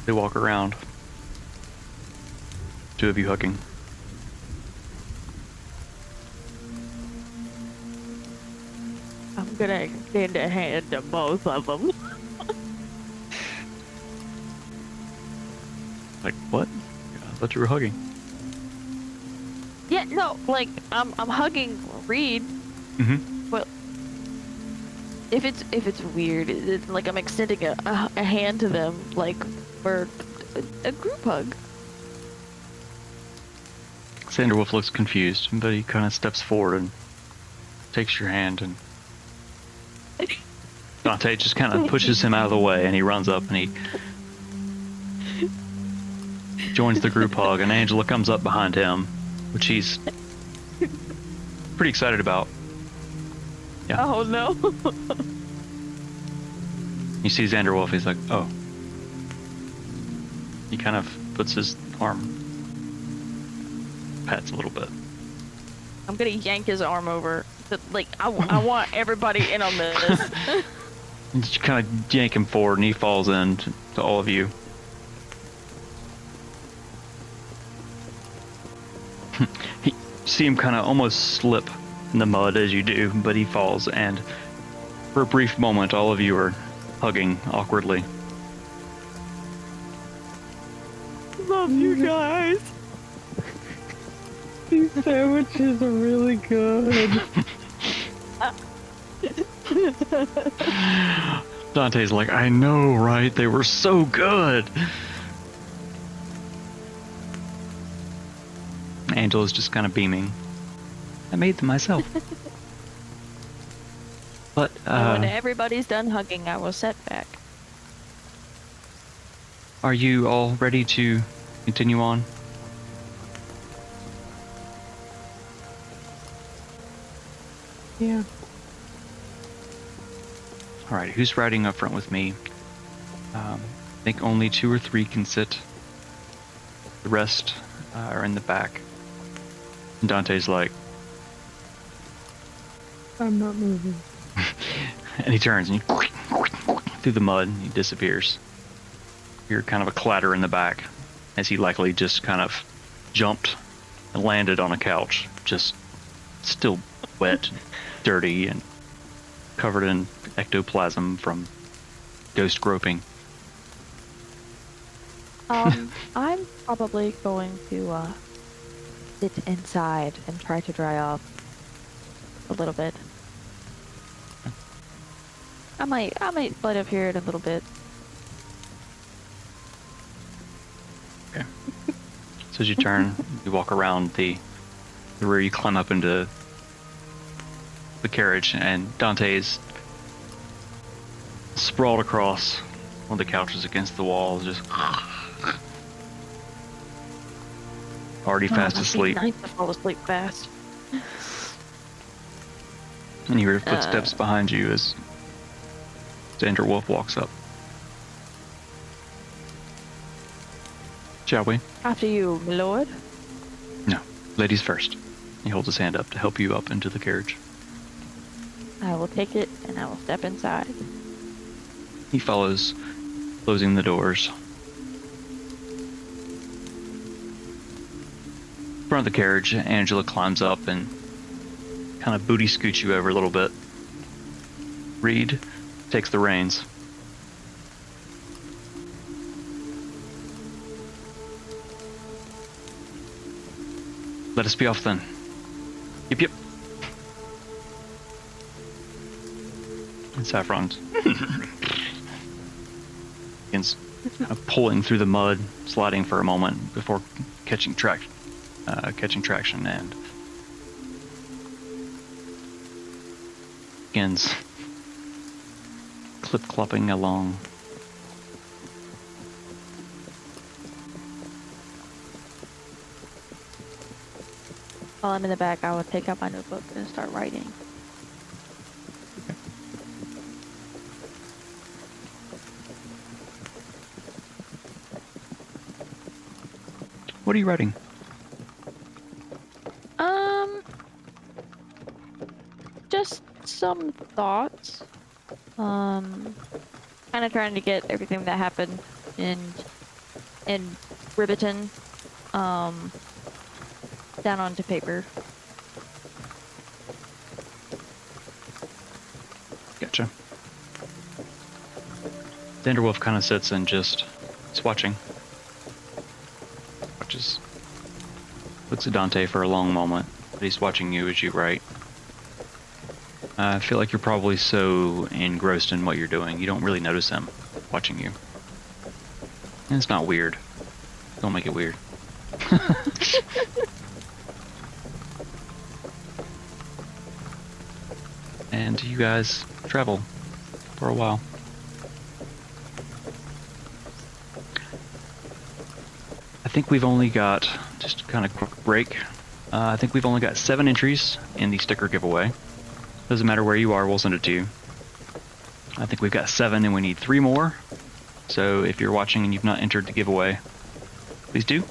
they walk around. Two of you hugging. I'm gonna extend a hand to both of them. Like, what? I thought you were hugging. Yeah, no, like I'm hugging Reed. Mm-hmm. Well, if it's weird, it's like I'm extending a hand to them, like for a group hug. Xander Wolf looks confused, but he kind of steps forward and takes your hand, and Dante just kind of pushes him out of the way, and he runs up and he joins the group hug, and Angela comes up behind him, which he's pretty excited about. Yeah. Oh no. He sees Xander Wolf, he's like, oh. He kind of puts his arm, pats a little bit. I'm gonna yank his arm over. Like I want everybody in on this. You just kind of yank him forward, and he falls in to all of you. You see him kind of almost slip in the mud as you do, but he falls, and for a brief moment, all of you are hugging awkwardly. Love you guys. These sandwiches are really good. Dante's like, I know, right? They were so good. Angela's just kind of beaming. I made them myself. But, And when everybody's done hugging, I will set back. are you all ready to continue on? Yeah. Alright, who's riding up front with me? I think only 2 or 3 can sit. The rest are in the back. And Dante's like, I'm not moving. and he turns and through the mud, and he disappears. You hear kind of a clatter in the back as he likely just kind of jumped and landed on a couch, just still wet, dirty, and covered in ectoplasm from ghost groping. I'm probably going to sit inside and try to dry off a little bit. I might light up here in a little bit. Okay. So as you turn, you walk around the rear, you climb up into the carriage, and Dante is sprawled across one of the couches against the wall, just already fast Must be asleep. nice to fall asleep fast. And you hear footsteps behind you as Xander Wolf walks up. Shall we? After you, my lord. No. Ladies first. He holds his hand up to help you up into the carriage. I will take it and I will step inside. He follows, closing the doors. In front of the carriage, Angela climbs up and kind of booty scoots you over a little bit. Reed takes the reins. Let us be off then. Yep, yep. And Saffron's begins kind of pulling through the mud, sliding for a moment before catching traction, and begins clip-clopping along. While I'm in the back, I will take out my notebook and start writing. What are you writing? Just some thoughts. Kind of trying to get everything that happened in Ribbiton, down onto paper. Gotcha. Vanderwolf kind of sits and just is watching. Watches. Looks at Dante for a long moment, but he's watching you as you write. I feel like you're probably so engrossed in what you're doing, you don't really notice him watching you. And it's not weird. Don't make it weird. And you guys travel for a while. I think we've only got, just kind of quick break, I think we've only got 7 entries in the sticker giveaway. Doesn't matter where you are, we'll send it to you. I think we've got 7 and we need 3 more. So if you're watching and you've not entered the giveaway, please do.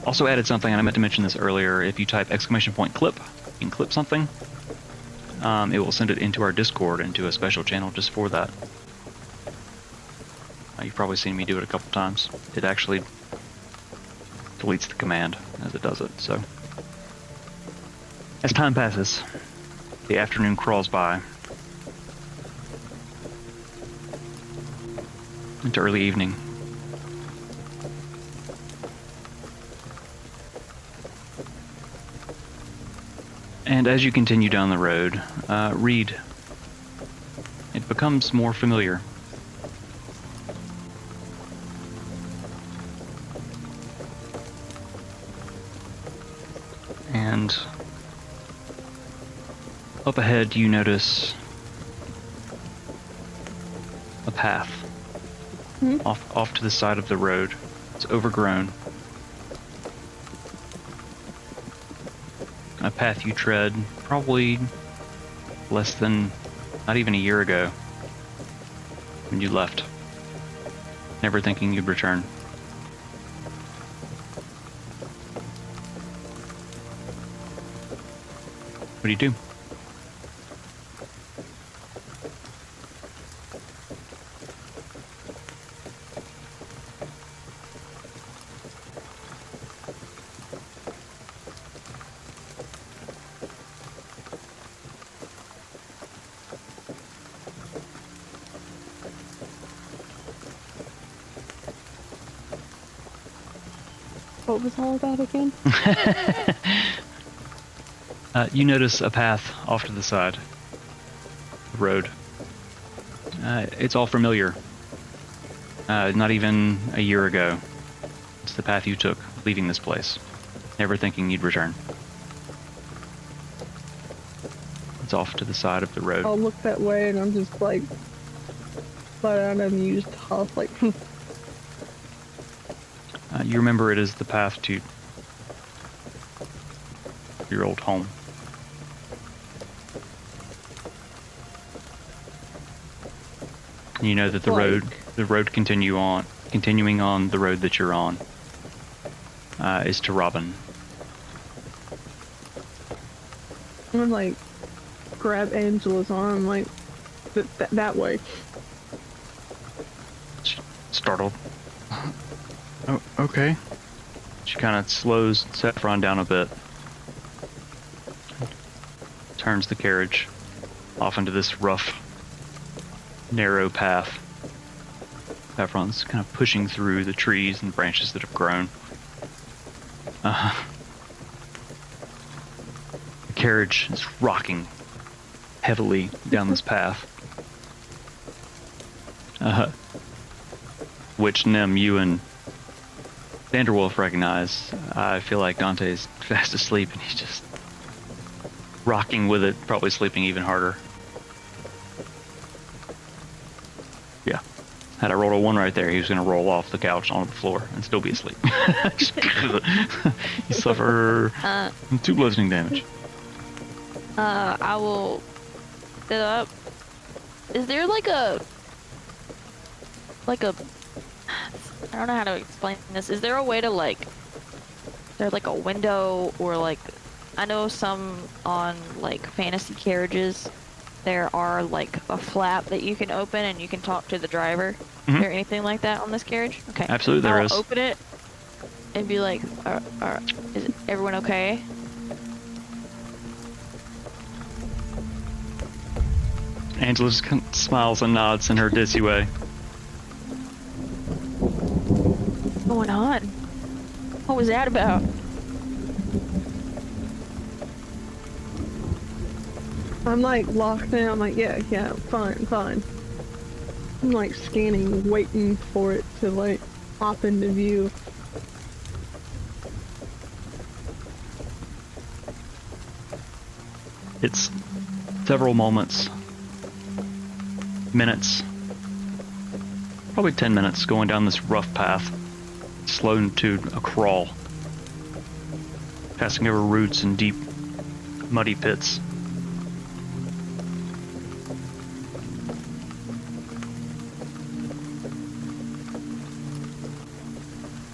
Also added something, and I meant to mention this earlier. If you type !clip, you can clip something. It will send it into our Discord, into a special channel just for that. You've probably seen me do it a couple times. It actually deletes the command as it does it, so. As time passes, the afternoon crawls by into early evening. And as you continue down the road, Reed, it becomes more familiar. And up ahead you notice a path off to the side of the road. It's overgrown. A path you tread probably less than, not even a year ago, when you left, never thinking you'd return. What do you do? What was all that again? You notice a path off to the side. The road. It's all familiar. Not even a year ago. It's the path you took, leaving this place. Never thinking you'd return. It's off to the side of the road. I'll look that way and I'm just like, flat out amused, half like, You remember it is the path to your old home. You know that the road continuing on the road that you're on, is to Robin. I'm gonna like grab Angela's arm, like that way. Startled. Oh, okay. She kind of slows Saffron down a bit. Turns the carriage off into this rough, narrow path. Saffron's kind of pushing through the trees and branches that have grown. The carriage is rocking heavily down this path. Which Nim, you and Vanderwolf recognize. I feel like Dante's fast asleep and he's just rocking with it, probably sleeping even harder. Yeah. Had I rolled a 1 right there, he was going to roll off the couch onto the floor and still be asleep. You suffer 2 bludgeoning damage. I will sit up. Is there like a I don't know how to explain this. Is there a way to like, there's like a window or like, I know some on like fantasy carriages, there are like a flap that you can open and you can talk to the driver. Is there anything like that on this carriage? Okay. Absolutely there is. I'll open it and be like, is everyone okay? Angela just kind of smiles and nods in her dizzy way. What's going on? What was that about? I'm like locked in. I'm like, yeah, fine. I'm like scanning, waiting for it to like pop into view. It's several moments, minutes, probably 10 minutes going down this rough path, slowed to a crawl, passing over roots and deep, muddy pits.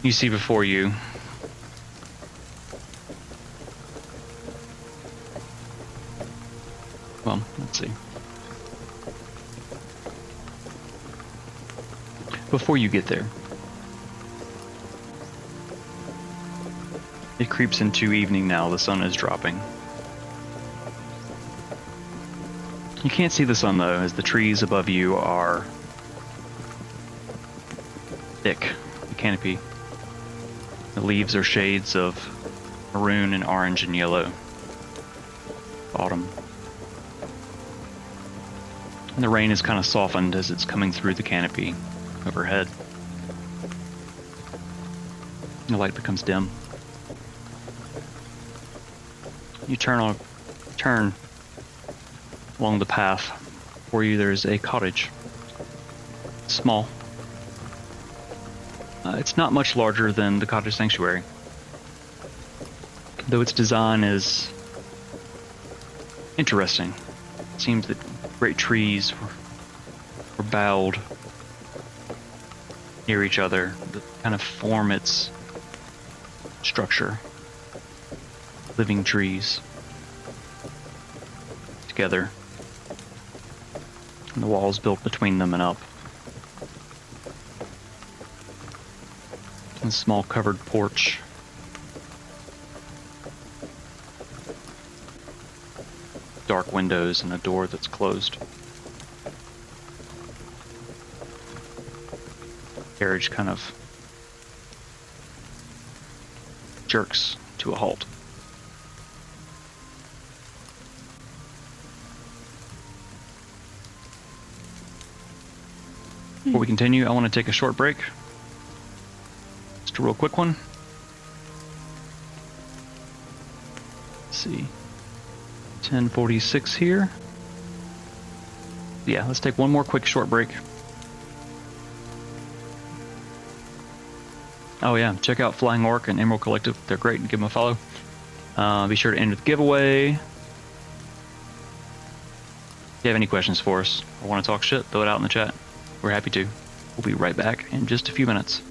You see before you well, let's see. Before you get there, it creeps into evening now. The sun is dropping. You can't see the sun though, as the trees above you are thick. The canopy. The leaves are shades of maroon and orange and yellow. Autumn. And the rain is kind of softened as it's coming through the canopy overhead. The light becomes dim. You turn along the path. For you there's a cottage. Small. It's not much larger than the cottage sanctuary, though its design is interesting. It seems that great trees were bowed near each other that kind of form its structure. Living trees together, and the walls built between them and up. A small covered porch. Dark windows and a door that's closed. Carriage kind of jerks to a halt. Before we continue, I want to take a short break. Just a real quick one. Let's see. 10:46 here. Yeah, let's take one more quick short break. Oh yeah, check out Flying Orc and Emerald Collective. They're great. Give them a follow. Be sure to enter the giveaway. If you have any questions for us or want to talk shit, throw it out in the chat. We're happy to. We'll be right back in just a few minutes.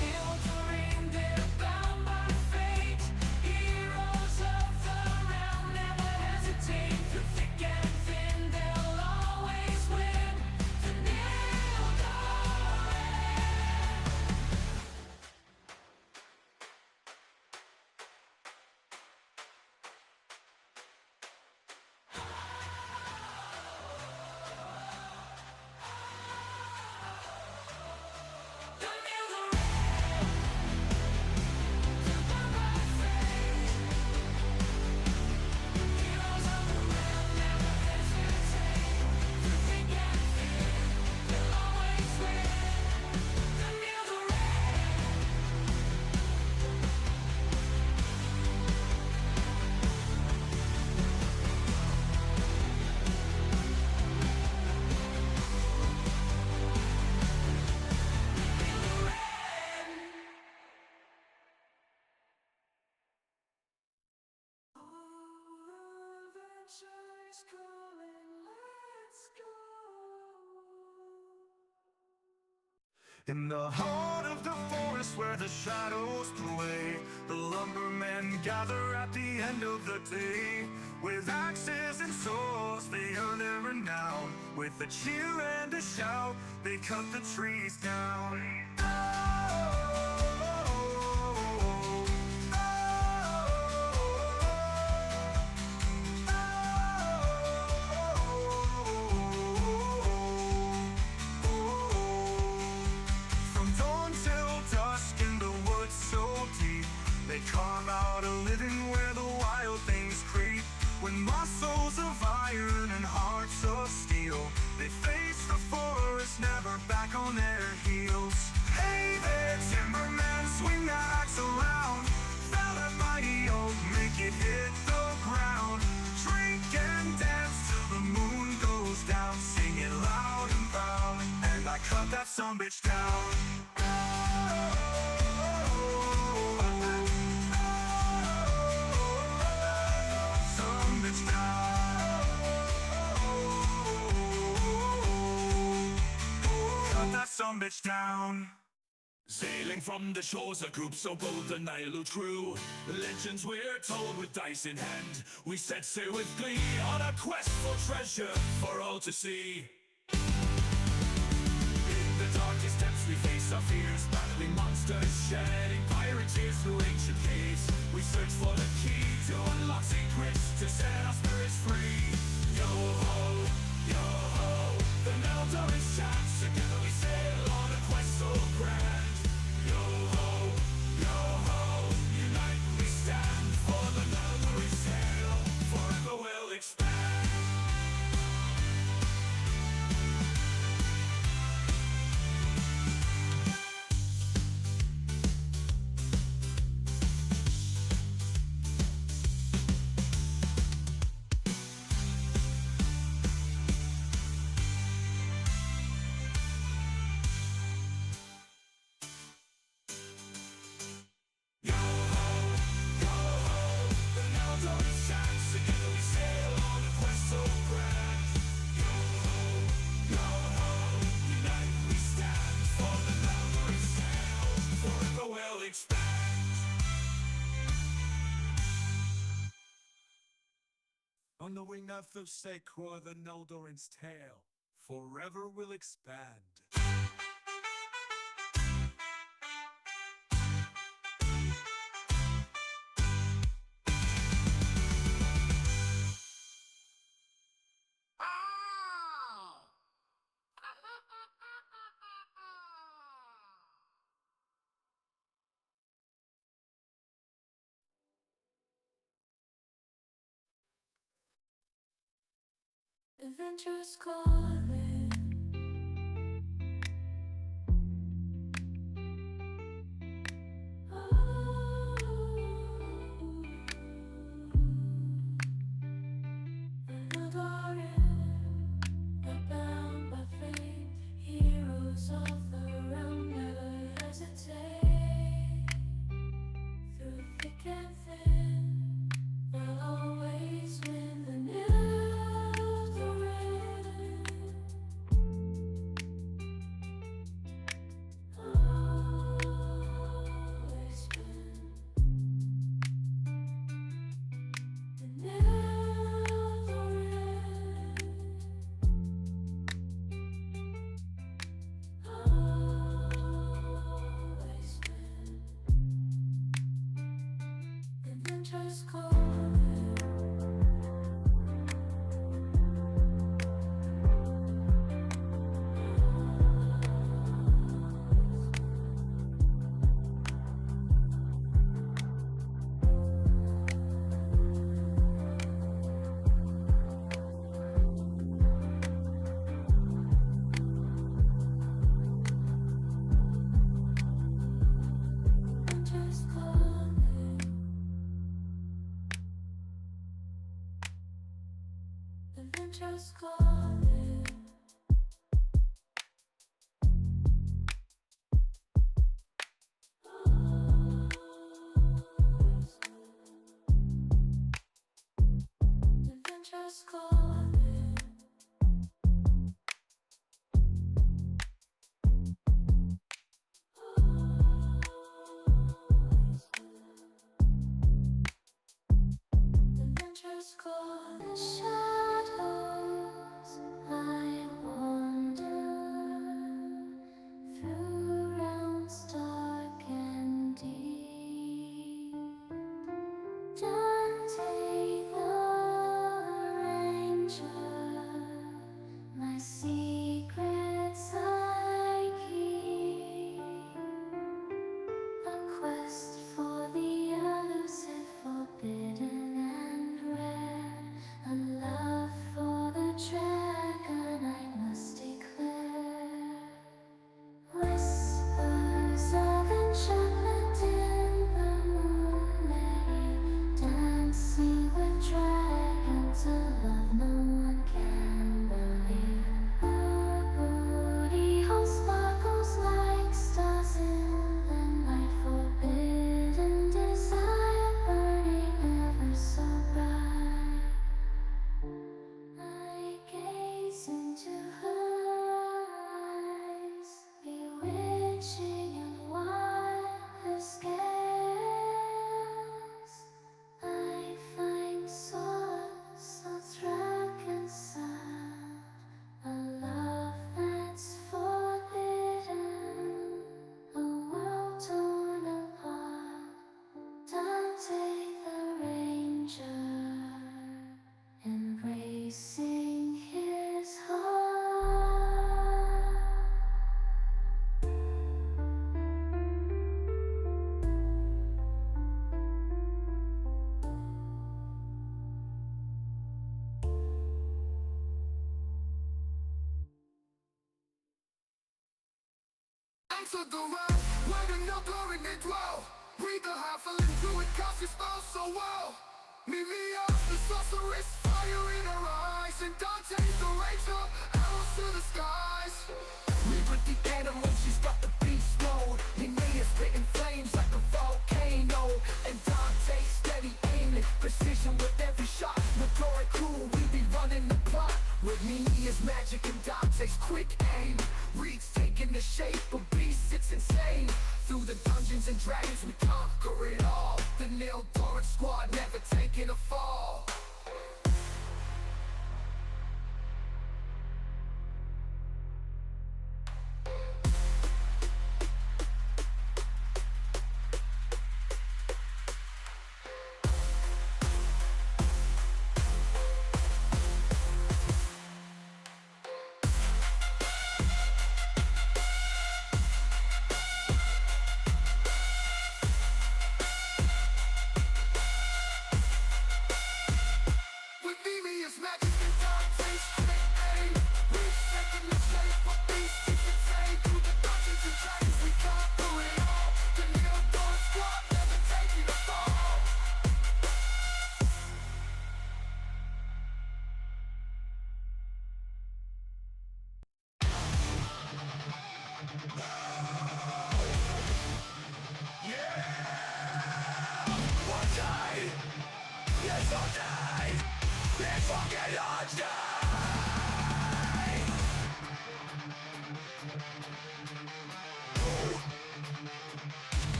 Nildorin, they're bound by fate. Heroes of the realm never hesitate. Through thick and thin, they'll always win. The Nildorin. The Nildorin. They're bound by fate. Heroes of the realm never hesitate. Through thick and thin, they'll always win. The Nildorin. In the heart of the forest where the shadows play, the lumbermen gather at the end of the day. With axes and swords they earn their renown. With a cheer and a shout they cut the trees down. From dawn till dusk in the woods so deep, they carve out a living where the wild things creep. When muscles of iron and hearts of steel, they face the forest, never back on their heels. Hey there, timberman, swing that axe around. Fell that mighty oak, make it hit the ground. Drink and dance till the moon goes down. Sing it loud and proud, and I cut that sumbitch down. Sumbitch down. Cut that sumbitch down. Sailing from the shores, a group so bold the Nile true. The legends we're told with dice in hand. We set sail with glee on a quest for treasure for all to see. In the darkest depths we face our fears, battling monsters, shedding pirate tears through ancient caves. We search for the key to unlock secrets, to set our spirits free. Yo ho, the Nildorin's chants. Together we sail on a quest so grand. Yo ho, unite we stand. For the Nildorin's tale forever will expand. On the wing of the sacred, the Nildorin's tale forever will expand. Adventure's calling. Oh, Nildorin, we're bound by fate. Heroes of the realm never hesitate. Through thick and thin, we'll always win. The Nildorin. Always been the Nildorin. Always been. Adventure's calling. Adventure's calling. Adventure's calling. Adventure's calling. Adventure's calling. The shadows I wander through realms dark and deep. Dante the ranger, my secrets I keep. A quest for the elusive, forbidden and rare. A love for the dragon I must declare. Whispers of enchantment in the moonlight, dancing with dragons, a love no one can believe. Her booty hole sparkles like stars in the night, forbidden desire burning ever so bright. I gaze into her eyes, bewitching and wild her scales. I find solace of dragon sound, a love that's forbidden, a world torn apart. Dante the ranger, embracing his heart. Enter the realm where the Nildorin they dwell. Read the halfling druid cast his spell so well. Mimia, the sorceress, fire in her eyes, and Dante the ranger, arrows to the skies. Reaper the animal, she's got the beast mode. Mimia spitting flames like a volcano, and Dante steady aiming, precision with every shot. Nildorin cool, we be running the plot with Mimia's magic and Dante's quick aim. Reed's taking the shape of beasts, it's insane. Through the dungeons and dragons we conquer it all. The Nildorin squad never taking a fall.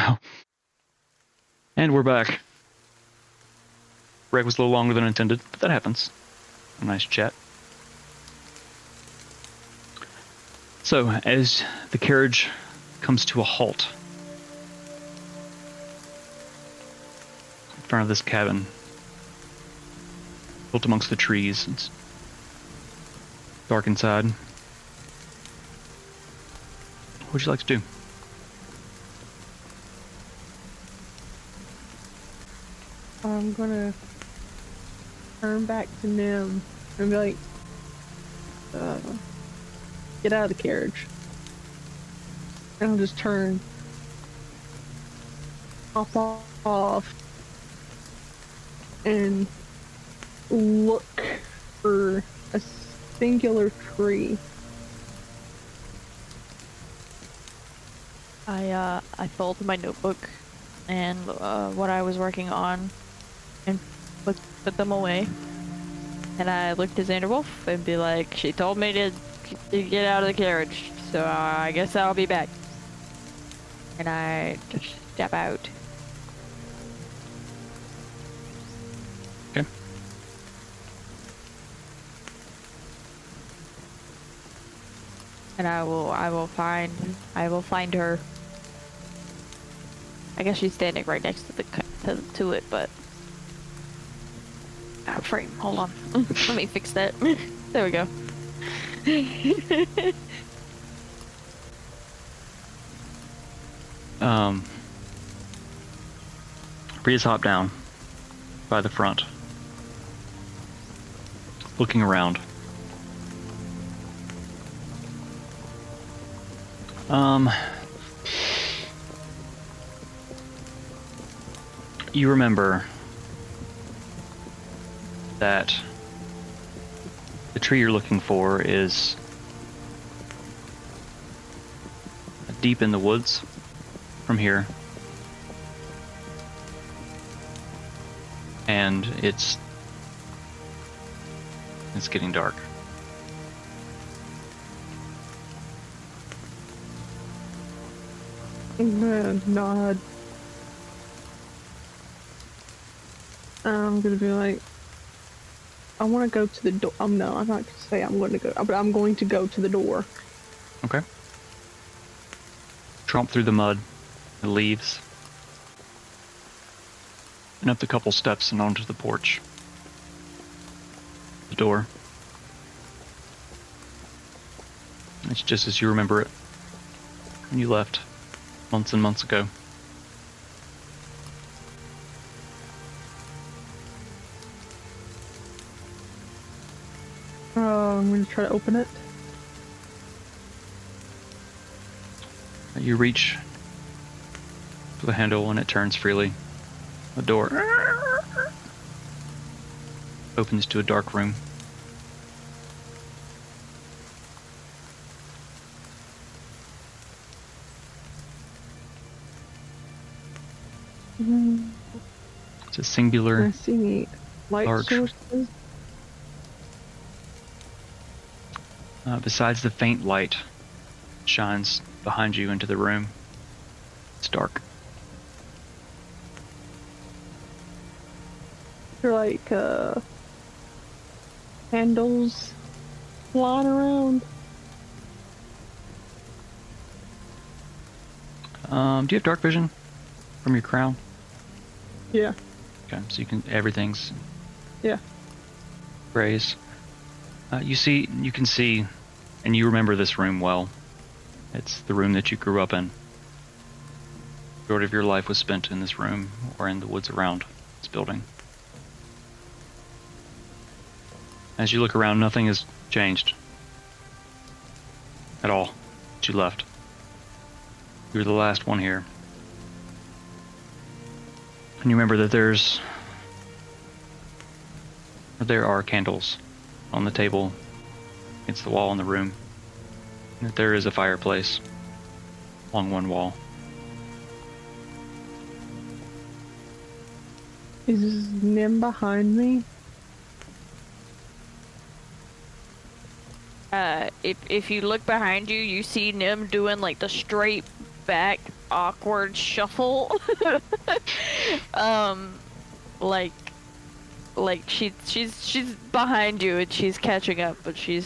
Oh. And we're back. Break was a little longer than intended, but that happens. A nice chat. So, as the carriage comes to a halt in front of this cabin, built amongst the trees, it's dark inside. What would you like to do? I'm gonna turn back to Nim and be like, get out of the carriage. And I'll just turn, hop off, and look for a singular tree. I folded my notebook and what I was working on and put them away. And I looked at Xander Wolf and be like, she told me to get out of the carriage, so I guess I'll be back. And I just step out. Okay. And I will find her. I guess she's standing right next to to it, but frame. Hold on. Let me fix that. There we go. Breeze hop down by the front, looking around. You remember that the tree you're looking for is deep in the woods from here. And it's getting dark. Nod. I'm gonna be like, I want to go to the door. No, I'm not gonna say I'm going to go, but I'm going to go to the door. Okay. Tromp through the mud, the leaves, and up the couple steps and onto the porch. The door. It's just as you remember it when you left months and months ago. I'm going to try to open it. You reach for the handle and it turns freely. The door opens to a dark room. It's a I singular see any light large. sources. Besides the faint light shines behind you into the room. It's dark. They're like candles flying around. Do you have dark vision from your crown? Yeah. Okay, so you can everything's Yeah. raised. You can see, and you remember this room well. It's the room that you grew up in. Majority of your life was spent in this room or in the woods around this building. As you look around, nothing has changed at all since you left. You were the last one here. And you remember that there are candles on the table against the wall in the room. And that there is a fireplace along one wall. Is Nim behind me? If you look behind you, you see Nim doing like the straight back awkward shuffle. like she's behind you and she's catching up, but she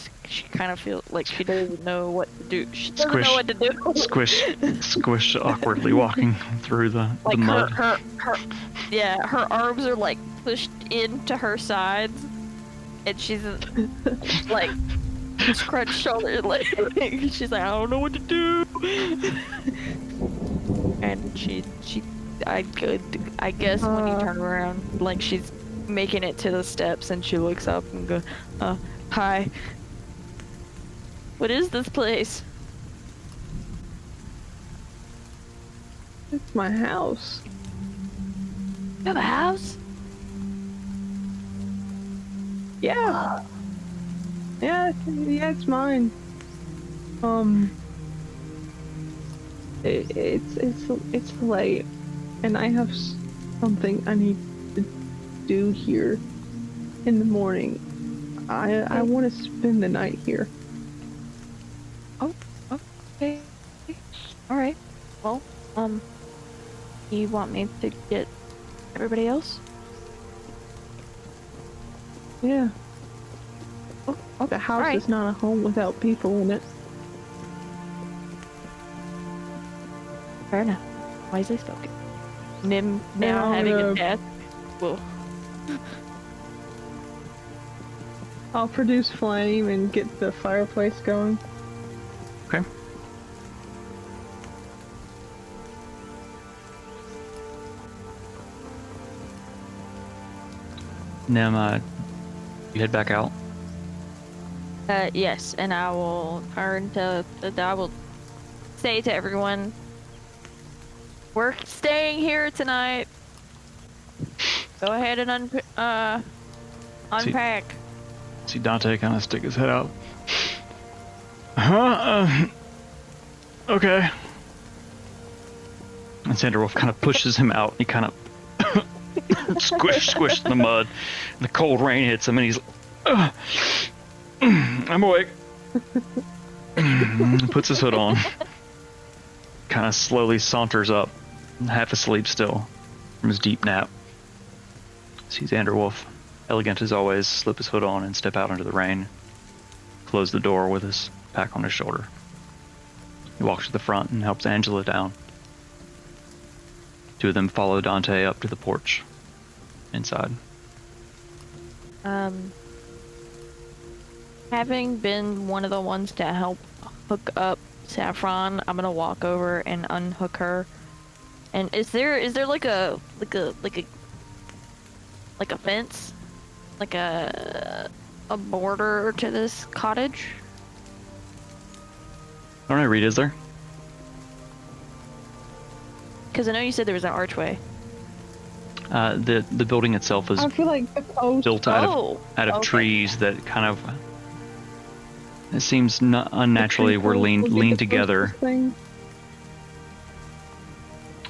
kind of feels like she doesn't know what to do. She doesn't know what to do. Squish awkwardly walking through the mud. her arms are like pushed into her sides, and she's like scrunched shoulder, like she's like, I don't know what to do. And I guess when you turn around, like she's making it to the steps, and she looks up and goes, hi. What is this place? It's my house. You have a house? Yeah. Yeah, it's mine. It's late, and I have something I need to do here in the morning. I want to spend the night here. Oh, okay. Alright. Well, you want me to get everybody else? Yeah. Oh, The house alright. is not a home without people in it. Fair enough. Wisely spoken. Nim now Now, having a death. Well, I'll produce flame and get the fireplace going. Okay. Nim, you head back out. yes, and I will I will say to everyone, we're staying here tonight. Go ahead and unpack. See Dante kind of stick his head out. Okay. And Sanderwolf kind of pushes him out. He kind of squish in the mud. And the cold rain hits him, and he's I'm awake. Puts his hood on. Kind of slowly saunters up, half asleep still, from his deep nap. Sees Anderwolf, elegant as always, slip his hood on and step out into the rain. Close the door with his pack on his shoulder. He walks to the front and helps Angela down. Two of them follow Dante up to the porch. Inside. Having been one of the ones to help hook up Saffron, I'm gonna walk over and unhook her. And is there like a fence, like a border to this cottage? I don't know, Reed, is there? Because I know you said there was an archway. The building itself is I feel like the coast. built out of okay. trees that kind of. It seems unnaturally were leaned together.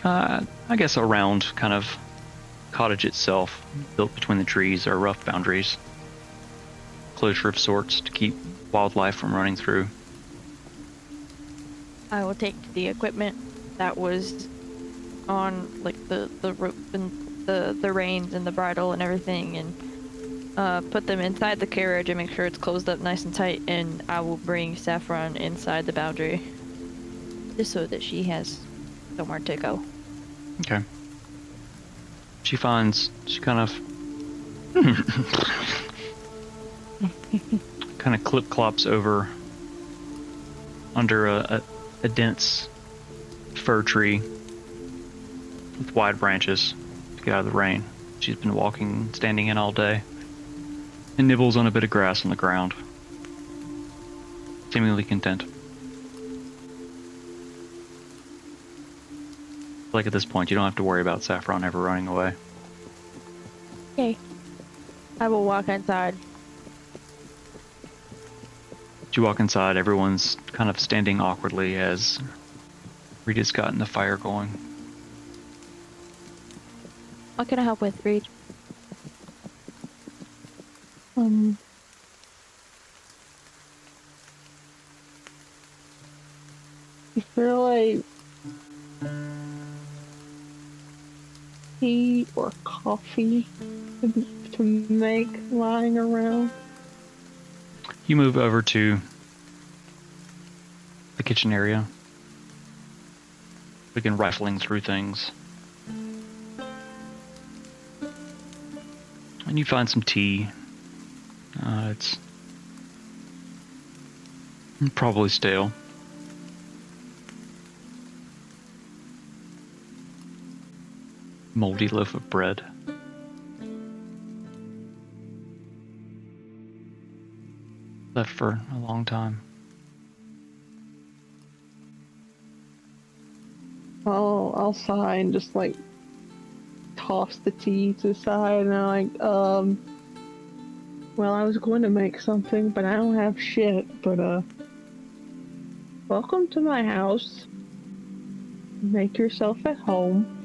I guess around kind of cottage itself, built between the trees, are rough boundaries. Closure of sorts to keep wildlife from running through. I will take the equipment that was on, like the rope and the reins and the bridle and everything, and put them inside the carriage and make sure it's closed up nice and tight. And I will bring Saffron inside the boundary, just so that she has somewhere to go. Okay. She kind of kind of clip-clops over under a dense fir tree with wide branches to get out of the rain. She's been standing in all day, and nibbles on a bit of grass on the ground, seemingly content. Like at this point, you don't have to worry about Saffron ever running away. Okay. I will walk inside. As you walk inside, everyone's kind of standing awkwardly as Rita's gotten the fire going. What can I help with, Reed? You feel like tea or coffee to make lying around? You move over to the kitchen area. Begin rifling through things. And you find some tea. It's probably stale. Moldy loaf of bread. Left for a long time. I'll sigh and just like toss the tea to the side, and I'm like, well, I was going to make something, but I don't have shit. But welcome to my house. Make yourself at home.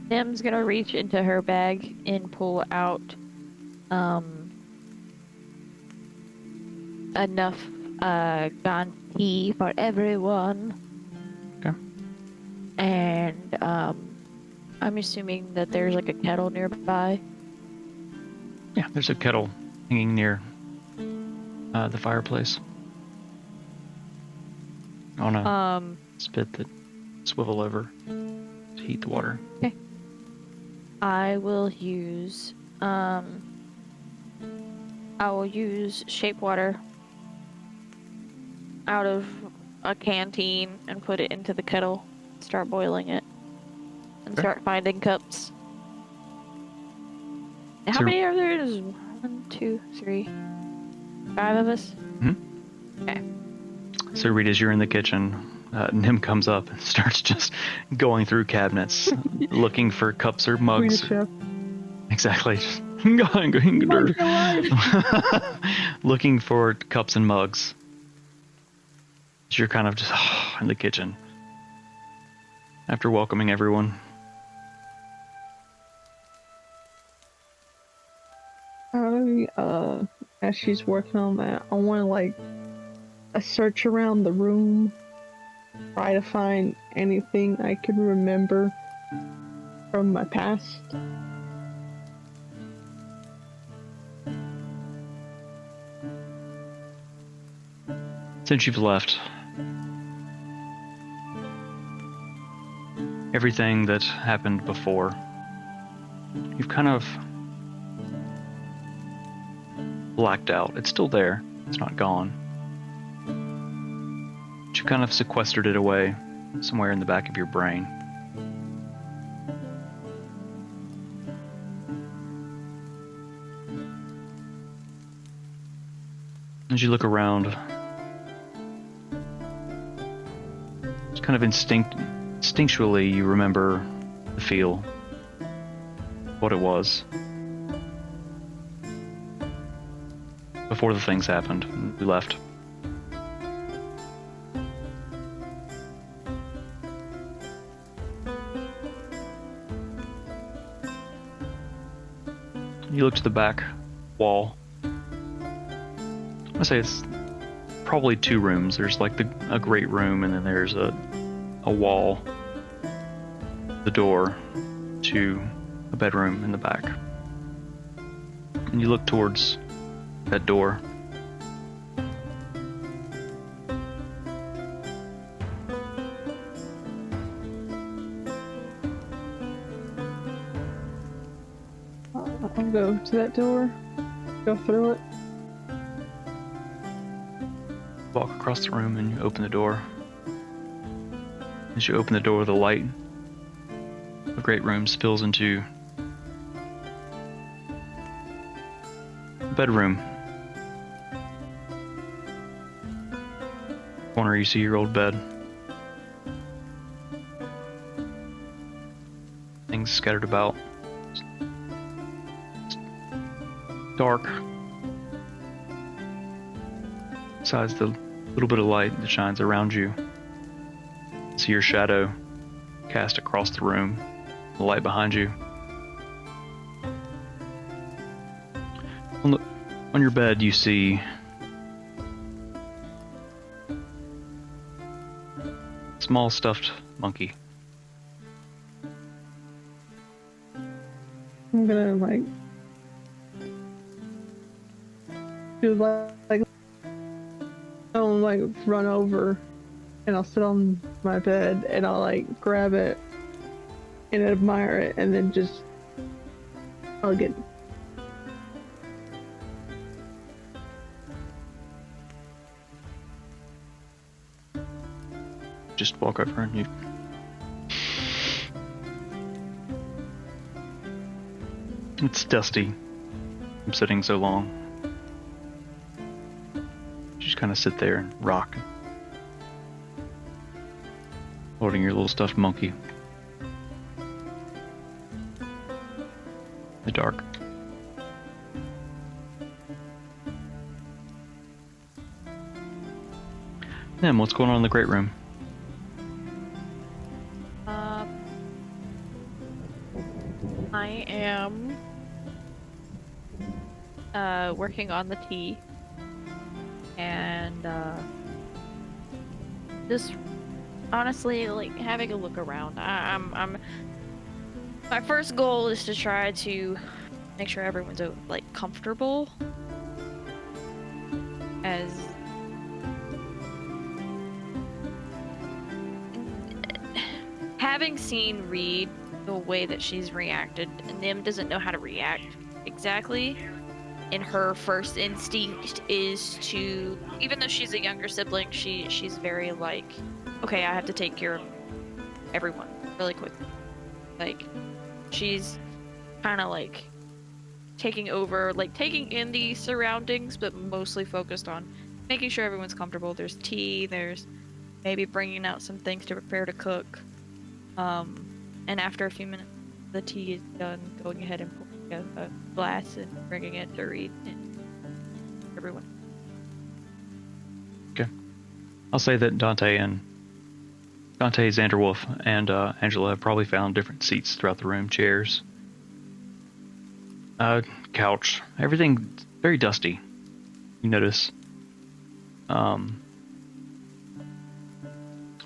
Nim's gonna reach into her bag and pull out enough gone tea for everyone. Okay. And I'm assuming that there's like a kettle nearby. Yeah, there's a kettle hanging near the fireplace on a spit that swivel over to heat the water. Okay. I will use shape water out of a canteen and put it into the kettle. Start boiling it. And Okay. start finding cups. How So- many are there? There's 1, 2, 3, 5 of us? Okay. So Reed, as you're in the kitchen, Nim comes up and starts just going through cabinets, looking for cups or mugs. Queen of Chef. Exactly. Mug for life. Looking for cups and mugs. So you're kind of just in the kitchen. After welcoming everyone. As she's working on that, I want to like a search around the room, try to find anything I could remember from my past. Since you've left, everything that happened before, you've kind of blacked out. It's still there. It's not gone. But you kind of sequestered it away somewhere in the back of your brain. As you look around, it's kind of instinctually you remember the feel, what it was before the things happened and you left. You look to the back wall. I say it's probably 2 rooms. There's like a great room, and then there's a wall, the door to a bedroom in the back. And you look towards that door. I'll go to that door, go through it. Walk across the room and you open the door. As you open the door, the light, the great room spills into the bedroom. Corner, you see your old bed. Things scattered about. It's dark. Besides the little bit of light that shines around you, see your shadow cast across the room, the light behind you. On your bed, you see a small stuffed monkey. I'm gonna like do like I'll like run over and I'll sit on my bed and I'll like grab it and admire it and then just hug it. Just walk over and you it's dusty from sitting so long. You just kind of sit there and rock, holding your little stuffed monkey in the dark. Then what's going on in the great room? I am working on the tea and just honestly like having a look around. I'm my first goal is to try to make sure everyone's like comfortable, as having seen Reed the way that she's reacted, Nim doesn't know how to react exactly, and her first instinct is to, even though she's a younger sibling, she's very like, okay, I have to take care of everyone really quickly. Like, she's kind of like taking over, like taking in the surroundings, but mostly focused on making sure everyone's comfortable. There's tea, there's maybe bringing out some things to prepare to cook. And after a few minutes, the tea is done, going ahead and pouring a glass and bringing it to Reed and everyone. Okay. I'll say that Dante, Xanderwolf, and Angela have probably found different seats throughout the room, chairs, couch, everything very dusty. You notice. Roll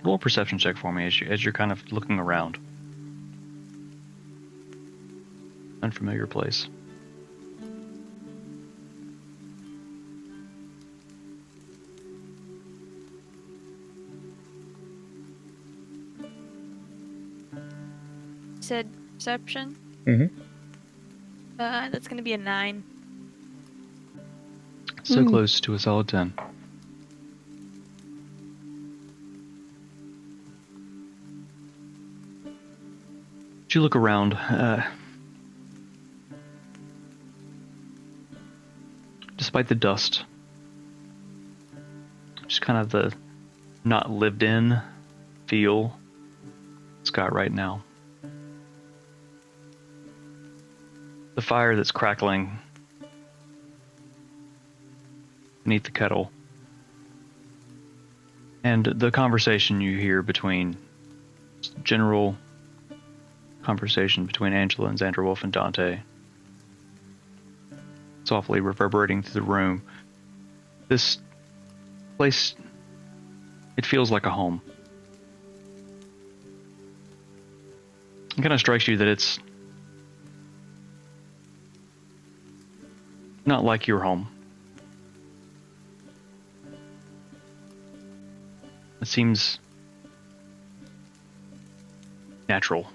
a perception check for me as you're kind of looking around. Unfamiliar place. Said perception? Mm-hmm. That's gonna be a 9. So close to a solid 10. As you look around, despite the dust, just kind of the not lived in feel it's got right now. The fire that's crackling beneath the kettle, and the conversation you hear between general conversation between Angela and Xanderwolf and Dante. softly reverberating through the room. This place, it feels like a home. It kind of strikes you that it's not like your home. It seems natural,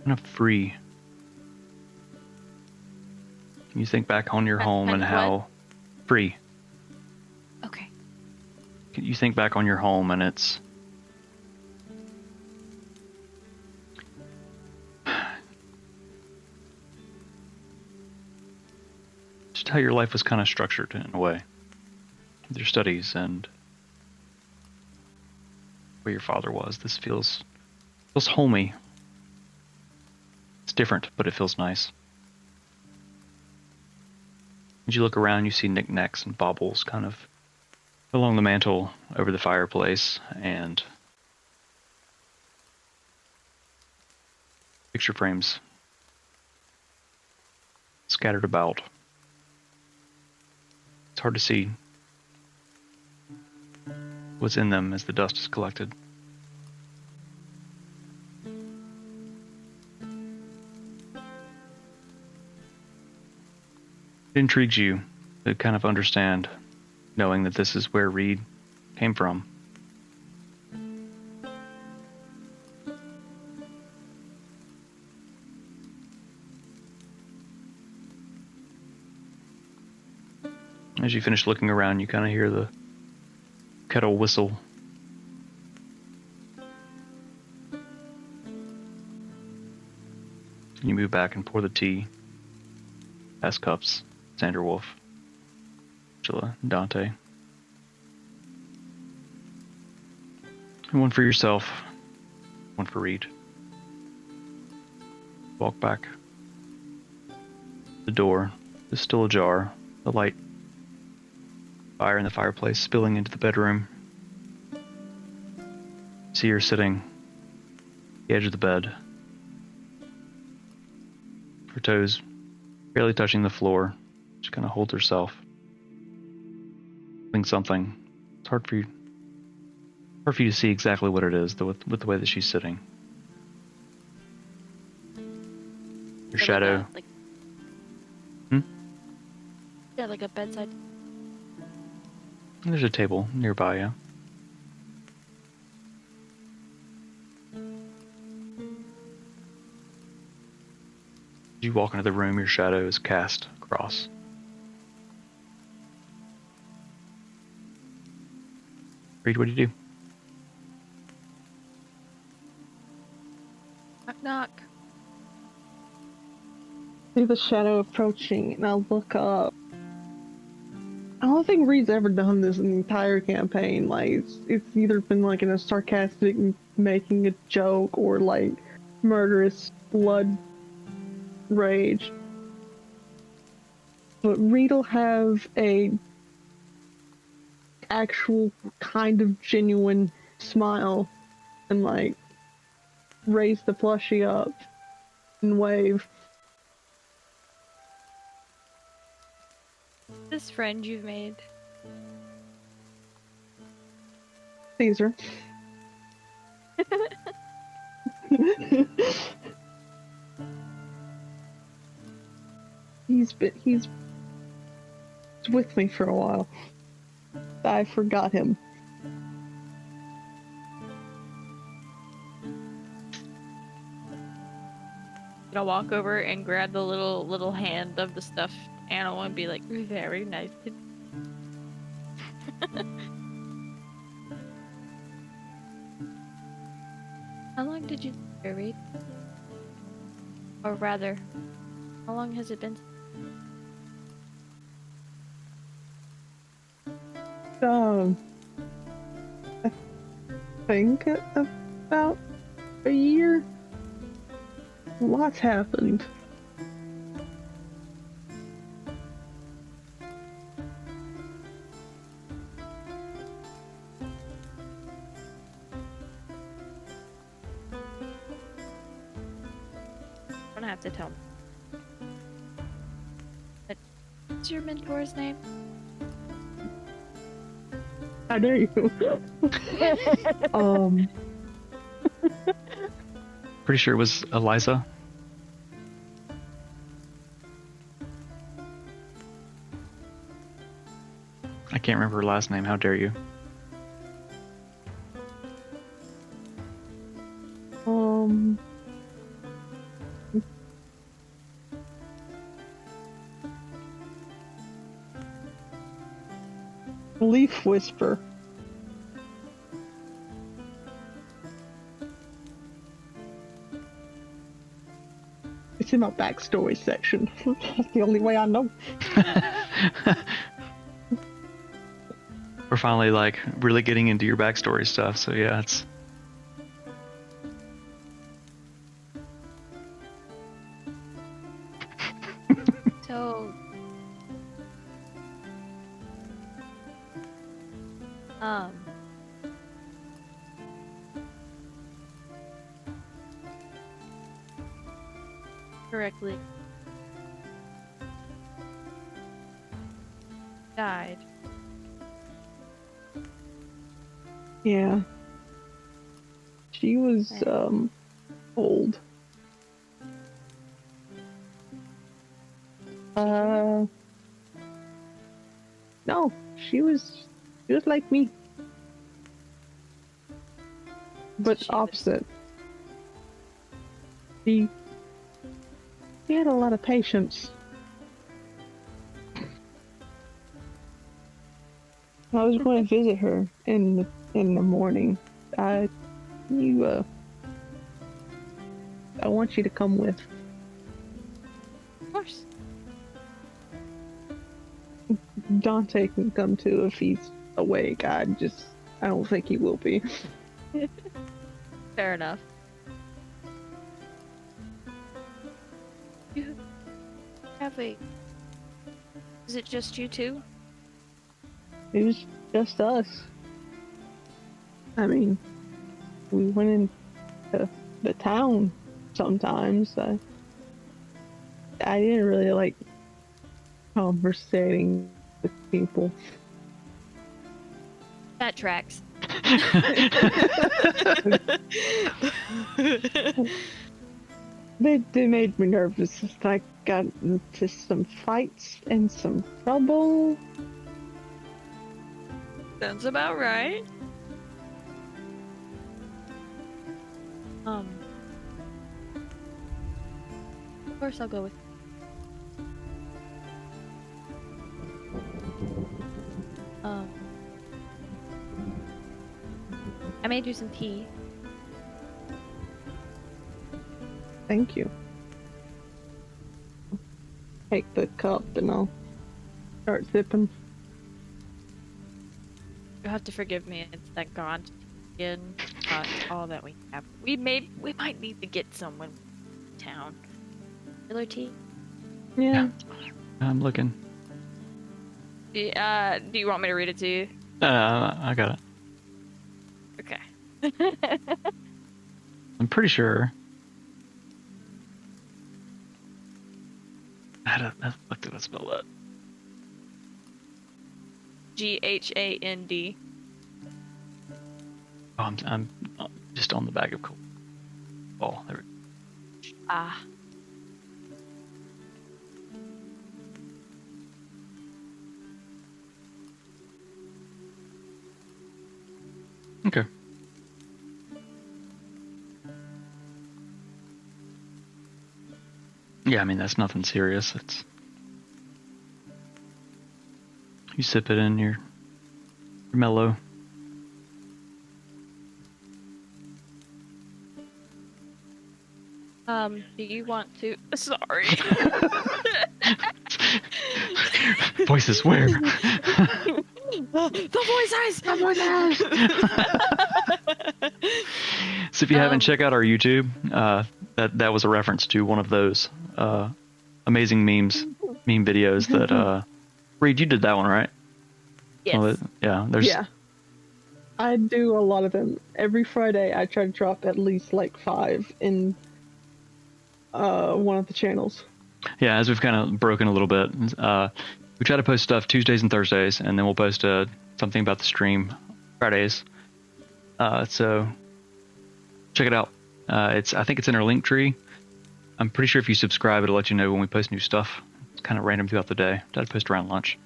kind of free. You think back on your home and Kind of how free. Okay. You think back on your home and it's just how your life was kind of structured in a way. With your studies and where your father was. This feels homey. It's different, but it feels nice. As you look around, you see knickknacks and baubles kind of along the mantle over the fireplace, and picture frames scattered about. It's hard to see what's in them as the dust is collected. It intrigues you to kind of understand, knowing that this is where Reed came from. As you finish looking around, you kind of hear the kettle whistle. You move back and pour the tea. Pass cups. Sanderwolf, Angela, Dante. And one for yourself, one for Reed. Walk back. The door is still ajar, the light fire in the fireplace spilling into the bedroom. See her sitting at the edge of the bed, her toes barely touching the floor. She kind of holds herself, doing something. It's hard for you to see exactly what it is, with the way that she's sitting. Your shadow. Yeah, like a bedside. There's a table nearby, yeah. As you walk into the room, your shadow is cast across. Reed, what do you do? Knock knock. See the shadow approaching, and I'll look up. I don't think Reed's ever done this in the entire campaign. Like, it's either been like in a sarcastic, making a joke, or like murderous blood rage. But Reed'll have a actual kind of genuine smile and like raise the plushie up and wave. This friend you've made. Caesar. he's with me for a while. I forgot him. I'll walk over and grab the little hand of the stuffed animal and be like, very nice. How long did you read? Or rather, how long has it been? I think about a year. Lots happened. You don't have to tell me. What's your mentor's name? How dare you? um, Pretty sure it was Eliza. I can't remember her last name. How dare you? um, Leaf Whisper. It's in my backstory section. That's the only way I know. We're finally like really getting into your backstory stuff. So yeah, it's So, correctly died. Yeah. She was, old. No, she was like me. But She was- opposite. She had a lot of patience. I was going to visit her in the morning. I want you to come with. Of course. Dante can come too if he's awake. I don't think he will be. Fair enough. You have a. Is it just you two? It was just us. I mean, we went into the town sometimes. I didn't really like conversating with people. That tracks. They made me nervous. I got into some fights and some trouble. Sounds about right. Of course I'll go with. I made you some tea. Thank you. Take the cup and I'll start sipping. You'll have to forgive me. It's that god again. All that we have. We might need to get some when we're in town. Miller tea. Yeah. I'm looking. Do you want me to read it to you? I got it. Okay. I'm pretty sure. How the fuck did I spell that? Ghand. Oh, I'm just on the bag of coal. Oh, there we go. Ah. Okay. Yeah, I mean that's nothing serious. It's you sip it in, you're mellow. Do you want to? Sorry. Voices where? The voice eyes. So if you haven't checked out our YouTube, that was a reference to one of those amazing meme videos that Reed, you did that one, right? Yes. Well, yeah. There's Yeah. I do a lot of them. Every Friday I try to drop at least like 5 in one of the channels. Yeah, as we've kind of broken a little bit, We try to post stuff Tuesdays and Thursdays, and then we'll post something about the stream Fridays. So check it out. I think it's in our link tree. I'm pretty sure if you subscribe, it'll let you know when we post new stuff. It's kind of random throughout the day. Try to post around lunch.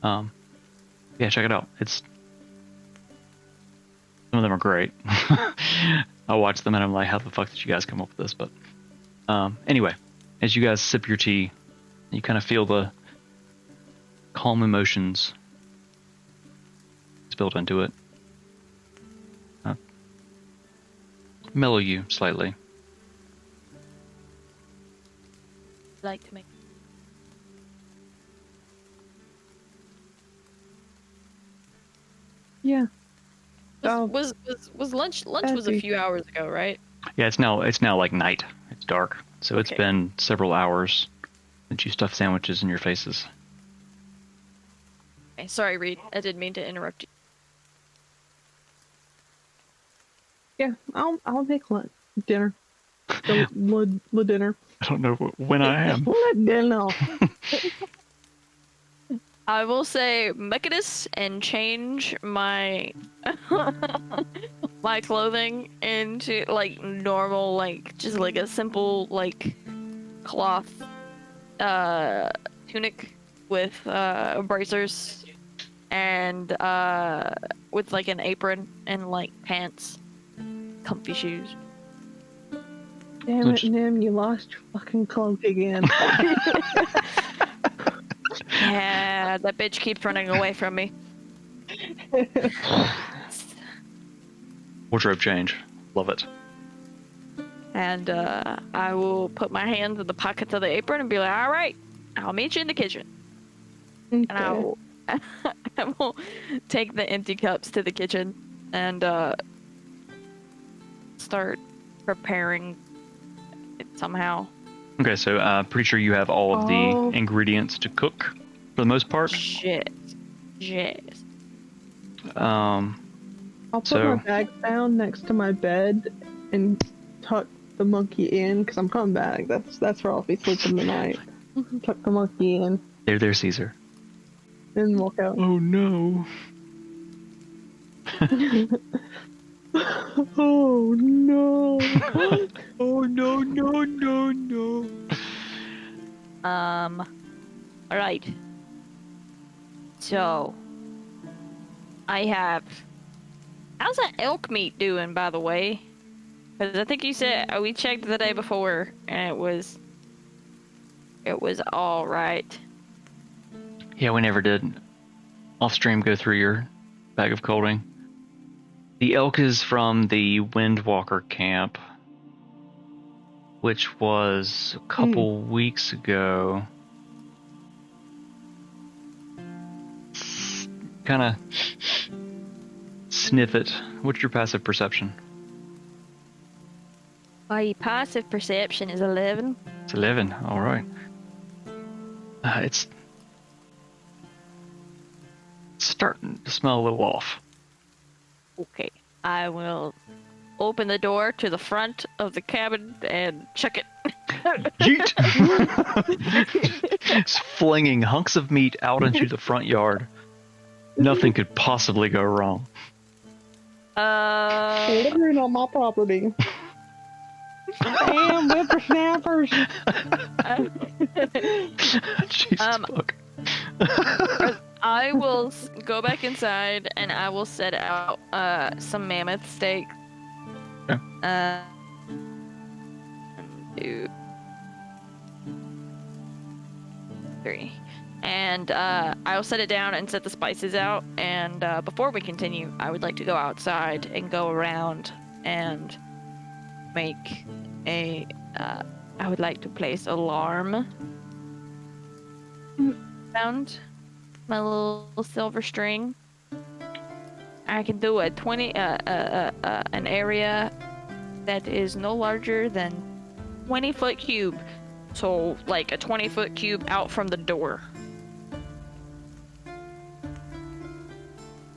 Yeah, check it out. Some of them are great. I watch them and I'm like, how the fuck did you guys come up with this? But anyway, as you guys sip your tea, you kind of feel the calm emotions spilled into it. Mellow you slightly. Like to make. Yeah. Oh. Was lunch was a few hours ago, right? Yeah, it's now like night. It's dark. So it's Okay. been several hours since you stuffed sandwiches in your faces. Okay, sorry, Reed. I didn't mean to interrupt you. Yeah, I'll make lunch. Dinner. The dinner. I don't know when I am. Dinner. I will say Mechanus and change my my clothing into like normal, like just like a simple like cloth tunic with bracers and with like an apron and like pants, comfy shoes. Damn it, Nim, you lost your fucking cloak again. Yeah, that bitch keeps running away from me. Wardrobe change. Love it. And I will put my hands in the pockets of the apron and be like, all right, I'll meet you in the kitchen. And I will, I will take the empty cups to the kitchen and start preparing it somehow. Okay, so pretty sure you have all of the ingredients to cook for the most part. Shit. I'll put So- my bag down next to my bed and tuck the monkey in because I'm coming back. That's where I'll be sleeping tonight. Tuck the monkey in There, Caesar. and walk out. Oh no. Oh no! Oh no. Alright. So, I have. How's that elk meat doing, by the way? Because I think you said we checked the day before, and it was all right. Yeah, we never did off stream go through your bag of colding. The elk is from the Windwalker camp, which was a couple weeks ago. Kind of sniff it. What's your passive perception? My passive perception is 11. It's 11. All right. It's starting to smell a little off. Okay, I will open the door to the front of the cabin and check it. Yeet! Just flinging hunks of meat out into the front yard. Nothing could possibly go wrong. Delivering on my property. Damn whippersnappers! Jesus fuck. I will go back inside and I will set out some mammoth steak. Okay. 1, 2, 3. And I'll set it down and set the spices out. And before we continue, I would like to go outside and go around and make a. I would like to place alarm around my little silver string. I can do a 20 an area that is no larger than 20-foot cube. So like a 20-foot cube out from the door.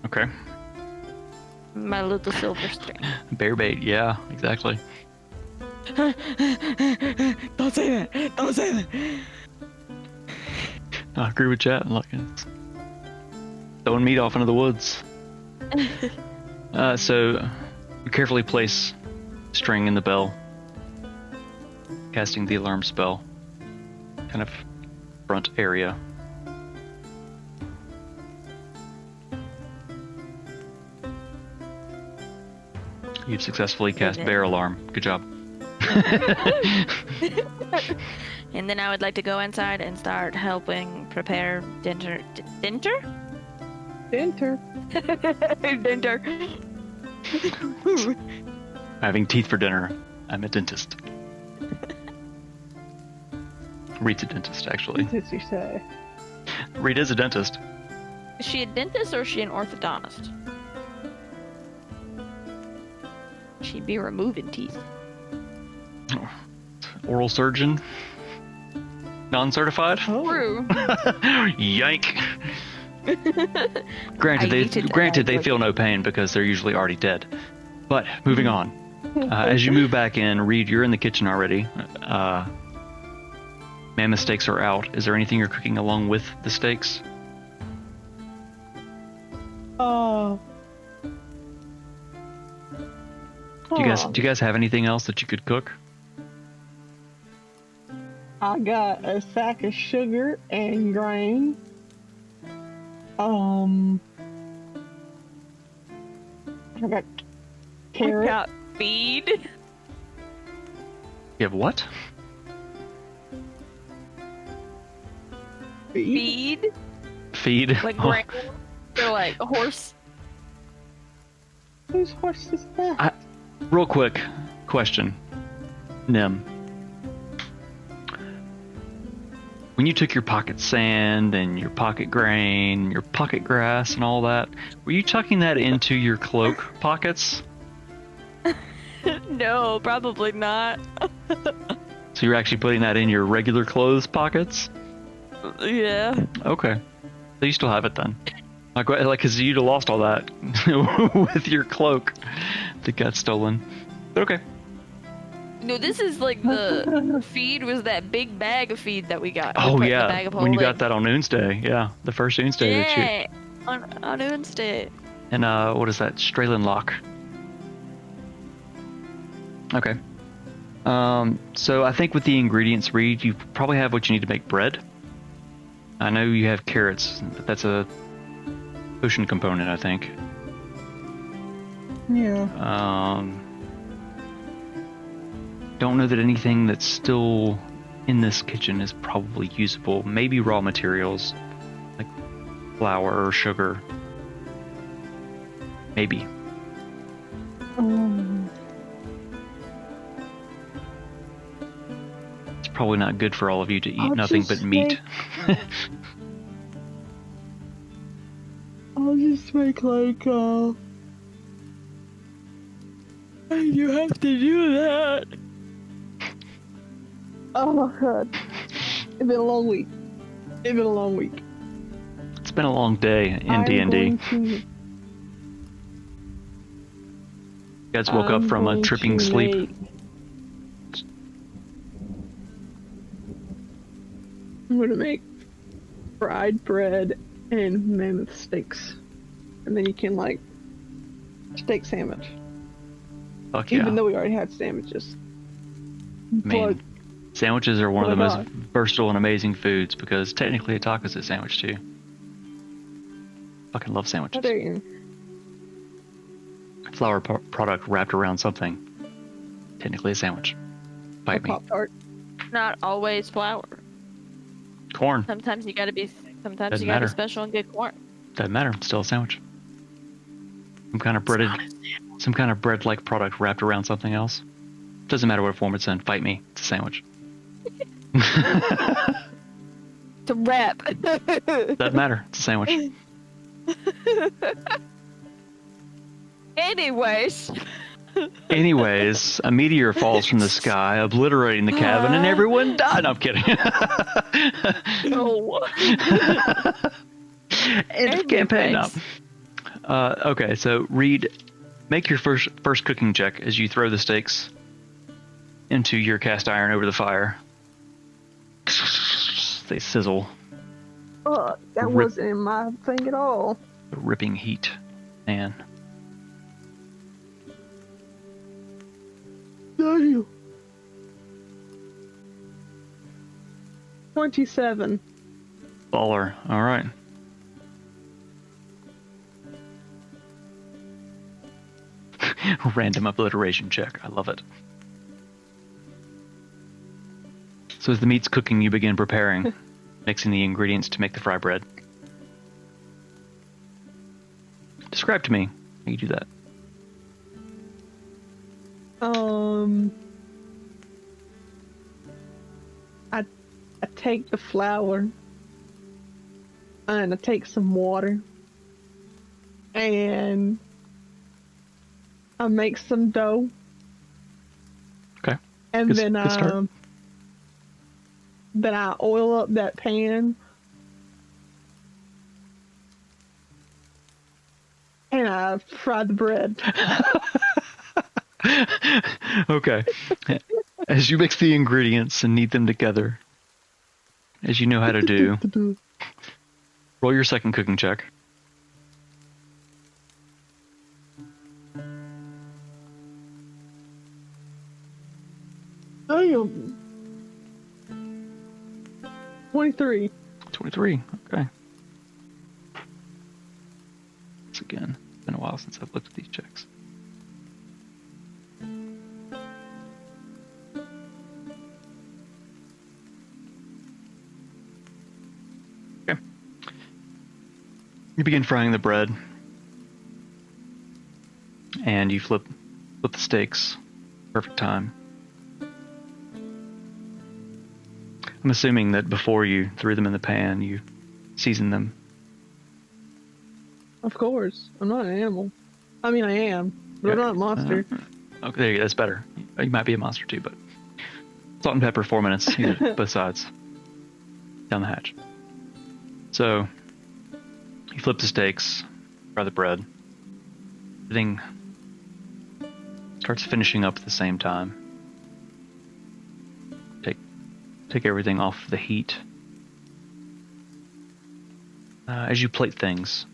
Okay. My little silver string. Bear bait, yeah, exactly. Don't say that. Don't say that. I agree with Chat. Like it's throwing meat off into the woods. So you carefully place string in the bell, casting the alarm spell, kind of front area. You've successfully cast bear alarm. Good job. And then I would like to go inside and start helping prepare dinner. Dinner? Enter. Dinner. Having teeth for dinner. I'm a dentist. Reed's a dentist, actually. What did you say? Reed is a dentist. Is she a dentist or is she an orthodontist? She'd be removing teeth. Oral surgeon. Non-certified. True. Yank. I Granted, need to they die, feel no pain because they're usually already dead. But moving on. As you move back in, Reed, you're in the kitchen already. Mammoth steaks are out. Is there anything you're cooking along with the steaks? Oh. Do you guys have anything else that you could cook? I got a sack of sugar and grain. I got carrot. Got feed. You have what? Feed. Feed? Like Oh, grain. So like a horse. Whose horse is that? real quick question. Nim. When you took your pocket sand and your pocket grain, your pocket grass and all that, were you tucking that into your cloak pockets? No, probably not. So you're actually putting that in your regular clothes pockets? Yeah. Okay. So you still have it then. Like, cause you'd have lost all that with your cloak that got stolen. But okay. No, this is like the feed was that big bag of feed that we got. We Oh put in the yeah, bag of when you got holding. that on Noonsday, yeah, the first Noonsday that you. Yeah, on Wednesday. And what is that? Strayland Lock. Okay. So I think with the ingredients, Reed, you probably have what you need to make bread. I know you have carrots, but that's a potion component, I think. Yeah. Don't know that anything that's still in this kitchen is probably usable. Maybe raw materials, like flour or sugar. Maybe. It's probably not good for all of you to eat I'll nothing but just meat. I'll just make like You have to do that. oh my god. It's been a long week. It's been a long week. It's been a long day in I'm D&D. going to- You guys woke up I'm from a going tripping to sleep. make- I'm gonna make fried bread and mammoth steaks. And then you can like steak sandwich. Fuck yeah. Even though we already had sandwiches. Man, sandwiches are one of the Oh most my God. versatile and amazing foods because technically a taco's a sandwich too. Fucking love How sandwiches. dare you? Flour product wrapped around something. Technically a sandwich. Bite me. Pop-Tart. Not always flour. Corn. Sometimes you gotta be. Sometimes Doesn't you gotta matter. be special and get corn. Doesn't matter. It's still a sandwich. Some kind of bread-like product wrapped around something else. Doesn't matter what form it's in. Fight me. It's a sandwich. To wrap. Doesn't matter. It's a sandwich. Anyways. Anyways, a meteor falls from the sky, obliterating the cabin, and everyone died. No, I'm kidding. No. End of campaign. No. Anyways. Okay, so Reed, make your first cooking check as you throw the steaks into your cast iron over the fire. They sizzle. That Rip- wasn't in my thing at all. The ripping heat. Man. Damn. 27. Baller. All right. Random obliteration check. I love it. So as the meat's cooking, you begin preparing, mixing the ingredients to make the fry bread. Describe to me how you do that. I take the flour and I take some water and I make some dough. Okay. And Good- then good start. then I oil up that pan and I fry the bread. Okay. As you mix the ingredients and knead them together, as you know how to do, roll your second cooking check. Damn. 23. 23. Okay. Once again, it's been a while since I've looked at these checks. Okay. You begin frying the bread, and you flip the steaks. Perfect time. I'm assuming that before you threw them in the pan, you seasoned them. Of course. I'm not an animal. I mean, I am, but I'm not a monster. Okay, there you go. That's better. You might be a monster too, but salt and pepper, 4 minutes, either, both sides, down the hatch. So you flip the steaks, fry the bread. Everything starts finishing up at the same time. Take everything off the heat. As you plate things,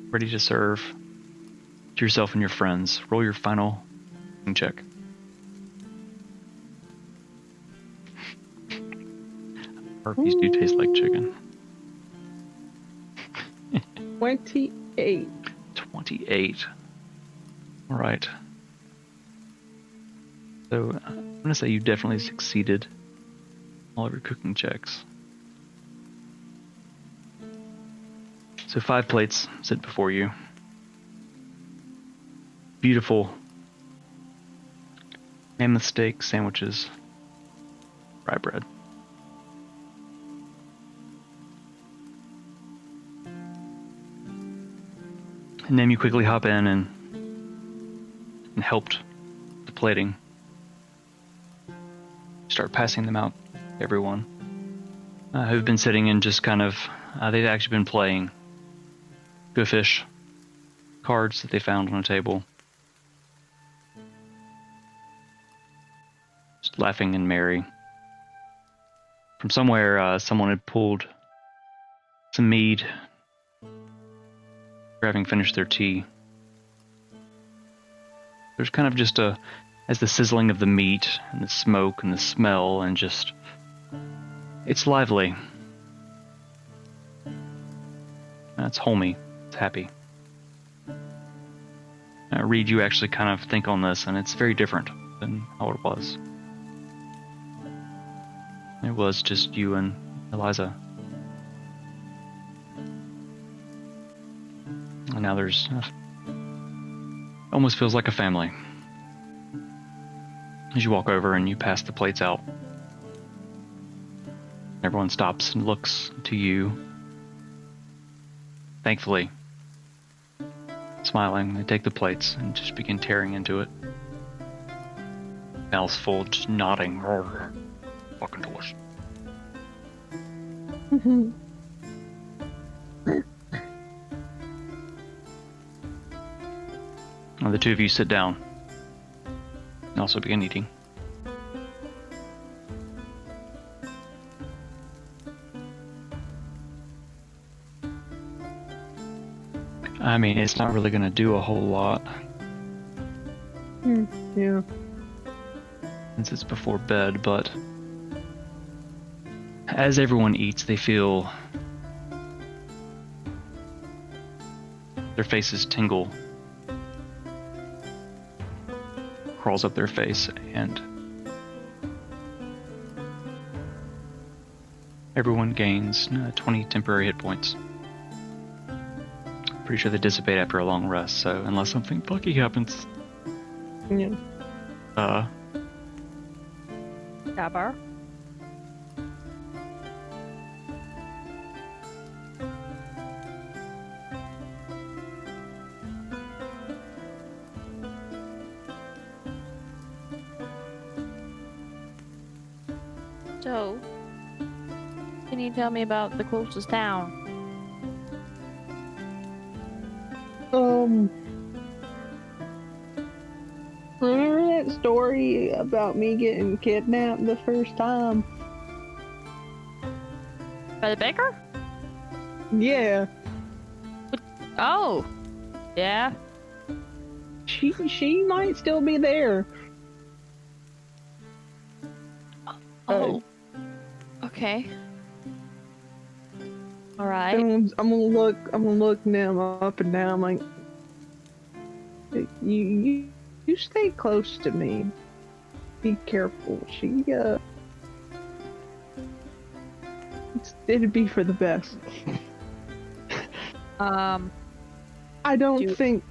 ready to serve to yourself and your friends, roll your final check. Harpies do taste like chicken. 28. 28. All right. So I'm gonna say you definitely succeeded all of your cooking checks. So 5 plates sit before you. Beautiful mammoth steak sandwiches, rye bread. And then you quickly hop in and helped the plating. Start passing them out to everyone who've been sitting and just kind of, they've actually been playing Go Fish cards that they found on a table. Just laughing and merry. From somewhere, someone had pulled some mead after having finished their tea. There's kind of just as the sizzling of the meat and the smoke and the smell and just, it's lively. It's homey. It's happy. Reed, you actually kind of think on this, and it's very different than how it was. It was just you and Eliza. And now there's... almost feels like a family. As you walk over and you pass the plates out, everyone stops and looks to you. Thankfully, smiling, they take the plates and just begin tearing into it. Mouths full, just nodding. Fucking delicious. The two of you sit down and also begin eating. I mean, it's not really going to do a whole lot Yeah. since it's before bed, but as everyone eats, they feel their faces tingle. Crawls up their face, and everyone gains 20 temporary hit points. Pretty sure they dissipate after a long rest, so unless something fucky happens, Yeah. Dabber. So, can you tell me about the closest town? Remember that story about me getting kidnapped the first time? By the baker? Yeah. Oh, yeah. She might still be there. Oh, okay. All right. I'm gonna look them up and down. Like, you stay close to me. Be careful. It'd be for the best. I don't think.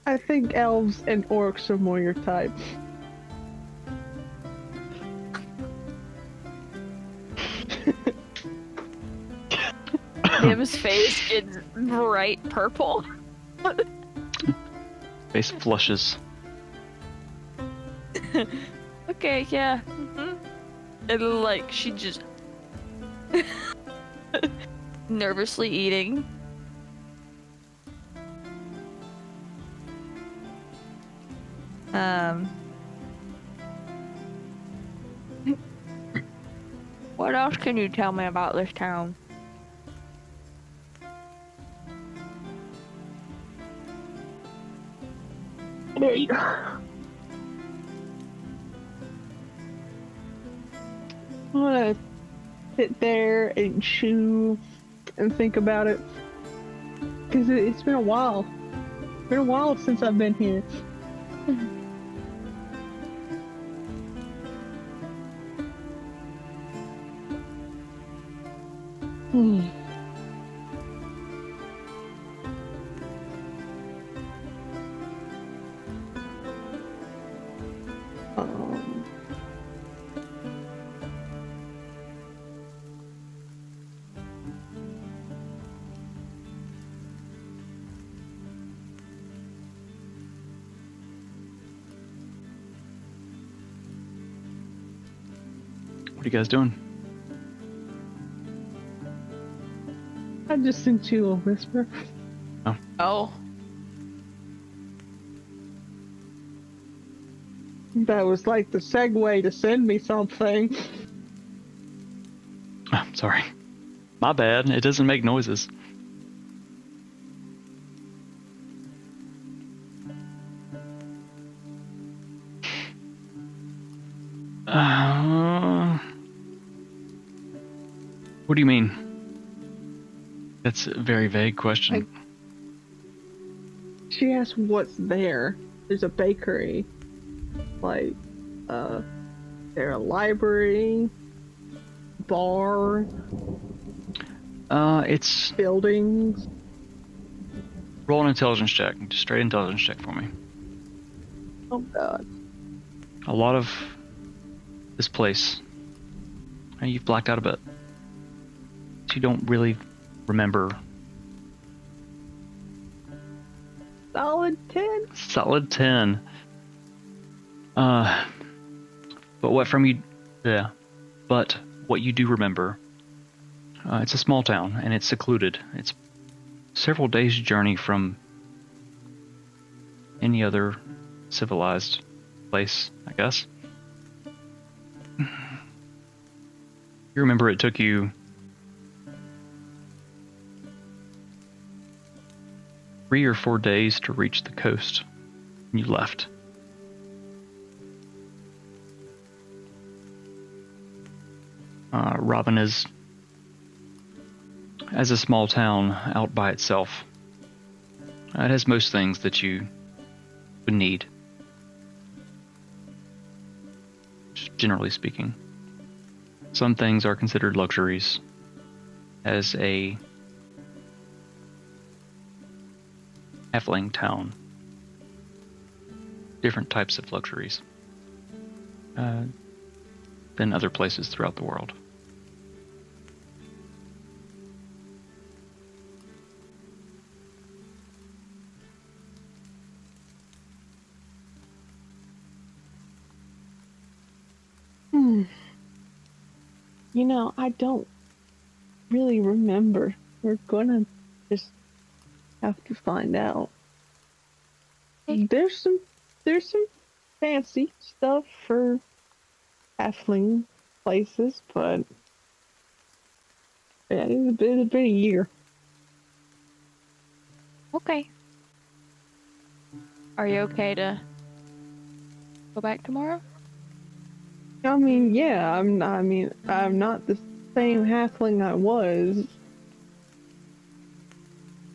I think elves and orcs are more your type. Nim's face gets bright purple. face flushes. Okay, yeah. And like she just nervously eating. What else can you tell me about this town? There you go. I want to sit there and chew and think about it. Because it's been a while. It's been a while since I've been here. Um, What are you guys doing? I just sent you a whisper. Oh. That was like the segue to send me something. Oh, sorry. My bad. It doesn't make noises. What do you mean? That's a very vague question. She asked what's there. There's a bakery. Like, there's a library, bar, It's buildings. roll an intelligence check. Just straight intelligence check for me. Oh god. A lot of this place. You've blacked out a bit. So you don't really remember. Solid 10. Solid 10. But what from you? Yeah. But what you do remember? It's a small town and it's secluded. It's several days' journey from any other civilized place, I guess. You remember it took you 3 or 4 days to reach the coast. You left. Robin is as a small town out by itself. It has most things that you would need, just generally speaking. Some things are considered luxuries. As a halfling town, different types of luxuries than other places throughout the world. You know, I don't really remember. We're gonna just have to find out. There's some fancy stuff for halfling places, but yeah, it's been a year. Okay. Are you okay to go back tomorrow? I mean, yeah, I'm not the same halfling I was.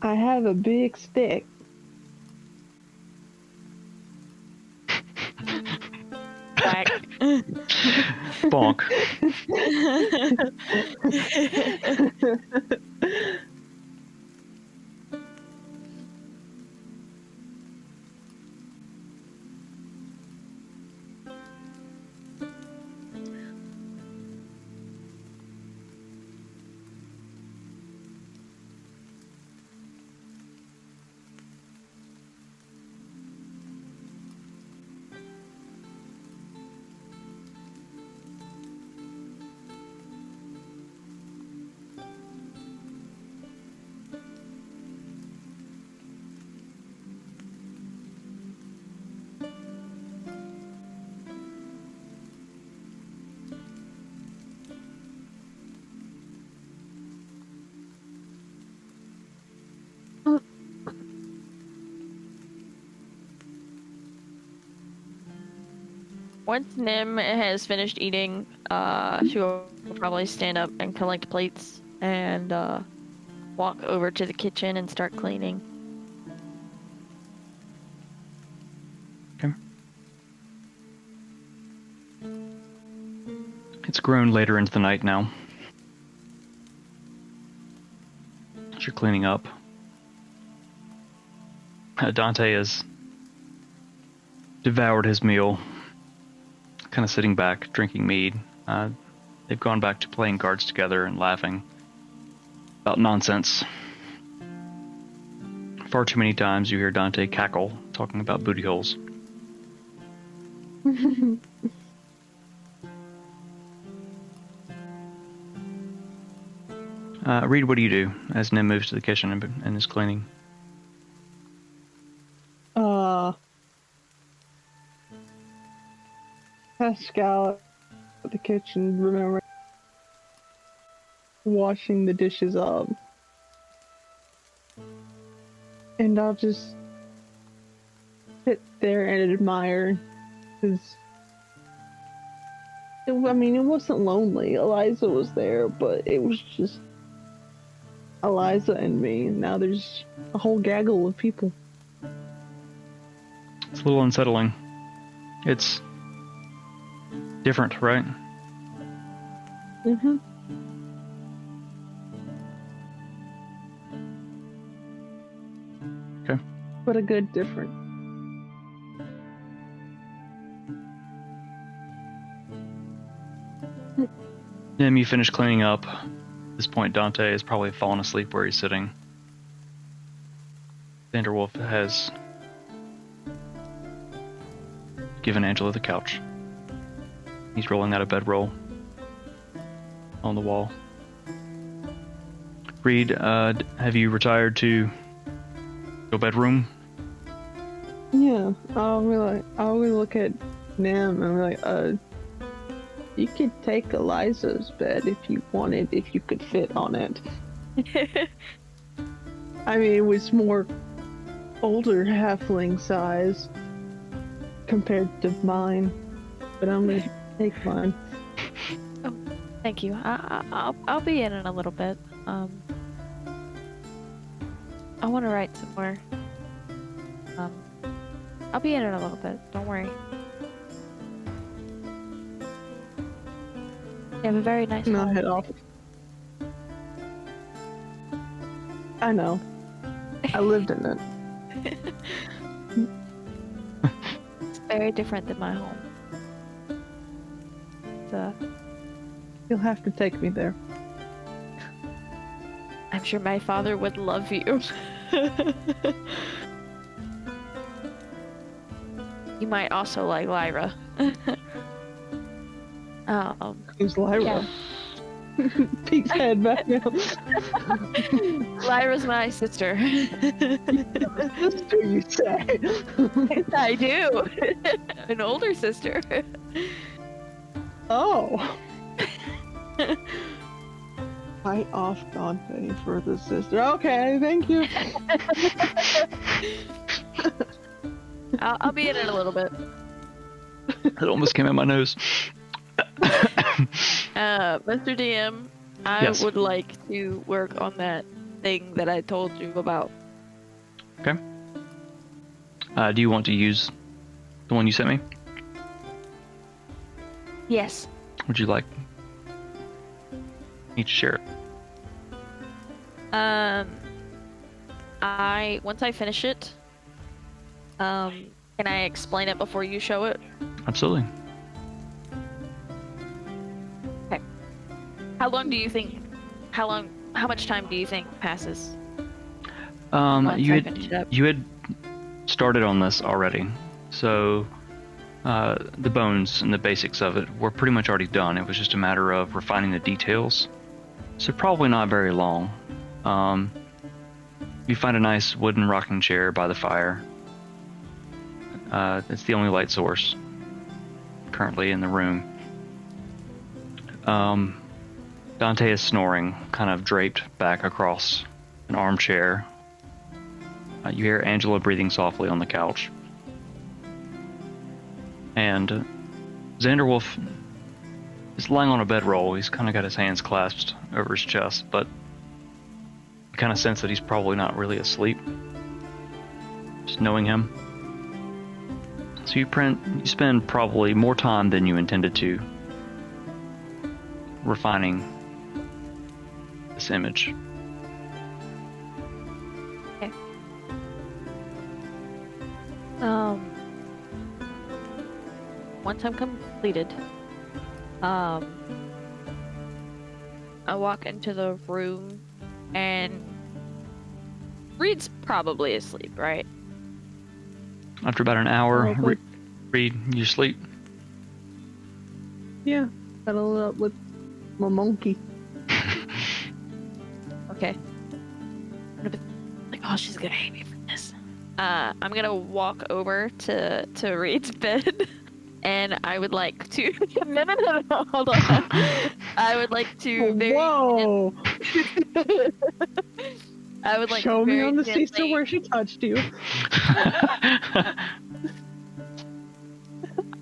I have a big stick. Back. Bonk. Once Nim has finished eating, she will probably stand up and collect plates and walk over to the kitchen and start cleaning. Okay. It's grown later into the night now. As you're cleaning up, Dante has devoured his meal, kind of sitting back, drinking mead. They've gone back to playing cards together and laughing about nonsense. Far too many times you hear Dante cackle, talking about booty holes. Reed, what do you do as Nim moves to the kitchen and is cleaning? Pascal at the kitchen, remember washing the dishes up. And I'll just sit there and admire, because it wasn't lonely. Eliza was there, but it was just Eliza and me, and now there's a whole gaggle of people. It's a little unsettling. It's different, right? Mm-hmm. Okay. But a good different. Nim, you finish cleaning up. At this point, Dante has probably fallen asleep where he's sitting. Vanderwolf has given Angela the couch. He's rolling out a bedroll on the wall. Reed, have you retired to your bedroom? Yeah, I'll look at Nam and be like, you could take Eliza's bed if you wanted, if you could fit on it. I mean, it was more older halfling size compared to mine, but I'm gonna take mine. Thank you. I'll be in a little bit. I want to write some more. I'll be in a little bit. Don't worry. You have a very nice And I'll home. head off. I know. I lived in it. It's very different than my home. You'll have to take me there. I'm sure my father would love you. You might also like Lyra. Who's Lyra? Yeah. Peek's head back now. Lyra's my sister. Sister, you say? I do. An older sister. Oh. Fight off Dante for the sister. Okay, thank you. I'll be in it a little bit. It almost came out my nose. Mr. DM, I Yes. would like to work on that thing that I told you about. Okay. Do you want to use the one you sent me? Yes. Would you like me to share it? Once I finish it, can I explain it before you show it? Absolutely. How much time do you think passes? You I finish it up? had started on this already, so the bones and the basics of it were pretty much already done. It was just a matter of refining the details. So probably not very long. You find a nice wooden rocking chair by the fire. It's the only light source currently in the room. Dante is snoring, kind of draped back across an armchair. You hear Angela breathing softly on the couch. And Xanderwolf is lying on a bedroll. He's kind of got his hands clasped over his chest, but you kind of sense that he's probably not really asleep. Just knowing him. So you spend probably more time than you intended to refining this image. Okay. Once I'm completed, I walk into the room and Reed's probably asleep, right? After about an hour, Probably. Reed, you sleep. Yeah, cuddle up with my monkey. Okay. I'm gonna be like, oh, she's gonna hate me for this. I'm gonna walk over to Reed's bed, and I would like to. No, hold on. I would like to very. Whoa! I would like Show to me very on the seesaw gently- where she touched you.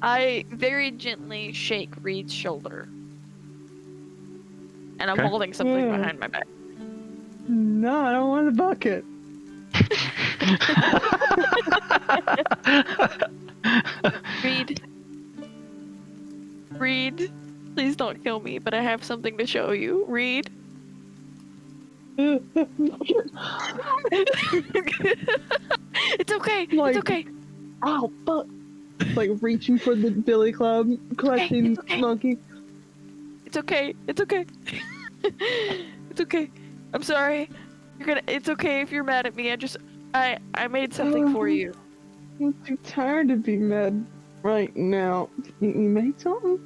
I very gently shake Reed's shoulder, and I'm Okay. holding something Yeah. behind my back. No, I don't want a bucket. Reed, please don't kill me, but I have something to show you. Reed. It's okay. Like- It's okay. Ow, fuck! Like reaching for the billy club, collecting It's okay. monkey. It's okay. It's okay. It's okay. I'm sorry. It's okay if you're mad at me. I made something for you. I'm too tired to be mad right now. You made something?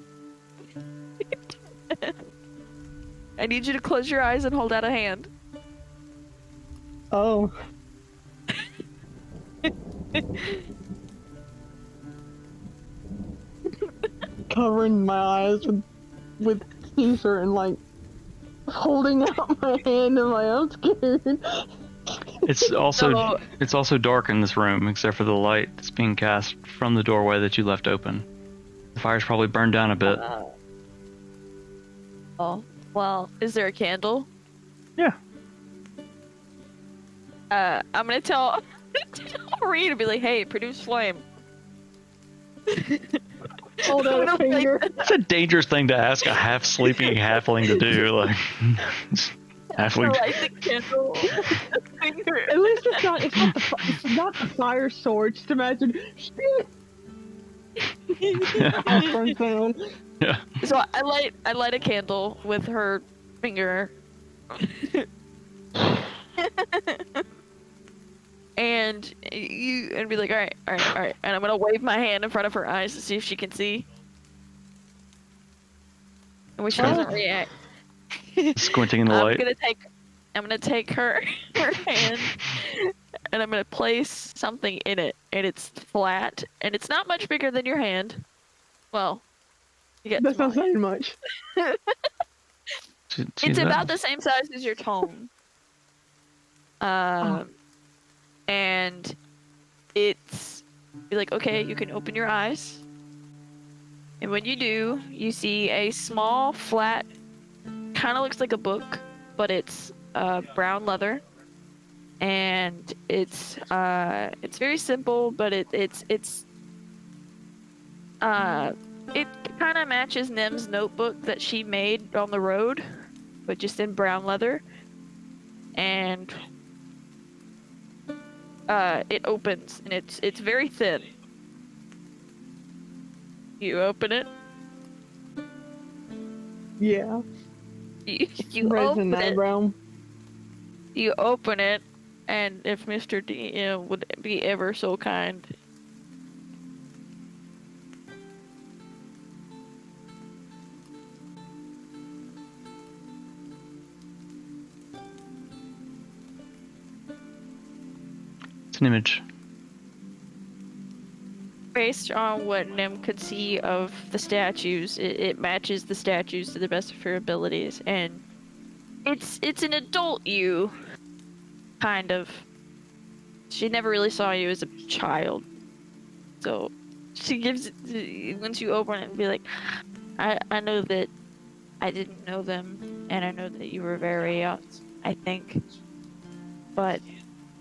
I need you to close your eyes and hold out a hand. Oh. Covering my eyes with Caesar and like holding out my hand and I'm scared. It's also So- it's also dark in this room, except for the light that's being cast from the doorway that you left open. The fire's probably burned down a bit. Oh, well, is there a candle? Yeah. I'm gonna tell Reed to be like, hey, produce flame. Hold I'm out gonna a finger. That's a dangerous thing to ask a half-sleeping halfling to do. Like, halfling. light the candle. Finger. At least it's not the fire sword. Just imagine. House burns down. Yeah. So I light a candle with her finger. And be like, all right, and I'm gonna wave my hand in front of her eyes to see if she can see. And when she doesn't react, Squinting in the light. I'm gonna take her hand, and I'm gonna place something in it, and it's flat, and it's not much bigger than your hand. Well, you get That's not mine. saying much. It's about the same size as your tome. And it's you're like, okay, you can open your eyes. And when you do, you see a small, flat, kind of looks like a book, but it's brown leather. And it's very simple, but it kind of matches Nim's notebook that she made on the road, but just in brown leather. And it opens, and it's very thin. You open it. Yeah. You Raising open that it. brown. You open it, and if Mr. D would be ever so kind. It's an image. Based on what Nim could see of the statues, it matches the statues to the best of her abilities, and it's an adult you, kind of. She never really saw you as a child, so she gives once you open it and be like, I know that I didn't know them, and I know that you were very young, I think, but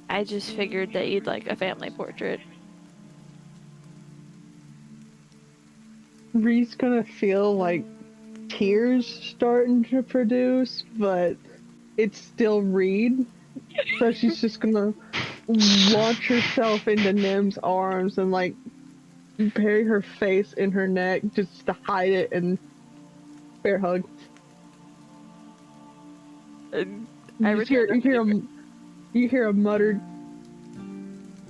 I just figured that you'd like a family portrait. Reed's gonna feel like tears starting to produce, but it's still Reed. So she's just gonna launch herself into Nim's arms and like bury her face in her neck just to hide it and bear hug. And You hear a muttered,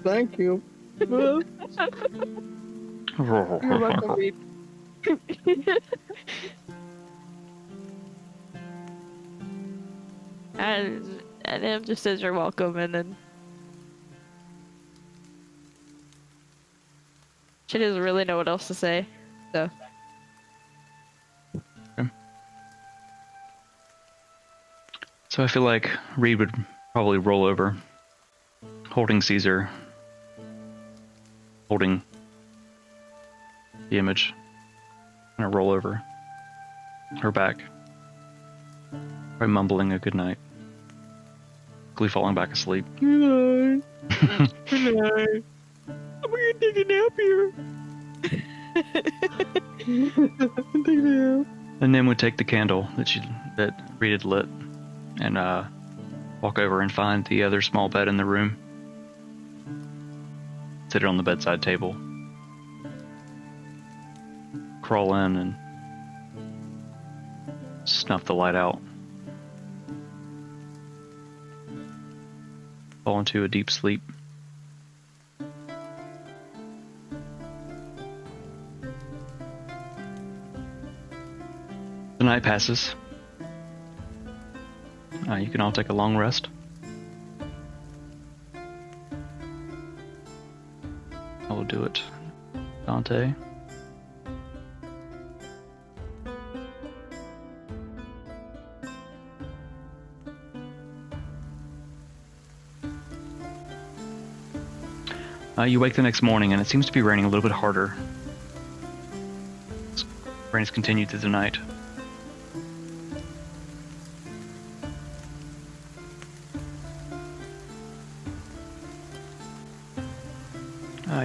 "Thank you." You're welcome, Reed. and Nim just says you're welcome, and then she doesn't really know what else to say, so. So I feel like Reed would probably roll over, holding Caesar, holding the image, and roll over her back, by mumbling a good night, quickly falling back asleep. Good night. Good night. I'm gonna take a nap here. Take a nap. And Nim would take the candle that Reed had lit, and walk over and find the other small bed in the room. Sit it on the bedside table. Crawl in and snuff the light out. Fall into a deep sleep. The night passes. You can all take a long rest. I will do it. Dante. You wake the next morning and it seems to be raining a little bit harder. Rain has continued through the night.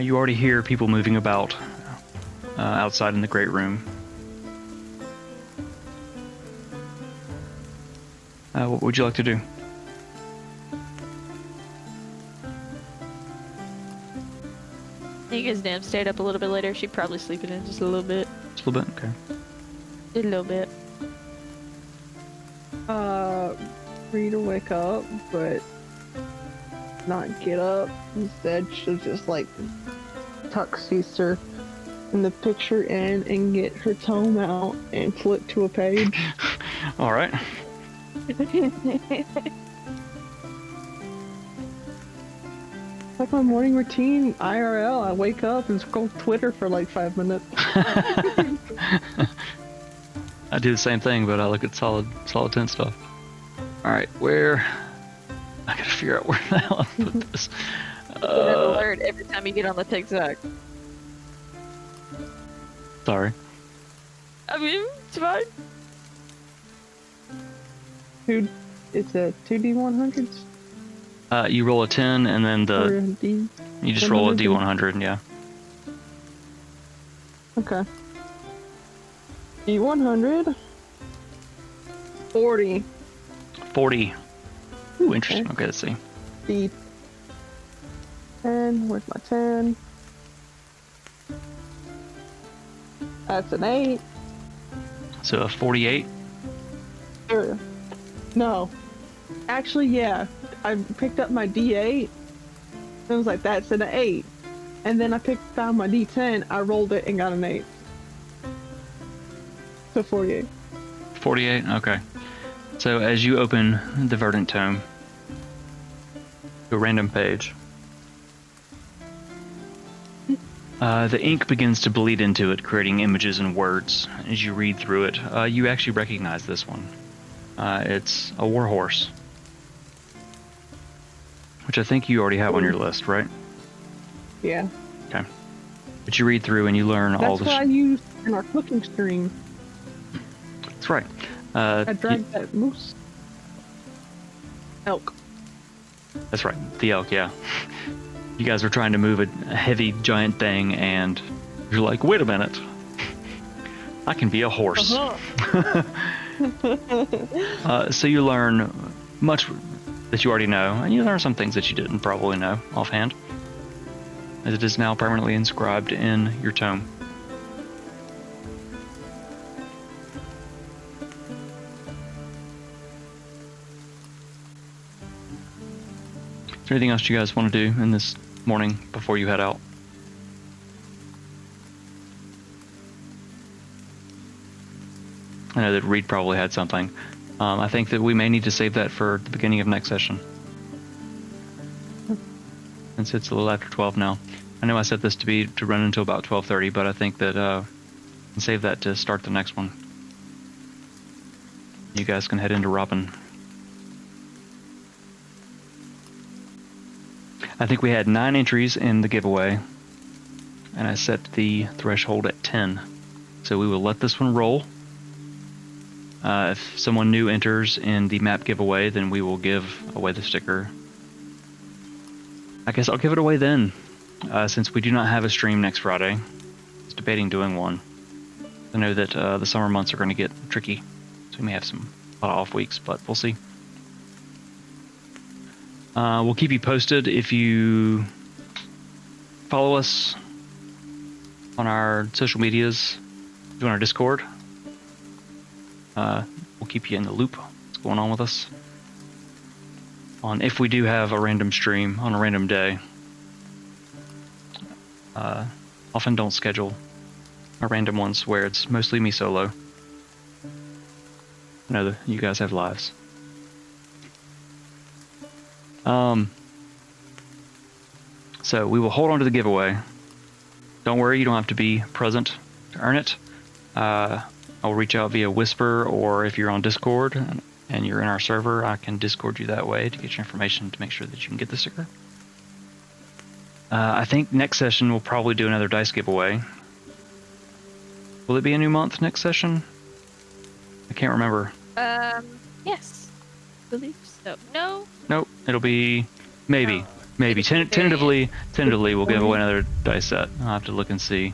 You already hear people moving about outside in the great room. What would you like to do? I think his Nam stayed up a little bit later. She'd probably sleep it in just a little bit. Just a little bit? Okay. Just a little bit. Reed will wake up, but not get up. Instead, she'll just like tuck Caesar in the picture in and get her tome out and flip to a page. All right. Like my morning routine, IRL, I wake up and scroll Twitter for like 5 minutes. I do the same thing, but I look at solid 10 stuff. All right, where? I gotta figure out where the hell I put this. Get an alert every time you get on the TikTok. Sorry. I mean, it's fine. It's a 2D100s? You roll a 10, and then Or a D? you just roll a 100? D100, yeah. Okay. D100. 40. 40. Ooh, interesting. Okay, let's see. D10. Where's my 10? That's an 8. So a 48. No. Actually, yeah. I picked up my D8. And I was like, that's an 8. And then I found my D10. I rolled it and got an 8. So 48. 48. Okay. So as you open the Verdant Tome, to a random page, the ink begins to bleed into it, creating images and words. As you read through it, you actually recognize this one. It's a warhorse, which I think you already have on your list, right? Yeah. Okay. But you read through and you learn all That's the. what I used in our cooking stream. That's right. I dragged that moose. Elk. That's right. The elk, yeah. You guys are trying to move a heavy giant thing, and you're like, wait a minute. I can be a horse. So you learn much that you already know, and you learn some things that you didn't probably know offhand, as it is now permanently inscribed in your tome. Is there anything else you guys want to do in this morning before you head out? I know that Reed probably had something. I think that we may need to save that for the beginning of next session, since it's a little after 12 now. I know I set this to run until about 12:30, but I think that we can save that to start the next one. You guys can head into Robin. I think we had 9 entries in the giveaway, and I set the threshold at 10. So we will let this one roll. If someone new enters in the map giveaway, then we will give away the sticker. I guess I'll give it away then, since we do not have a stream next Friday. I was debating doing one. I know that the summer months are going to get tricky, so we may have a lot of off weeks, but we'll see. We'll keep you posted if you follow us on our social medias, join our Discord. We'll keep you in the loop what's going on with us. If we do have a random stream on a random day, often don't schedule our random ones where it's mostly me solo. I know that you guys have lives. So we will hold on to the giveaway. Don't worry, you don't have to be present to earn it. I'll reach out via Whisper, or if you're on Discord and you're in our server, I can Discord you that way to get your information to make sure that you can get the sticker. I think next session we'll probably do another dice giveaway. Will it be a new month next session? I can't remember. Yes. Believe so. No. Nope, it'll be maybe. Maybe. It'll be Tentatively we'll give away another dice set. I'll have to look and see.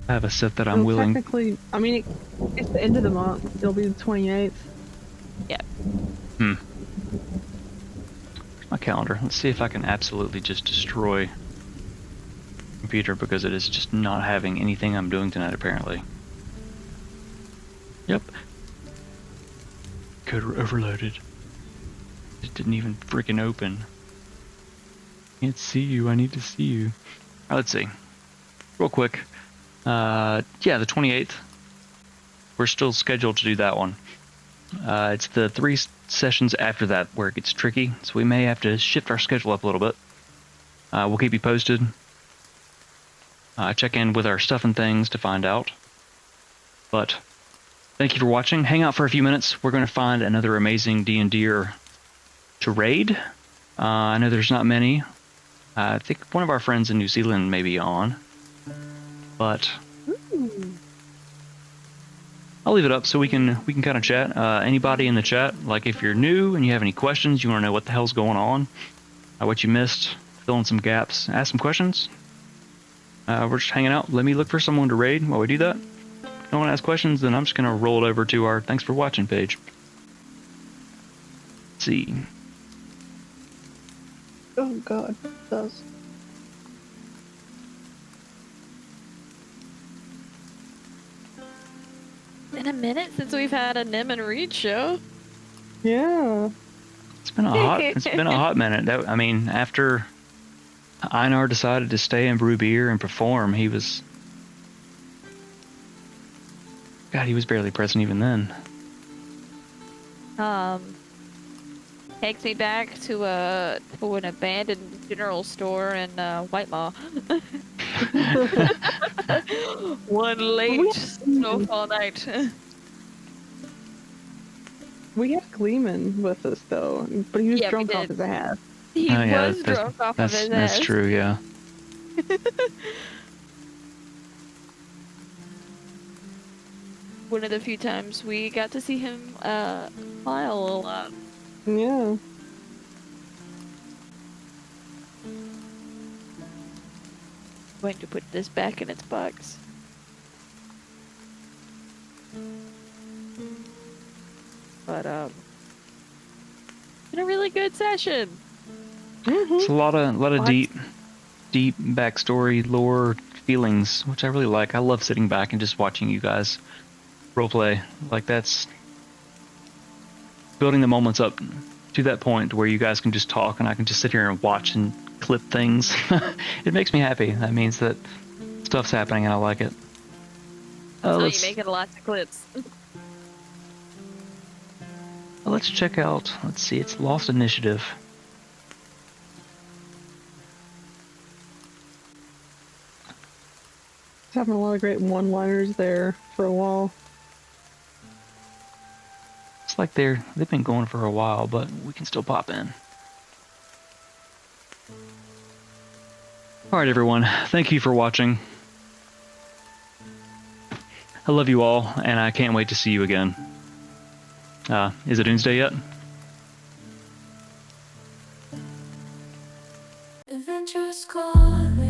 I have a set that I'm Well, willing. technically, I mean, it's the end of the month. It'll be the 28th. Yeah. My calendar. Let's see if I can absolutely just destroy the computer because it is just not having anything I'm doing tonight apparently. Yep. Code overloaded. It didn't even freaking open. Can't see you. I need to see you. Alright, let's see. Real quick. Yeah, the 28th. We're still scheduled to do that one. It's the 3 sessions after that where it gets tricky, so we may have to shift our schedule up a little bit. We'll keep you posted. Check in with our stuff and things to find out. But thank you for watching. Hang out for a few minutes. We're going to find another amazing D&D'er to raid. I know there's not many. I think one of our friends in New Zealand may be on. But I'll leave it up so we can kind of chat. Anybody in the chat, like if you're new and you have any questions, you want to know what the hell's going on, what you missed, fill in some gaps, ask some questions. We're just hanging out. Let me look for someone to raid while we do that. If no one has questions, then I'm just gonna roll it over to our thanks for watching page. Let's see. Oh god, it does. In a minute since we've had a Nim and Reed show. Yeah. It's been a hot minute. I mean, after Einar decided to stay and brew beer and perform, he was barely present even then. Takes me back to an abandoned general store in Whitemaw. One late snowfall night. We had Gleeman with us though, but he was Yeah, we drunk off did. his ass. He was drunk off of his That's ass. true, yeah. One of the few times we got to see him smile a lot. Yeah. Going to put this back in its box. But been a really good session. It's a lot of What? deep backstory, lore, feelings, which I really like. I love sitting back and just watching you guys roleplay. Like that's building the moments up to that point where you guys can just talk and I can just sit here and watch and clip things. It makes me happy. That means that stuff's happening and I like it. So you're making lots of clips. Let's check out. Let's see. It's Lost Initiative. He's having a lot of great one-liners there for a while. It's like they've been going for a while, but we can still pop in. Alright everyone, thank you for watching. I love you all, and I can't wait to see you again. Is it Doomsday yet? Adventurous calling.